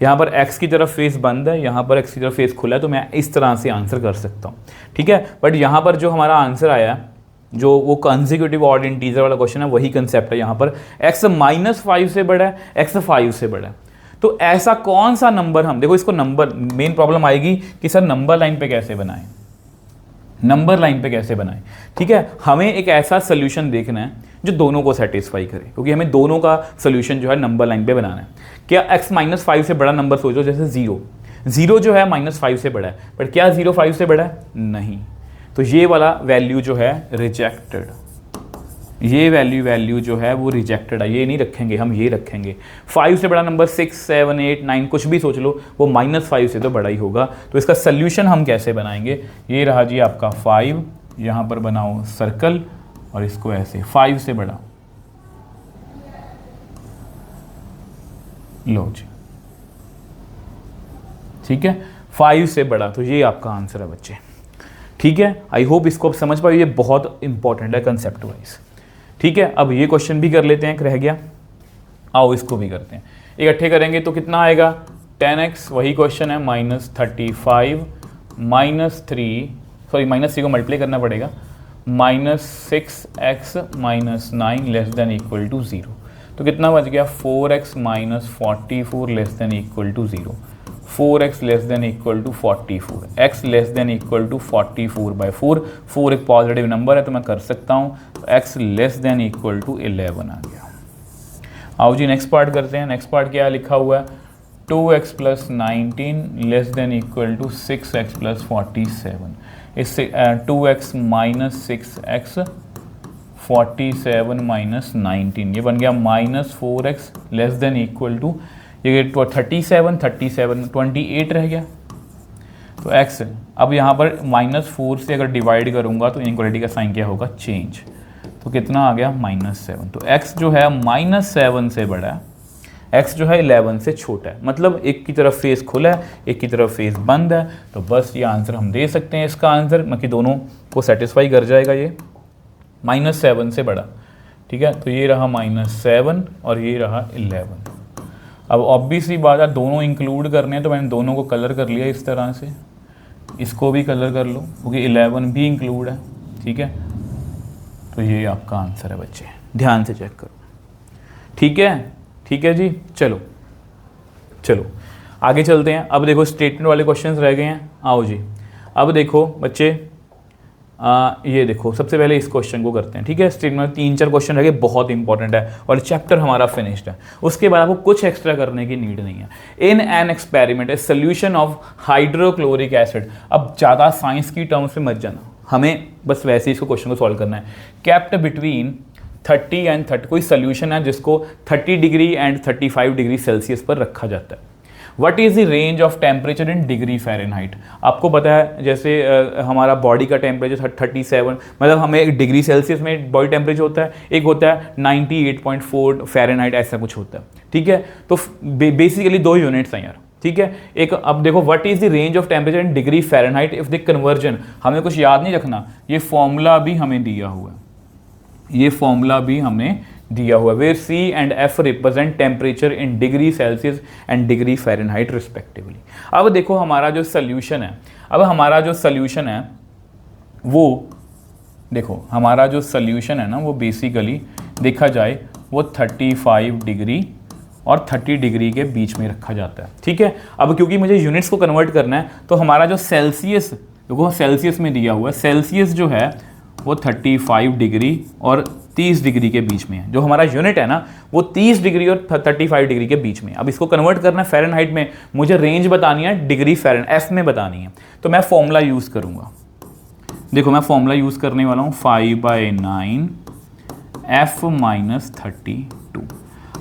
यहाँ पर x की तरफ फेस बंद है, यहाँ पर x की तरफ फेस खुला है, तो मैं इस तरह से आंसर कर सकता हूँ। ठीक है, बट यहाँ पर जो हमारा आंसर आया, जो वो कंसेक्यूटिव ऑड इंटीजर वाला क्वेश्चन है, वही कंसेप्ट है। यहाँ पर x -5 से बड़ा है, x 5 से बड़ा है, तो ऐसा कौन सा नंबर, हम देखो इसको नंबर, मेन प्रॉब्लम आएगी कि सर नंबर लाइन पे कैसे बनाएं, नंबर लाइन पे कैसे बनाएं। ठीक है, हमें एक ऐसा सोल्यूशन देखना है जो दोनों को सेटिस्फाई करे, क्योंकि हमें दोनों का सोल्यूशन जो है नंबर लाइन पे बनाना है। क्या x -5 से बड़ा नंबर सोचो, जैसे 0, जीरो जो है -5 से बड़ा है, बट क्या जीरो 5 से बड़ा है? नहीं। तो ये वाला वैल्यू जो है रिजेक्टेड, ये वैल्यू जो है वो रिजेक्टेड है, ये नहीं रखेंगे हम, ये रखेंगे। 5 से बड़ा नंबर 6, 7, 8, 9 कुछ भी सोच लो, वो -5 से तो बड़ा ही होगा। तो इसका सोल्यूशन हम कैसे बनाएंगे? ये रहा जी आपका 5, यहाँ पर बनाओ सर्कल और इसको ऐसे 5 से बड़ा, लो जी, ठीक है, 5 से बड़ा। तो ये आपका आंसर है बच्चे, ठीक है। आई होप इसको आप समझ पाओ, ये बहुत इंपॉर्टेंट है कंसेप्ट वाइज, ठीक है। अब ये क्वेश्चन भी कर लेते हैं, रह गया, आओ इसको भी करते हैं। इकट्ठे करेंगे तो कितना आएगा? 10x, वही क्वेश्चन है, -35 -3 को मल्टीप्लाई करना पड़ेगा, -6x -9 less than equal to 0। तो कितना बच गया? 4x -44 less than equal to 0, 4x less than equal to 44, x less than equal to 44/4, 4 एक पॉजिटिव नंबर है तो मैं कर सकता हूँ, तो x less than equal to 11 आ गया। आओ जी नेक्स्ट पार्ट करते हैं। नेक्स्ट पार्ट क्या लिखा हुआ है? 2x + 19 less than equal to 6x + 47। इससे 2x - 6x 47 - 19, ये बन गया -4x less than equal to, ये 37 28 रह गया। तो x अब यहाँ पर -4 से अगर डिवाइड करूँगा तो इनइक्वालिटी का साइन क्या होगा? चेंज। तो कितना आ गया? -7। तो x जो है -7 से बड़ा है, x जो है 11 से छोटा है, मतलब एक की तरफ फेस खुला है, एक की तरफ फेस बंद है। तो बस ये आंसर हम दे सकते हैं, इसका आंसर मतलब दोनों को सेटिस्फाई कर जाएगा, ये -7 से बड़ा, ठीक है। तो ये रहा -7 और ये रहा 11। अब ऑब्वियसली बात है, दोनों इंक्लूड करने हैं तो मैंने दोनों को कलर कर लिया इस तरह से, इसको भी कलर कर लो क्योंकि 11 भी इंक्लूड है, ठीक है। तो ये आपका आंसर है बच्चे, ध्यान से चेक करो, ठीक है, ठीक है जी। चलो चलो आगे चलते हैं। अब देखो स्टेटमेंट वाले क्वेश्चंस रह गए हैं, आओ जी। अब देखो बच्चे, ये देखो सबसे पहले इस क्वेश्चन को करते हैं, ठीक है। स्टेटमेंट में 3-4 क्वेश्चन रह गए, बहुत इंपॉर्टेंट है और चैप्टर हमारा फिनिश्ड है। उसके बाद आपको कुछ एक्स्ट्रा करने की नीड नहीं है। In an experiment a solution of hydrochloric acid, अब ज़्यादा साइंस की टर्म्स में मत जाना, हमें बस वैसे ही इसको क्वेश्चन को सॉल्व करना है। केप्ट बिटवीन 30 एंड 30, कोई सोल्यूशन है जिसको 30 डिग्री एंड 35 डिग्री सेल्सियस पर रखा जाता है। What is the range of temperature in degree Fahrenheit? आपको पता है जैसे हमारा बॉडी का टेम्परेचर 37, मतलब हमें एक डिग्री सेल्सियस में बॉडी टेम्परेचर होता है, एक होता है 98.4 फ़ारेनहाइट, ऐसा कुछ होता है, ठीक है। तो बेसिकली 2 यूनिट्स हैं यार, ठीक है। एक अब देखो what is the range of temperature in degree Fahrenheit if the conversion, हमें कुछ याद नहीं रखना, ये फॉर्मूला भी हमें दिया हुआ है, ये फॉर्मूला भी हमें दिया हुआ है, where C and F represent temperature in degree Celsius and degree Fahrenheit respectively. अब देखो हमारा जो सोल्यूशन है, अब हमारा जो सोल्यूशन है वो देखो, हमारा जो सोल्यूशन है ना वो बेसिकली देखा जाए वो 35 डिग्री और 30 डिग्री के बीच में रखा जाता है, ठीक है। अब क्योंकि मुझे यूनिट्स को कन्वर्ट करना है तो हमारा जो सेल्सियस, देखो सेल्सियस में दिया हुआ है, सेल्सियस जो है वो 35 डिग्री और 30 डिग्री के बीच में है। जो हमारा यूनिट है ना वो 30 डिग्री और 35 डिग्री के बीच में। अब इसको कन्वर्ट करना है फ़ारेनहाइट में, मुझे रेंज बतानी है डिग्री फ़ारेन एफ में बतानी है, तो मैं फॉर्मूला यूज़ करूँगा। देखो मैं फॉर्मूला यूज़ करने वाला हूँ 5/9 F - 32।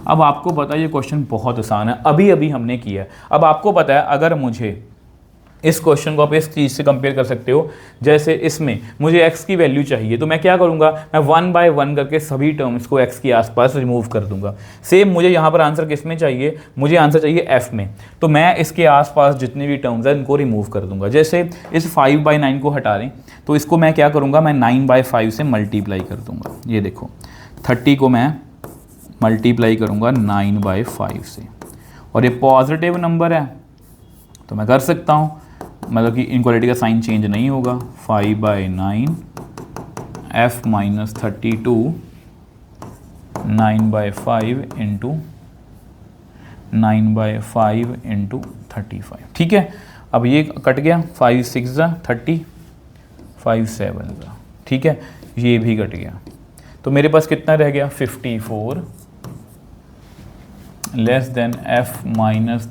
अब आपको पता है ये क्वेश्चन बहुत आसान है, अभी अभी हमने किया है। अब आपको पता है अगर मुझे इस क्वेश्चन को आप इस चीज़ से कंपेयर कर सकते हो, जैसे इसमें मुझे x की वैल्यू चाहिए तो मैं क्या करूँगा, मैं 1 बाय 1 करके सभी टर्म्स को x के आसपास रिमूव कर दूंगा। सेम मुझे यहाँ पर आंसर किस में चाहिए, मुझे आंसर चाहिए f में, तो मैं इसके आसपास जितने भी टर्म्स हैं इनको रिमूव कर दूंगा। जैसे इस 5/9 को हटा दें तो इसको मैं क्या करूँगा, मैं 9/5 से मल्टीप्लाई कर दूँगा। ये देखो 30 को मैं मल्टीप्लाई करूँगा 9/5 से, और ये पॉजिटिव नंबर है तो मैं कर सकता हूँ, मतलब कि इनक्वालिटी का साइन चेंज नहीं होगा। 5/9 F - 32 9/5 इंटू 9/5 इंटू 35, ठीक है। अब ये कट गया, 5 6 30, 5 7, ठीक है, ये भी कट गया। तो मेरे पास कितना रह गया, 54 less than F -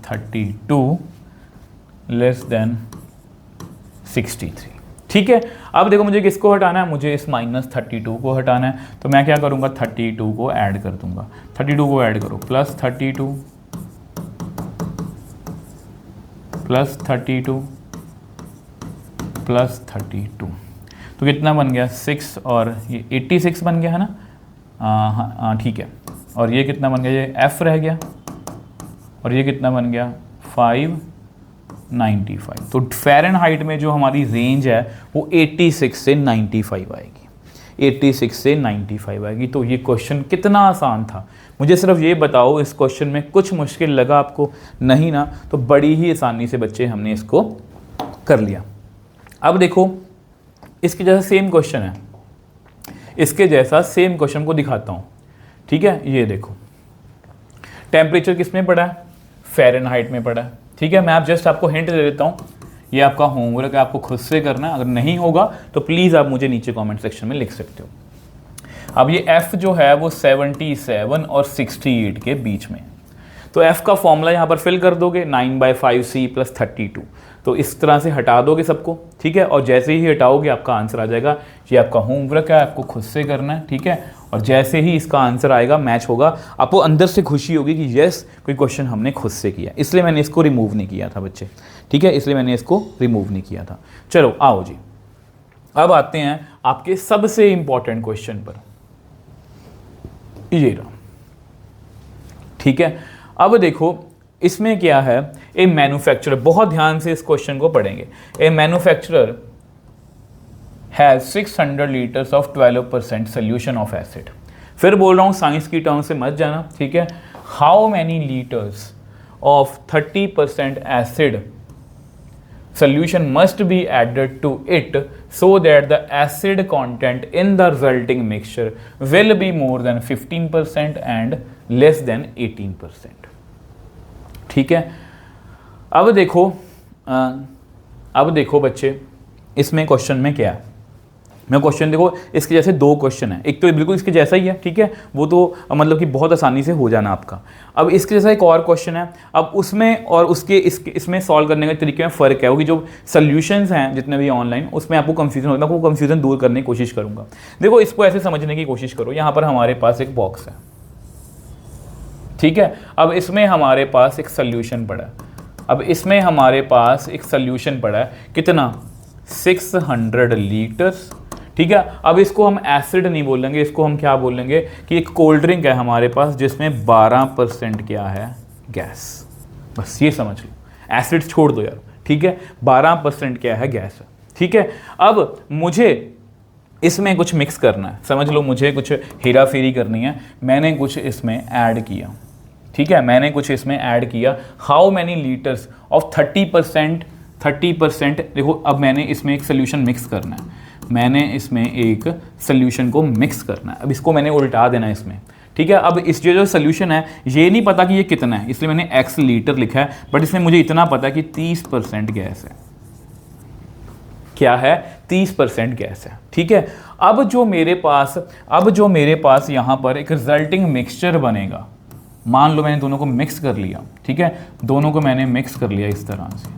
32 less than 63। ठीक है, अब देखो मुझे किसको हटाना है, मुझे इस -32 को हटाना है, तो मैं क्या करूँगा 32 को ऐड कर दूंगा। 32 को ऐड करो, प्लस 32 प्लस 32 प्लस 32, तो कितना बन गया 6 और ये 86 बन गया है ना। हाँ ठीक है, और ये कितना बन गया, ये f रह गया, और ये कितना बन गया 595। तो फ़ारेनहाइट में जो हमारी रेंज है वो 86 से 95 आएगी, 86 से 95 आएगी। तो ये क्वेश्चन कितना आसान था, मुझे सिर्फ ये बताओ इस क्वेश्चन में कुछ मुश्किल लगा आपको? नहीं ना, तो बड़ी ही आसानी से बच्चे हमने इसको कर लिया। अब देखो इसके जैसा सेम क्वेश्चन है, इसके जैसा सेम क्वेश्चन को दिखाता हूँ। ठीक है, ये देखो टेम्परेचर किस में पड़ा है, फ़ारेनहाइट में पड़ा है। ठीक है, मैं आप जस्ट आपको हिंट दे देता हूँ, ये आपका होमवर्क है, आपको खुद से करना है। अगर नहीं होगा तो प्लीज़ आप मुझे नीचे कमेंट सेक्शन में लिख सकते हो। अब ये f जो है वो 77 और 68 के बीच में, तो f का फॉर्मूला यहाँ पर फिल कर दोगे 9/5c + 32, तो इस तरह से हटा दोगे सबको। ठीक है, और जैसे ही हटाओगे आपका आंसर आ जाएगा। ये आपका होमवर्क है, आपको खुद से करना है। ठीक है, और जैसे ही इसका आंसर आएगा, मैच होगा, आपको अंदर से खुशी होगी कि यस कोई क्वेश्चन हमने खुद से किया। इसलिए मैंने इसको रिमूव नहीं किया था बच्चे। ठीक है, इसलिए मैंने इसको रिमूव नहीं किया था। चलो आओ जी, अब आते हैं आपके सबसे इंपॉर्टेंट क्वेश्चन पर, ये रहा। ठीक है, अब देखो इसमें क्या है, ए मैन्युफैक्चरर, बहुत ध्यान से इस क्वेश्चन को पढ़ेंगे। A manufacturer has 600 litres of 12% solution of acid. फिर बोल रहा हूँ साइंस की टर्म से मत जाना। ठीक है, how many litres of 30% acid solution must be added to it so that the acid content in the resulting mixture will be more than 15% and less than 18%। ठीक है, अब देखो बच्चे इसमें क्वेश्चन में क्या है। मैं क्वेश्चन देखो, इसके जैसे दो क्वेश्चन है, एक तो बिल्कुल इसके जैसा ही है। ठीक है, वो तो मतलब कि बहुत आसानी से हो जाना आपका। अब इसके जैसा एक और क्वेश्चन है, अब उसमें और उसके इसमें सॉल्व करने के तरीके में फ़र्क है, क्योंकि जो सॉल्यूशंस हैं जितने भी ऑनलाइन, उसमें आपको कंफ्यूजन होता है। आपको कंफ्यूजन दूर करने की कोशिश करूँगा। देखो इसको ऐसे समझने की कोशिश करो, यहाँ पर हमारे पास एक बॉक्स है। ठीक है, अब इसमें हमारे पास एक सोल्यूशन पड़ा है। अब इसमें हमारे पास एक सोल्यूशन पड़ा है, कितना 600 लीटर्स। ठीक है, अब इसको हम एसिड नहीं बोलेंगे, इसको हम क्या बोलेंगे कि एक कोल्ड ड्रिंक है हमारे पास जिसमें 12% क्या है, गैस। बस ये समझ लो, एसिड छोड़ दो यार। ठीक है, 12% क्या है, गैस है। ठीक है, अब मुझे इसमें कुछ मिक्स करना है, समझ लो मुझे कुछ हेरा फेरी करनी है। मैंने कुछ इसमें ऐड किया। ठीक है, मैंने कुछ इसमें ऐड किया। How many litres of 30%। देखो अब मैंने इसमें एक सोल्यूशन मिक्स करना है, मैंने इसमें एक सोल्यूशन को मिक्स करना है। अब इसको मैंने उल्टा देना है इसमें। ठीक है, अब इस जो सोल्यूशन है ये नहीं पता कि ये कितना है, इसलिए मैंने x लीटर लिखा है, बट इसमें मुझे इतना पता है कि 30% गैस है। क्या है, 30% गैस है। ठीक है, अब जो मेरे पास यहाँ पर एक रिजल्टिंग मिक्सचर बनेगा। मान लो मैंने दोनों को मिक्स कर लिया। ठीक है, दोनों को मैंने मिक्स कर लिया इस तरह से,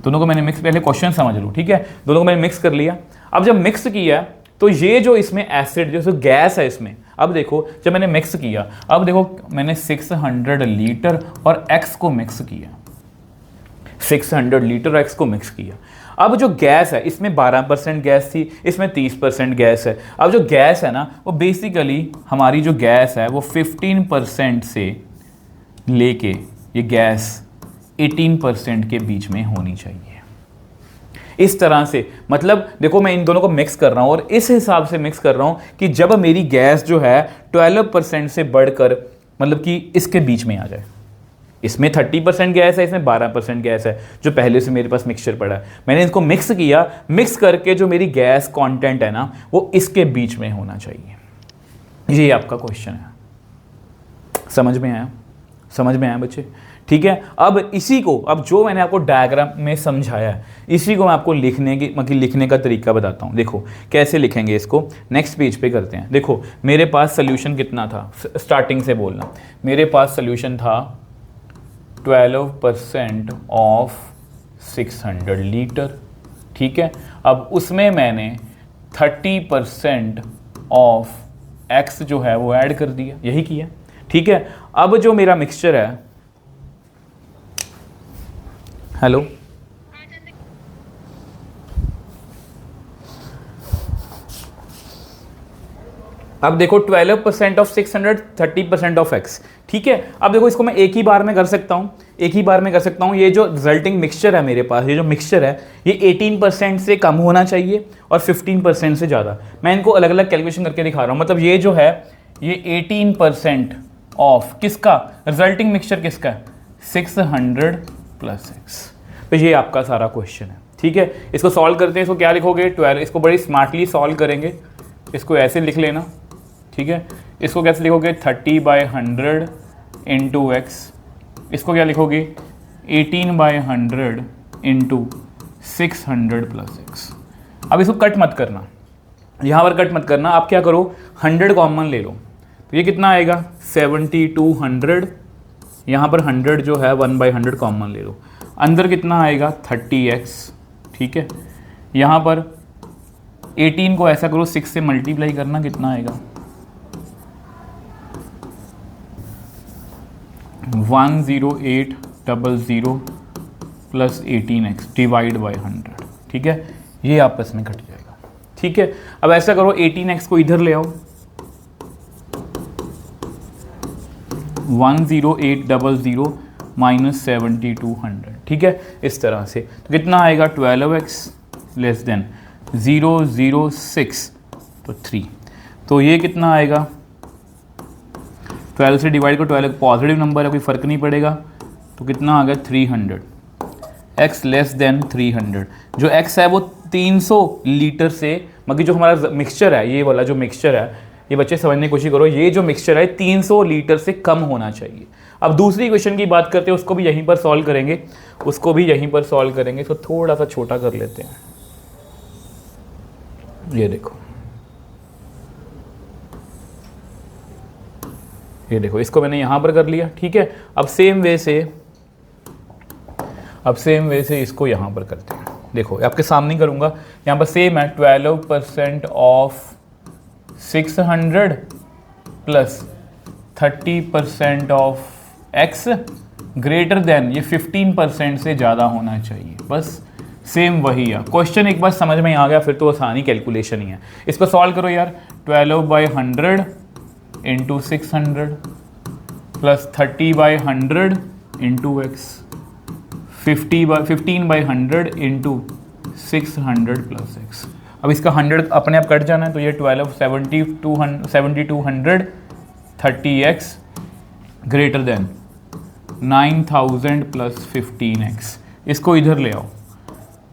दोनों को मैंने मिक्स, पहले क्वेश्चन समझ लो। ठीक है, दोनों को मैंने मिक्स कर लिया। अब जब मिक्स किया तो ये जो इसमें एसिड जो गैस है इसमें, अब देखो जब मैंने मिक्स किया, अब देखो मैंने 600 लीटर और x को मिक्स किया, 600 लीटर x को मिक्स किया। अब जो गैस है इसमें 12% गैस थी, इसमें 30% गैस है। अब जो गैस है ना वो बेसिकली हमारी जो गैस है वो 15% से लेके ये गैस 18% के बीच में होनी चाहिए। इस तरह से, मतलब देखो मैं इन दोनों को मिक्स कर रहा हूं और इस हिसाब से मिक्स कर रहा हूं कि जब मेरी गैस जो है 12% से बढ़कर मतलब कि इसके बीच में आ जाए। इसमें 30% गैस है, इसमें 12% गैस है, जो पहले से मेरे पास मिक्सचर पड़ा है। मैंने इसको मिक्स किया, मिक्स करके जो मेरी गैस कंटेंट है ना वो इसके बीच में होना चाहिए। ये आपका क्वेश्चन है। समझ में आया? समझ में आया बच्चे? ठीक है, अब इसी को, अब जो मैंने आपको डायग्राम में समझाया है इसी को मैं आपको लिखने का तरीका बताता हूँ। देखो कैसे लिखेंगे इसको, नेक्स्ट पेज पे करते हैं। देखो मेरे पास सोल्यूशन कितना था, स्टार्टिंग से बोलना। मेरे पास सोल्यूशन था 12% ऑफ 600 लीटर, ठीक है। अब उसमें मैंने 30% ऑफ x जो है वो ऐड कर दिया, यही किया, ठीक है। अब जो मेरा मिक्सचर है, हेलो, अब देखो 12% ऑफ 600, 30% ऑफ x, ठीक है। अब देखो इसको मैं एक ही बार में कर सकता हूँ, एक ही बार में कर सकता हूँ। ये जो रिजल्टिंग मिक्सचर है मेरे पास, ये जो मिक्सचर है ये 18% से कम होना चाहिए और 15% से ज़्यादा। मैं इनको अलग अलग कैलकुलेशन करके दिखा रहा हूँ। मतलब ये जो है ये 18% ऑफ किसका, रिजल्टिंग मिक्सचर किसका है, 600 प्लस x। तो ये आपका सारा क्वेश्चन है, ठीक है। इसको सॉल्व करते हैं। इसको क्या लिखोगे, 12, इसको बड़ी स्मार्टली सॉल्व करेंगे। इसको ऐसे लिख लेना, ठीक है। इसको कैसे लिखोगे, 30/100 इंटू एक्स। इसको क्या लिखोगे, 18/100 इंटू 600 प्लस एक्स। अब इसको कट मत करना, यहाँ पर कट मत करना। आप क्या करो, 100 कॉमन ले लो, तो ये कितना आएगा 7200। यहाँ पर 100 जो है 1/100 कॉमन ले लो, अंदर कितना आएगा 30x, ठीक है। यहाँ पर 18 को ऐसा करो 6 से मल्टीप्लाई करना, कितना आएगा 10800 प्लस 18x डिवाइड बाई 100, ठीक है। ये आपस में कट जाएगा, ठीक है। अब ऐसा करो 18x को इधर ले आओ, 10800 माइनस 7200, ठीक है। इस तरह से तो कितना आएगा 12x लेस देन 006 तो 3। तो ये कितना आएगा, 12 से डिवाइड को, 12 पॉजिटिव नंबर है, कोई फ़र्क नहीं पड़ेगा। तो कितना आ गया 300, x लेस देन 300। जो x है वो 300 लीटर से, मगर जो हमारा मिक्सचर है, ये वाला जो मिक्सचर है, ये बच्चे समझने की कोशिश करो, ये जो मिक्सचर है 300 लीटर से कम होना चाहिए। अब दूसरी क्वेश्चन की बात करते हैं, उसको भी यहीं पर सॉल्व करेंगे, उसको भी यहीं पर सॉल्व करेंगे। इसको थोड़ा सा छोटा कर लेते हैं। ये देखो, ये देखो, इसको मैंने यहाँ पर कर लिया, ठीक है। अब सेम वे से इसको यहाँ पर करते हैं। देखो आपके सामने करूँगा, यहाँ पर सेम है, 12% of 600 plus 30% of x greater then, ये 15% से ज़्यादा होना चाहिए। बस सेम वही है क्वेश्चन, एक बार समझ में आ गया फिर तो आसानी कैलकुलेशन ही है। इसको सॉल्व करो यार, 12/100 into 600 plus 30/100 into x, 15/100 into 600 plus x. अब इसका 100 अपने आप कट जाना है, तो ये 7200 30x greater than 9000 plus 15x। इसको इधर ले आओ,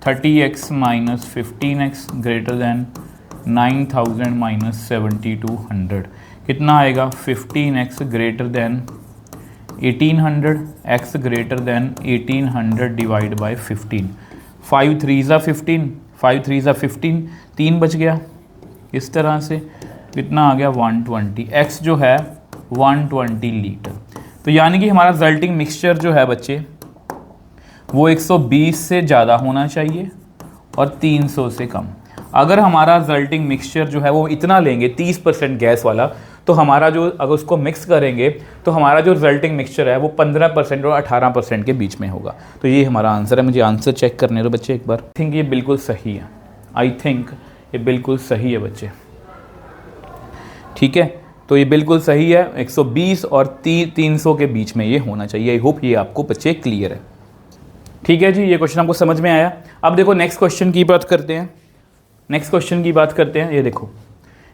30x minus 15x greater than 9000 minus 7200, कितना आएगा 15x greater than 1800, x greater then 1800 divide by 15। 5 3 ज़ा 15, 5 3 ज़ा 15, 3 बच गया। इस तरह से कितना आ गया 120, x जो है 120 लीटर। तो यानी कि हमारा रिजल्टिंग मिक्सचर जो है बच्चे वो 120 से ज़्यादा होना चाहिए और 300 से कम। अगर हमारा रिजल्टिंग मिक्सचर जो है वो इतना लेंगे 30% गैस वाला, तो हमारा जो, अगर उसको मिक्स करेंगे तो हमारा जो रिजल्टिंग मिक्सचर है वो 15% और 18% के बीच में होगा। तो ये हमारा आंसर है। मुझे आंसर चेक करने दो बच्चे एक बार। आई थिंक ये बिल्कुल सही है, आई थिंक ये बिल्कुल सही है बच्चे, ठीक है। तो ये बिल्कुल सही है, 120 और 300 के बीच में ये होना चाहिए। आई होप ये आपको बच्चे क्लियर है, ठीक है जी। ये क्वेश्चन आपको समझ में आया। अब देखो नेक्स्ट क्वेश्चन की बात करते हैं, नेक्स्ट क्वेश्चन की बात करते हैं। ये देखो,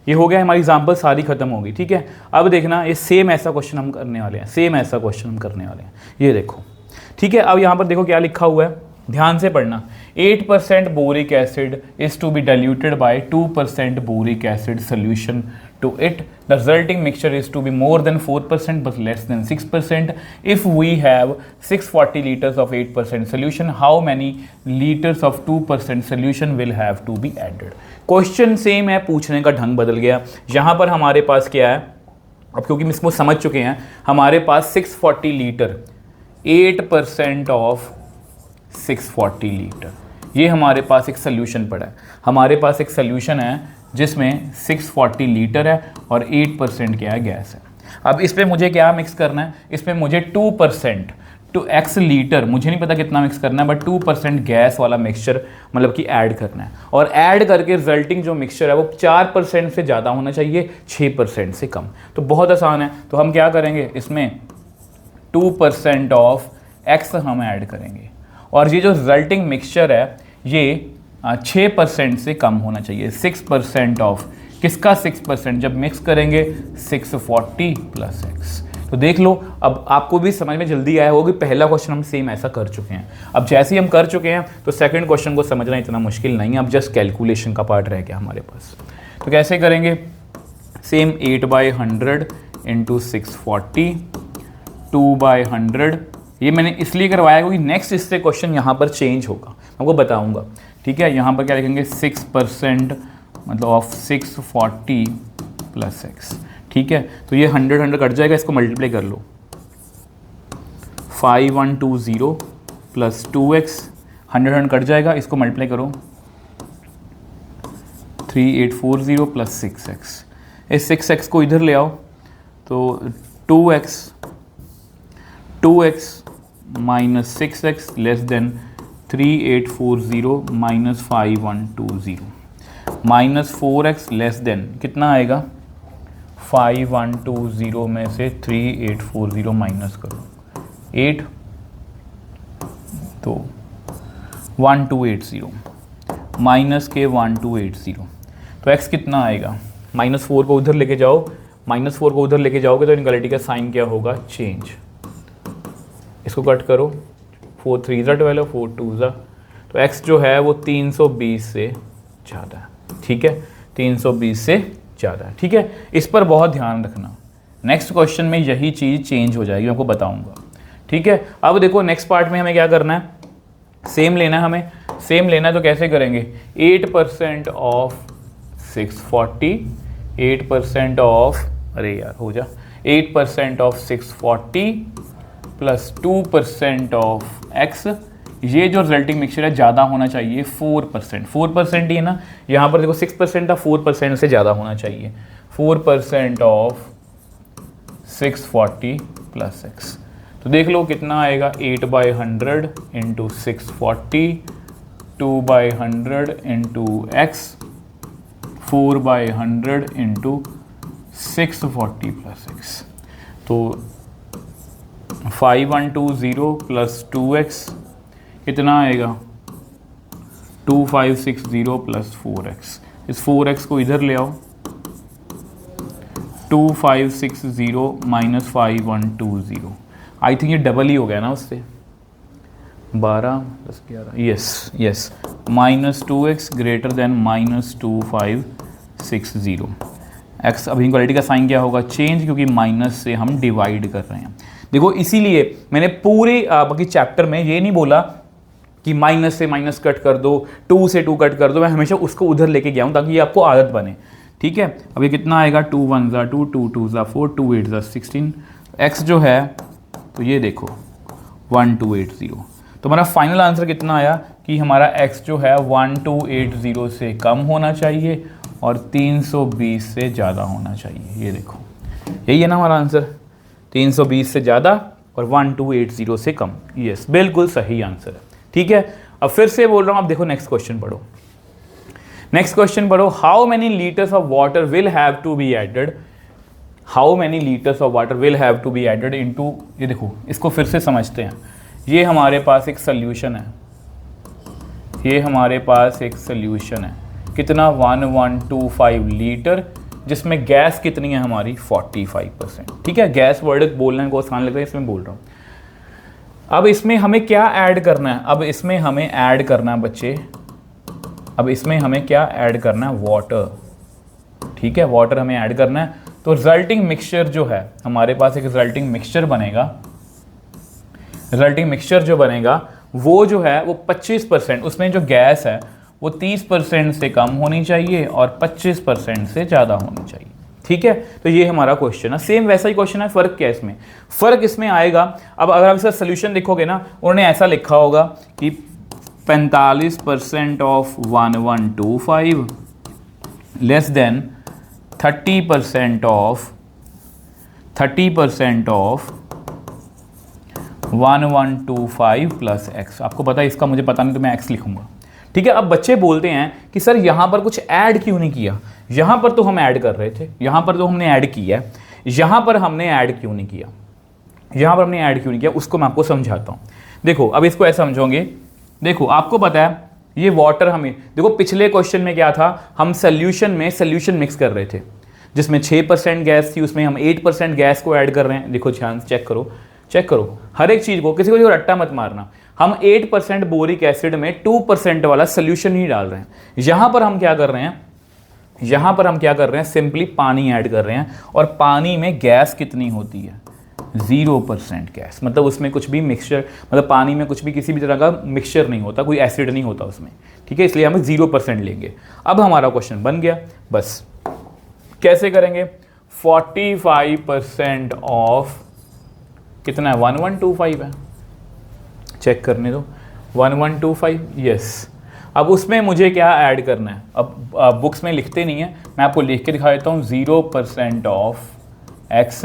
ये हो गया, हमारी एग्जाम्पल सारी खत्म होगी, ठीक है। अब देखना, ये सेम ऐसा क्वेश्चन हम करने वाले हैं, सेम ऐसा क्वेश्चन हम करने वाले हैं। ये देखो, ठीक है। अब यहाँ पर देखो क्या लिखा हुआ है, ध्यान से पढ़ना। 8% boric acid is to be diluted by 2% boric acid solution to it. The resulting mixture is to be more than 4% but less than 6%. If we have 640 liters of 8% solution, how many liters of 2% solution will have to be added? Question same है, पूछने का ढंग बदल गया। यहाँ पर हमारे पास क्या है, अब क्योंकि हम इसको समझ चुके हैं, हमारे पास 640 लीटर 8% ऑफ 640 लीटर। ये हमारे पास एक सोल्यूशन पड़ा है, हमारे पास एक सोल्यूशन है जिसमें 640 लीटर है और 8% क्या है, गैस है। अब इस पर मुझे क्या मिक्स करना है, इसमें मुझे 2% टू x लीटर, मुझे नहीं पता कितना मिक्स करना है, बट 2% गैस वाला मिक्सचर मतलब कि ऐड करना है। और ऐड करके रिजल्टिंग जो मिक्सचर है वो 4% से ज़्यादा होना चाहिए, 6% से कम। तो बहुत आसान है, तो हम क्या करेंगे, इसमें 2% ऑफ x हम ऐड करेंगे और ये जो रिजल्टिंग मिक्सचर है ये 6% से कम होना चाहिए। 6% ऑफ किसका 6%, जब मिक्स करेंगे 640 प्लस x। तो देख लो, अब आपको भी समझ में जल्दी आया होगा कि पहला क्वेश्चन हम सेम ऐसा कर चुके हैं। अब जैसे ही हम कर चुके हैं तो सेकंड क्वेश्चन को समझना इतना मुश्किल नहीं है, अब जस्ट कैलकुलेशन का पार्ट रह गया हमारे पास। तो कैसे करेंगे, सेम 8/100 इंटू 640 2/100। ये मैंने इसलिए करवाया क्योंकि नेक्स्ट इससे क्वेश्चन यहाँ पर चेंज होगा, आपको बताऊँगा। ठीक है, यहाँ पर क्या लिखेंगे, 6% मतलब ऑफ 640 प्लस x। ठीक है, तो ये 100 कट जाएगा, इसको मल्टीप्लाई कर लो। 5120 प्लस 2x, 100 कट जाएगा, इसको मल्टीप्लाई करो। 3840 प्लस 6x। इस 6x को इधर ले आओ तो 2x minus 6x less than 3840 minus 5120 minus 4x less then कितना आएगा, 5120 में से 3840 माइनस करो 8 तो 1280 माइनस के 1280। तो x कितना आएगा, -4 को उधर लेके जाओ, -4 को उधर लेके जाओगे तो इनक्वालिटी का साइन क्या होगा, चेंज। इसको कट करो, 4 3 12, 4 2 तो x जो है वो 320 से ज़्यादा है। ठीक है, 320 से ज़्यादा है। ठीक है, इस पर बहुत ध्यान रखना, नेक्स्ट क्वेश्चन में यही चीज़ चेंज हो जाएगी, मैं आपको बताऊंगा। ठीक है, अब देखो नेक्स्ट पार्ट में हमें क्या करना है, सेम लेना है, हमें सेम लेना है। तो कैसे करेंगे, 8% ऑफ 640, 8% ऑफ, अरे यार हो जा, 8% ऑफ 640 प्लस 2% ऑफ x। ये जो रिजल्टिंग मिक्सचर है ज़्यादा होना चाहिए 4%, 4% ही है ना, यहाँ पर देखो 6% था, 4% से ज़्यादा होना चाहिए। 4% ऑफ 640 प्लस x। तो देख लो कितना आएगा, 8/100 into 640, 2/100 into x, 4/100 into 640 plus x। तो 5120 प्लस 2x कितना आएगा, 2560 प्लस 4x। इस 4x को इधर ले आओ, 2560 माइनस 5120। आई थिंक ये डबल ही हो गया ना उससे, 12 + 11, yes minus 2x greater than minus 2560। x अभी इनक्वालिटी का साइन क्या होगा, चेंज, क्योंकि माइनस से हम डिवाइड कर रहे हैं। देखो इसीलिए मैंने पूरे बाकी चैप्टर में ये नहीं बोला कि माइनस से माइनस कट कर दो, 2 से 2 कट कर दो, मैं हमेशा उसको उधर लेके गया हूँ ताकि ये आपको आदत बने। ठीक है, अब ये कितना आएगा, 2 1 2, 2 2 4, 2 8 16। x जो है तो ये देखो 1280। तो हमारा फाइनल आंसर कितना आया कि हमारा x जो है 1280 से कम होना चाहिए और 320 से ज़्यादा होना चाहिए। ये देखो यही है ना हमारा आंसर, 320 से ज़्यादा और 1280 से कम। यस, बिल्कुल सही आंसर है। ठीक है, अब फिर से बोल रहा हूँ, आप देखो नेक्स्ट क्वेश्चन पढ़ो। नेक्स्ट क्वेश्चन पढ़ो, how many litres of water will have to be added, how many litres of water will have to be added into, ये देखो इसको फिर से समझते हैं। ये हमारे पास एक सोल्यूशन है, ये हमारे पास एक सोल्यूशन है, कितना, 1125 लीटर, जिसमें गैस कितनी है हमारी, 45%। ठीक है, गैस वर्ड बोलने को आसान लगता है इसमें बोल रहा हूँ। अब इसमें हमें क्या ऐड करना है, अब इसमें हमें ऐड करना है बच्चे, अब इसमें हमें क्या ऐड करना है, वाटर। ठीक है, वाटर हमें ऐड करना है। तो रिजल्टिंग मिक्सचर जो है हमारे पास, एक रिजल्टिंग मिक्सचर बनेगा, रिजल्टिंग मिक्सचर जो बनेगा वो जो है वो 25%, उसमें जो गैस है वो 30% से कम होनी चाहिए और 25% से ज़्यादा होनी चाहिए। ठीक है, तो ये हमारा क्वेश्चन है, सेम वैसा ही क्वेश्चन है। फ़र्क क्या है इसमें? फ़र्क इसमें आएगा, अब अगर आप इसका सोल्यूशन देखोगे ना, उन्होंने ऐसा लिखा होगा कि 45% of 1125 less than 30% of 1125 plus x. आपको पता है इसका मुझे पता नहीं तो मैं एक्स लिखूंगा, ठीक है। अब बच्चे बोलते हैं कि सर यहाँ पर कुछ ऐड क्यों नहीं किया? यहाँ पर तो हम ऐड कर रहे थे, यहाँ पर तो हमने ऐड किया है, यहाँ पर हमने ऐड क्यों नहीं किया? यहाँ पर हमने ऐड क्यों नहीं किया, उसको मैं आपको समझाता हूँ। देखो अब इसको ऐसा समझोगे, देखो आपको पता है ये वाटर हमें, देखो पिछले क्वेश्चन में क्या था, हम सोल्यूशन में सोल्यूशन मिक्स कर रहे थे जिसमें 6% गैस थी, उसमें हम 8% गैस को ऐड कर रहे हैं। देखो ध्यान से चेक करो हर एक चीज़ को, किसी को जो रट्टा मत मारना। हम 8% बोरिक एसिड में 2% वाला सोल्यूशन ही डाल रहे हैं। यहाँ पर हम क्या कर रहे हैं, सिंपली पानी ऐड कर रहे हैं, और पानी में गैस कितनी होती है? 0% गैस, मतलब उसमें कुछ भी मिक्सचर, मतलब पानी में कुछ भी किसी भी तरह का मिक्सचर नहीं होता, कोई एसिड नहीं होता उसमें, ठीक है, इसलिए हम 0% लेंगे। अब हमारा क्वेश्चन बन गया। बस कैसे करेंगे? 45% ऑफ कितना है? 1125 है, चेक करने दो, 1125, यस। अब उसमें मुझे क्या ऐड करना है? अब बुक्स में लिखते नहीं है, मैं आपको लिख के दिखा देता हूँ। 0% ऑफ एक्स,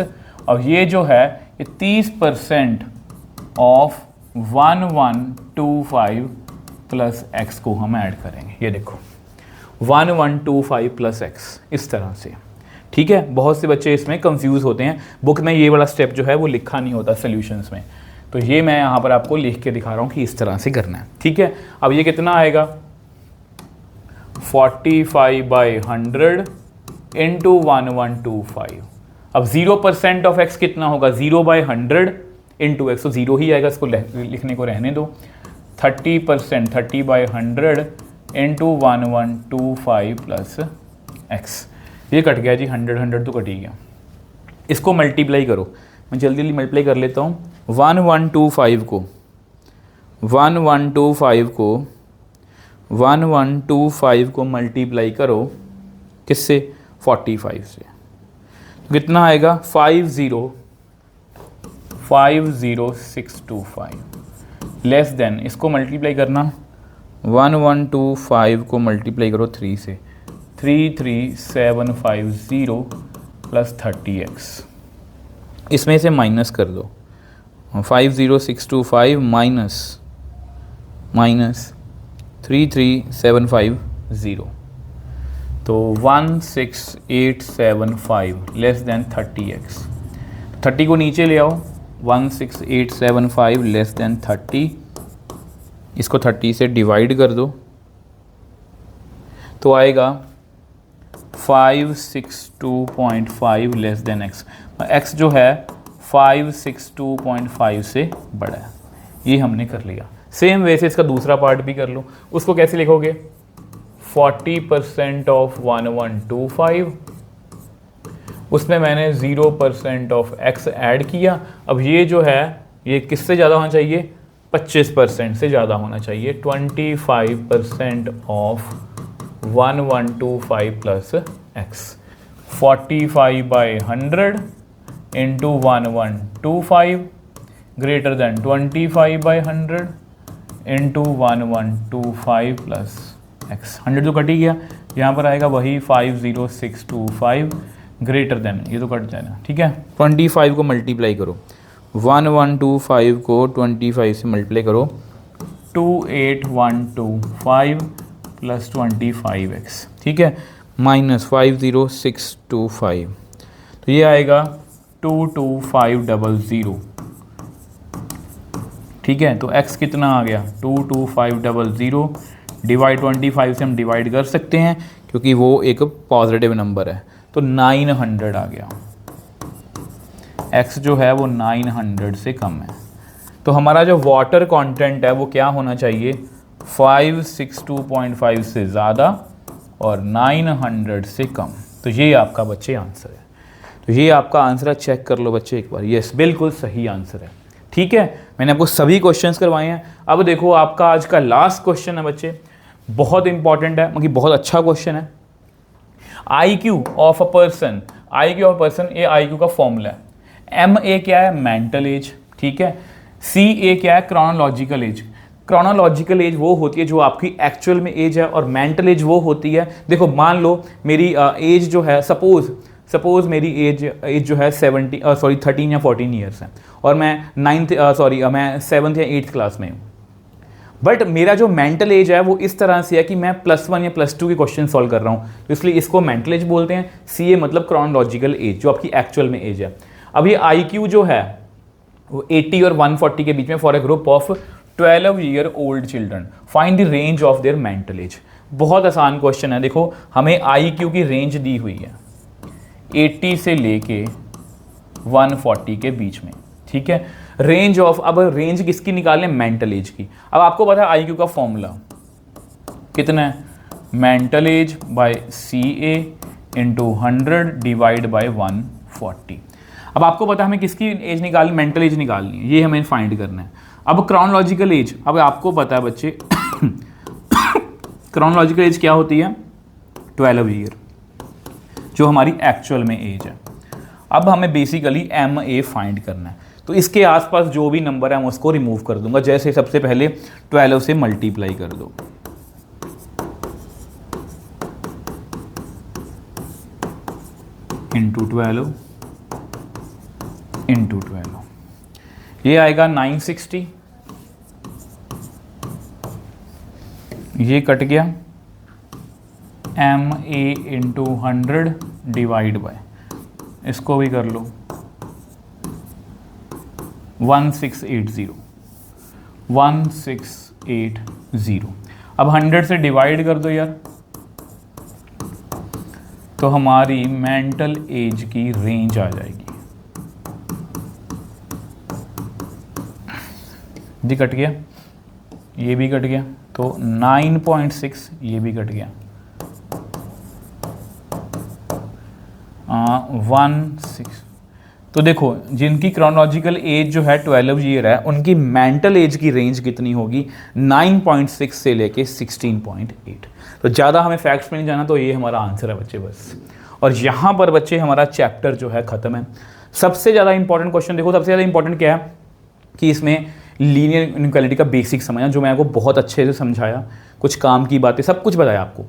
और ये जो है ये 30% ऑफ 1125 प्लस एक्स को हम ऐड करेंगे। ये देखो 1125 प्लस एक्स, इस तरह से, ठीक है। बहुत से बच्चे इसमें कंफ्यूज होते हैं, बुक में ये वाला स्टेप जो है वो लिखा नहीं होता सॉल्यूशंस में, तो ये मैं यहाँ पर आपको लिख के दिखा रहा हूँ कि इस तरह से करना है, ठीक है। अब ये कितना आएगा? 45/100 इंटू 1125। अब 0% ऑफ एक्स कितना होगा? 0/100 इंटू एक्स, तो 0 ही आएगा, इसको लिखने को रहने दो। 30% 30/100 इंटू 1125 प्लस एक्स। ये कट गया जी, 100 तो कट ही गया। इसको मल्टीप्लाई करो, मैं जल्दी जल्दी मल्टीप्लाई कर लेता हूँ। 1125 को मल्टीप्लाई करो किससे? 45 से, तो कितना आएगा? 50625 लेस देन, इसको मल्टीप्लाई करना, 1125 को मल्टीप्लाई करो 3 से, 33750 प्लस 30x। इसमें से माइनस कर दो, 50625 माइनस 33750, तो 16875 लेस देन 30x। 30 को नीचे ले आओ, 16875 लेस देन 30, इसको 30 से डिवाइड कर दो, तो आएगा 562.5 लेस देन एक्स। एक्स जो है 562.5 से बड़ा है, ये हमने कर लिया। सेम वैसे इसका दूसरा पार्ट भी कर लो। उसको कैसे लिखोगे? 40% ऑफ 1125, उसमें मैंने 0% ऑफ एक्स ऐड किया। अब ये जो है ये किससे ज़्यादा होना चाहिए? 25% से ज़्यादा होना चाहिए। 25% of 1125 plus x. 45/100 into 1125 greater than 25/100 into 1125 plus x. 100 तो कट ही गया, यहाँ पर आएगा वही 50625 ग्रेटर देन, ये तो कट जाएगा, ठीक है। 25 को मल्टीप्लाई करो, 1125 को 25 से मल्टीप्लाई करो, 28125 प्लस 25x, ठीक है, माइनस 50625, तो ये आएगा 22500, ठीक है। तो x कितना आ गया? 22500 डिवाइड 25 से हम डिवाइड कर सकते हैं क्योंकि वो एक पॉजिटिव नंबर है, तो 900 आ गया। x जो है वो 900 से कम है, तो हमारा जो वाटर कंटेंट है वो क्या होना चाहिए? 562.5 से ज़्यादा और 900 से कम। तो ये आपका बच्चे आंसर है। तो ये आपका आंसर है, चेक कर लो बच्चे एक बार। यस, बिल्कुल सही आंसर है, ठीक है। मैंने आपको सभी क्वेश्चंस करवाए हैं। अब देखो आपका आज का लास्ट क्वेश्चन है बच्चे, बहुत इंपॉर्टेंट है, मतलब बहुत अच्छा क्वेश्चन है। IQ of a person, IQ of person, ये IQ का फॉर्मूला है। MA क्या है? मेंटल एज, ठीक है। CA क्या है? Chronological age. क्रोनोलॉजिकल एज वो होती है जो आपकी एक्चुअल में एज है, और मेंटल एज वो होती है, देखो मान लो मेरी एज जो है, सपोज मेरी एज जो है 13 या 14 ईयर्स है, और मैं मैं 7th या 8th क्लास में हूँ। बट मेरा जो मेंटल एज है वो इस तरह से है कि मैं +1 या +2 के क्वेश्चन सॉल्व कर रहा हूँ, तो इसलिए इसको मेंटल एज बोलते हैं। CA मतलब क्रोनोलॉजिकल एज, जो आपकी एक्चुअल में एज है। अब ये IQ जो है वो 80 और 140 के बीच में for a group of 12 year old children, find the range of their mental as. बहुत आसान क्वेश्चन है, देखो हमें IQ की रेंज दी हुई है 80 से लेके 140 के बीच में, ठीक है। रेंज ऑफ, अब रेंज किसकी निकालें? मेंटल एज की। अब आपको पता है IQ का फॉर्मूला कितना है? Mental age by CA into 100 divide by 140। अब आपको पता है हमें किसकी एज निकालनी? मेंटल एज निकालनी है, ये हमें फाइंड करना है। अब क्रोनोलॉजिकल एज, अब आपको पता है बच्चे क्रोनोलॉजिकल एज क्या होती है? 12 ईयर, जो हमारी एक्चुअल में एज है। अब हमें बेसिकली MA फाइंड करना है, तो इसके आसपास जो भी नंबर है मैं उसको रिमूव कर दूंगा। जैसे सबसे पहले 12 से मल्टीप्लाई कर दो, इंटू 12 इंटू 12, ये आएगा 960, ये कट गया। MA इंटू 100 डिवाइड बाय, इसको भी कर लो 1680, 1680। अब 100 से डिवाइड कर दो यार, तो हमारी मेंटल एज की रेंज आ जाएगी। जी कट गया, ये भी कट गया, तो 9.6, ये भी कट गया, 16। तो देखो जिनकी क्रोनोलॉजिकल एज जो है 12 ईयर है, उनकी मेंटल एज की रेंज कितनी होगी? 9.6 से लेके 16.8। तो ज़्यादा हमें फैक्ट्स में नहीं जाना, तो ये हमारा आंसर है बच्चे बस। और यहाँ पर बच्चे हमारा चैप्टर जो है ख़त्म है। सबसे ज़्यादा इंपॉर्टेंट क्वेश्चन देखो, सबसे ज़्यादा इंपॉर्टेंट क्या है कि इसमें लीनियर इनइक्वालिटी का बेसिक समझना, जो मैं आपको बहुत अच्छे से समझाया, कुछ काम की बातें सब कुछ बताया आपको।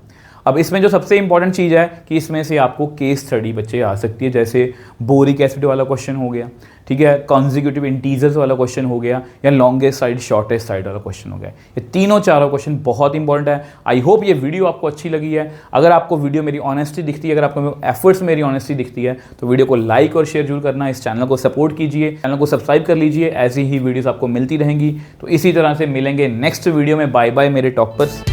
अब इसमें जो सबसे इंपॉर्टेंट चीज़ है कि इसमें से आपको केस स्टडी बच्चे आ सकती है, जैसे बोरिक एसिड वाला क्वेश्चन हो गया, ठीक है, कॉन्जिक्यूटिव इंटीजर्स वाला क्वेश्चन हो गया, या लॉन्गेस्ट साइड शॉर्टेस्ट साइड वाला क्वेश्चन हो गया। ये तीनों चारों क्वेश्चन बहुत इंपॉर्टेंट है। आई होप ये वीडियो आपको अच्छी लगी है। अगर आपको वीडियो मेरी ऑनेस्टी दिखती है, अगर आपको एफर्ट्स मेरी ऑनेस्टी दिखती है, तो वीडियो को लाइक और शेयर जरूर करना। इस चैनल को सपोर्ट कीजिए, चैनल को सब्सक्राइब कर लीजिए, ऐसी ही वीडियोज़ आपको मिलती रहेंगी। तो इसी तरह से मिलेंगे नेक्स्ट वीडियो में। बाय बाय मेरे टॉपर्स।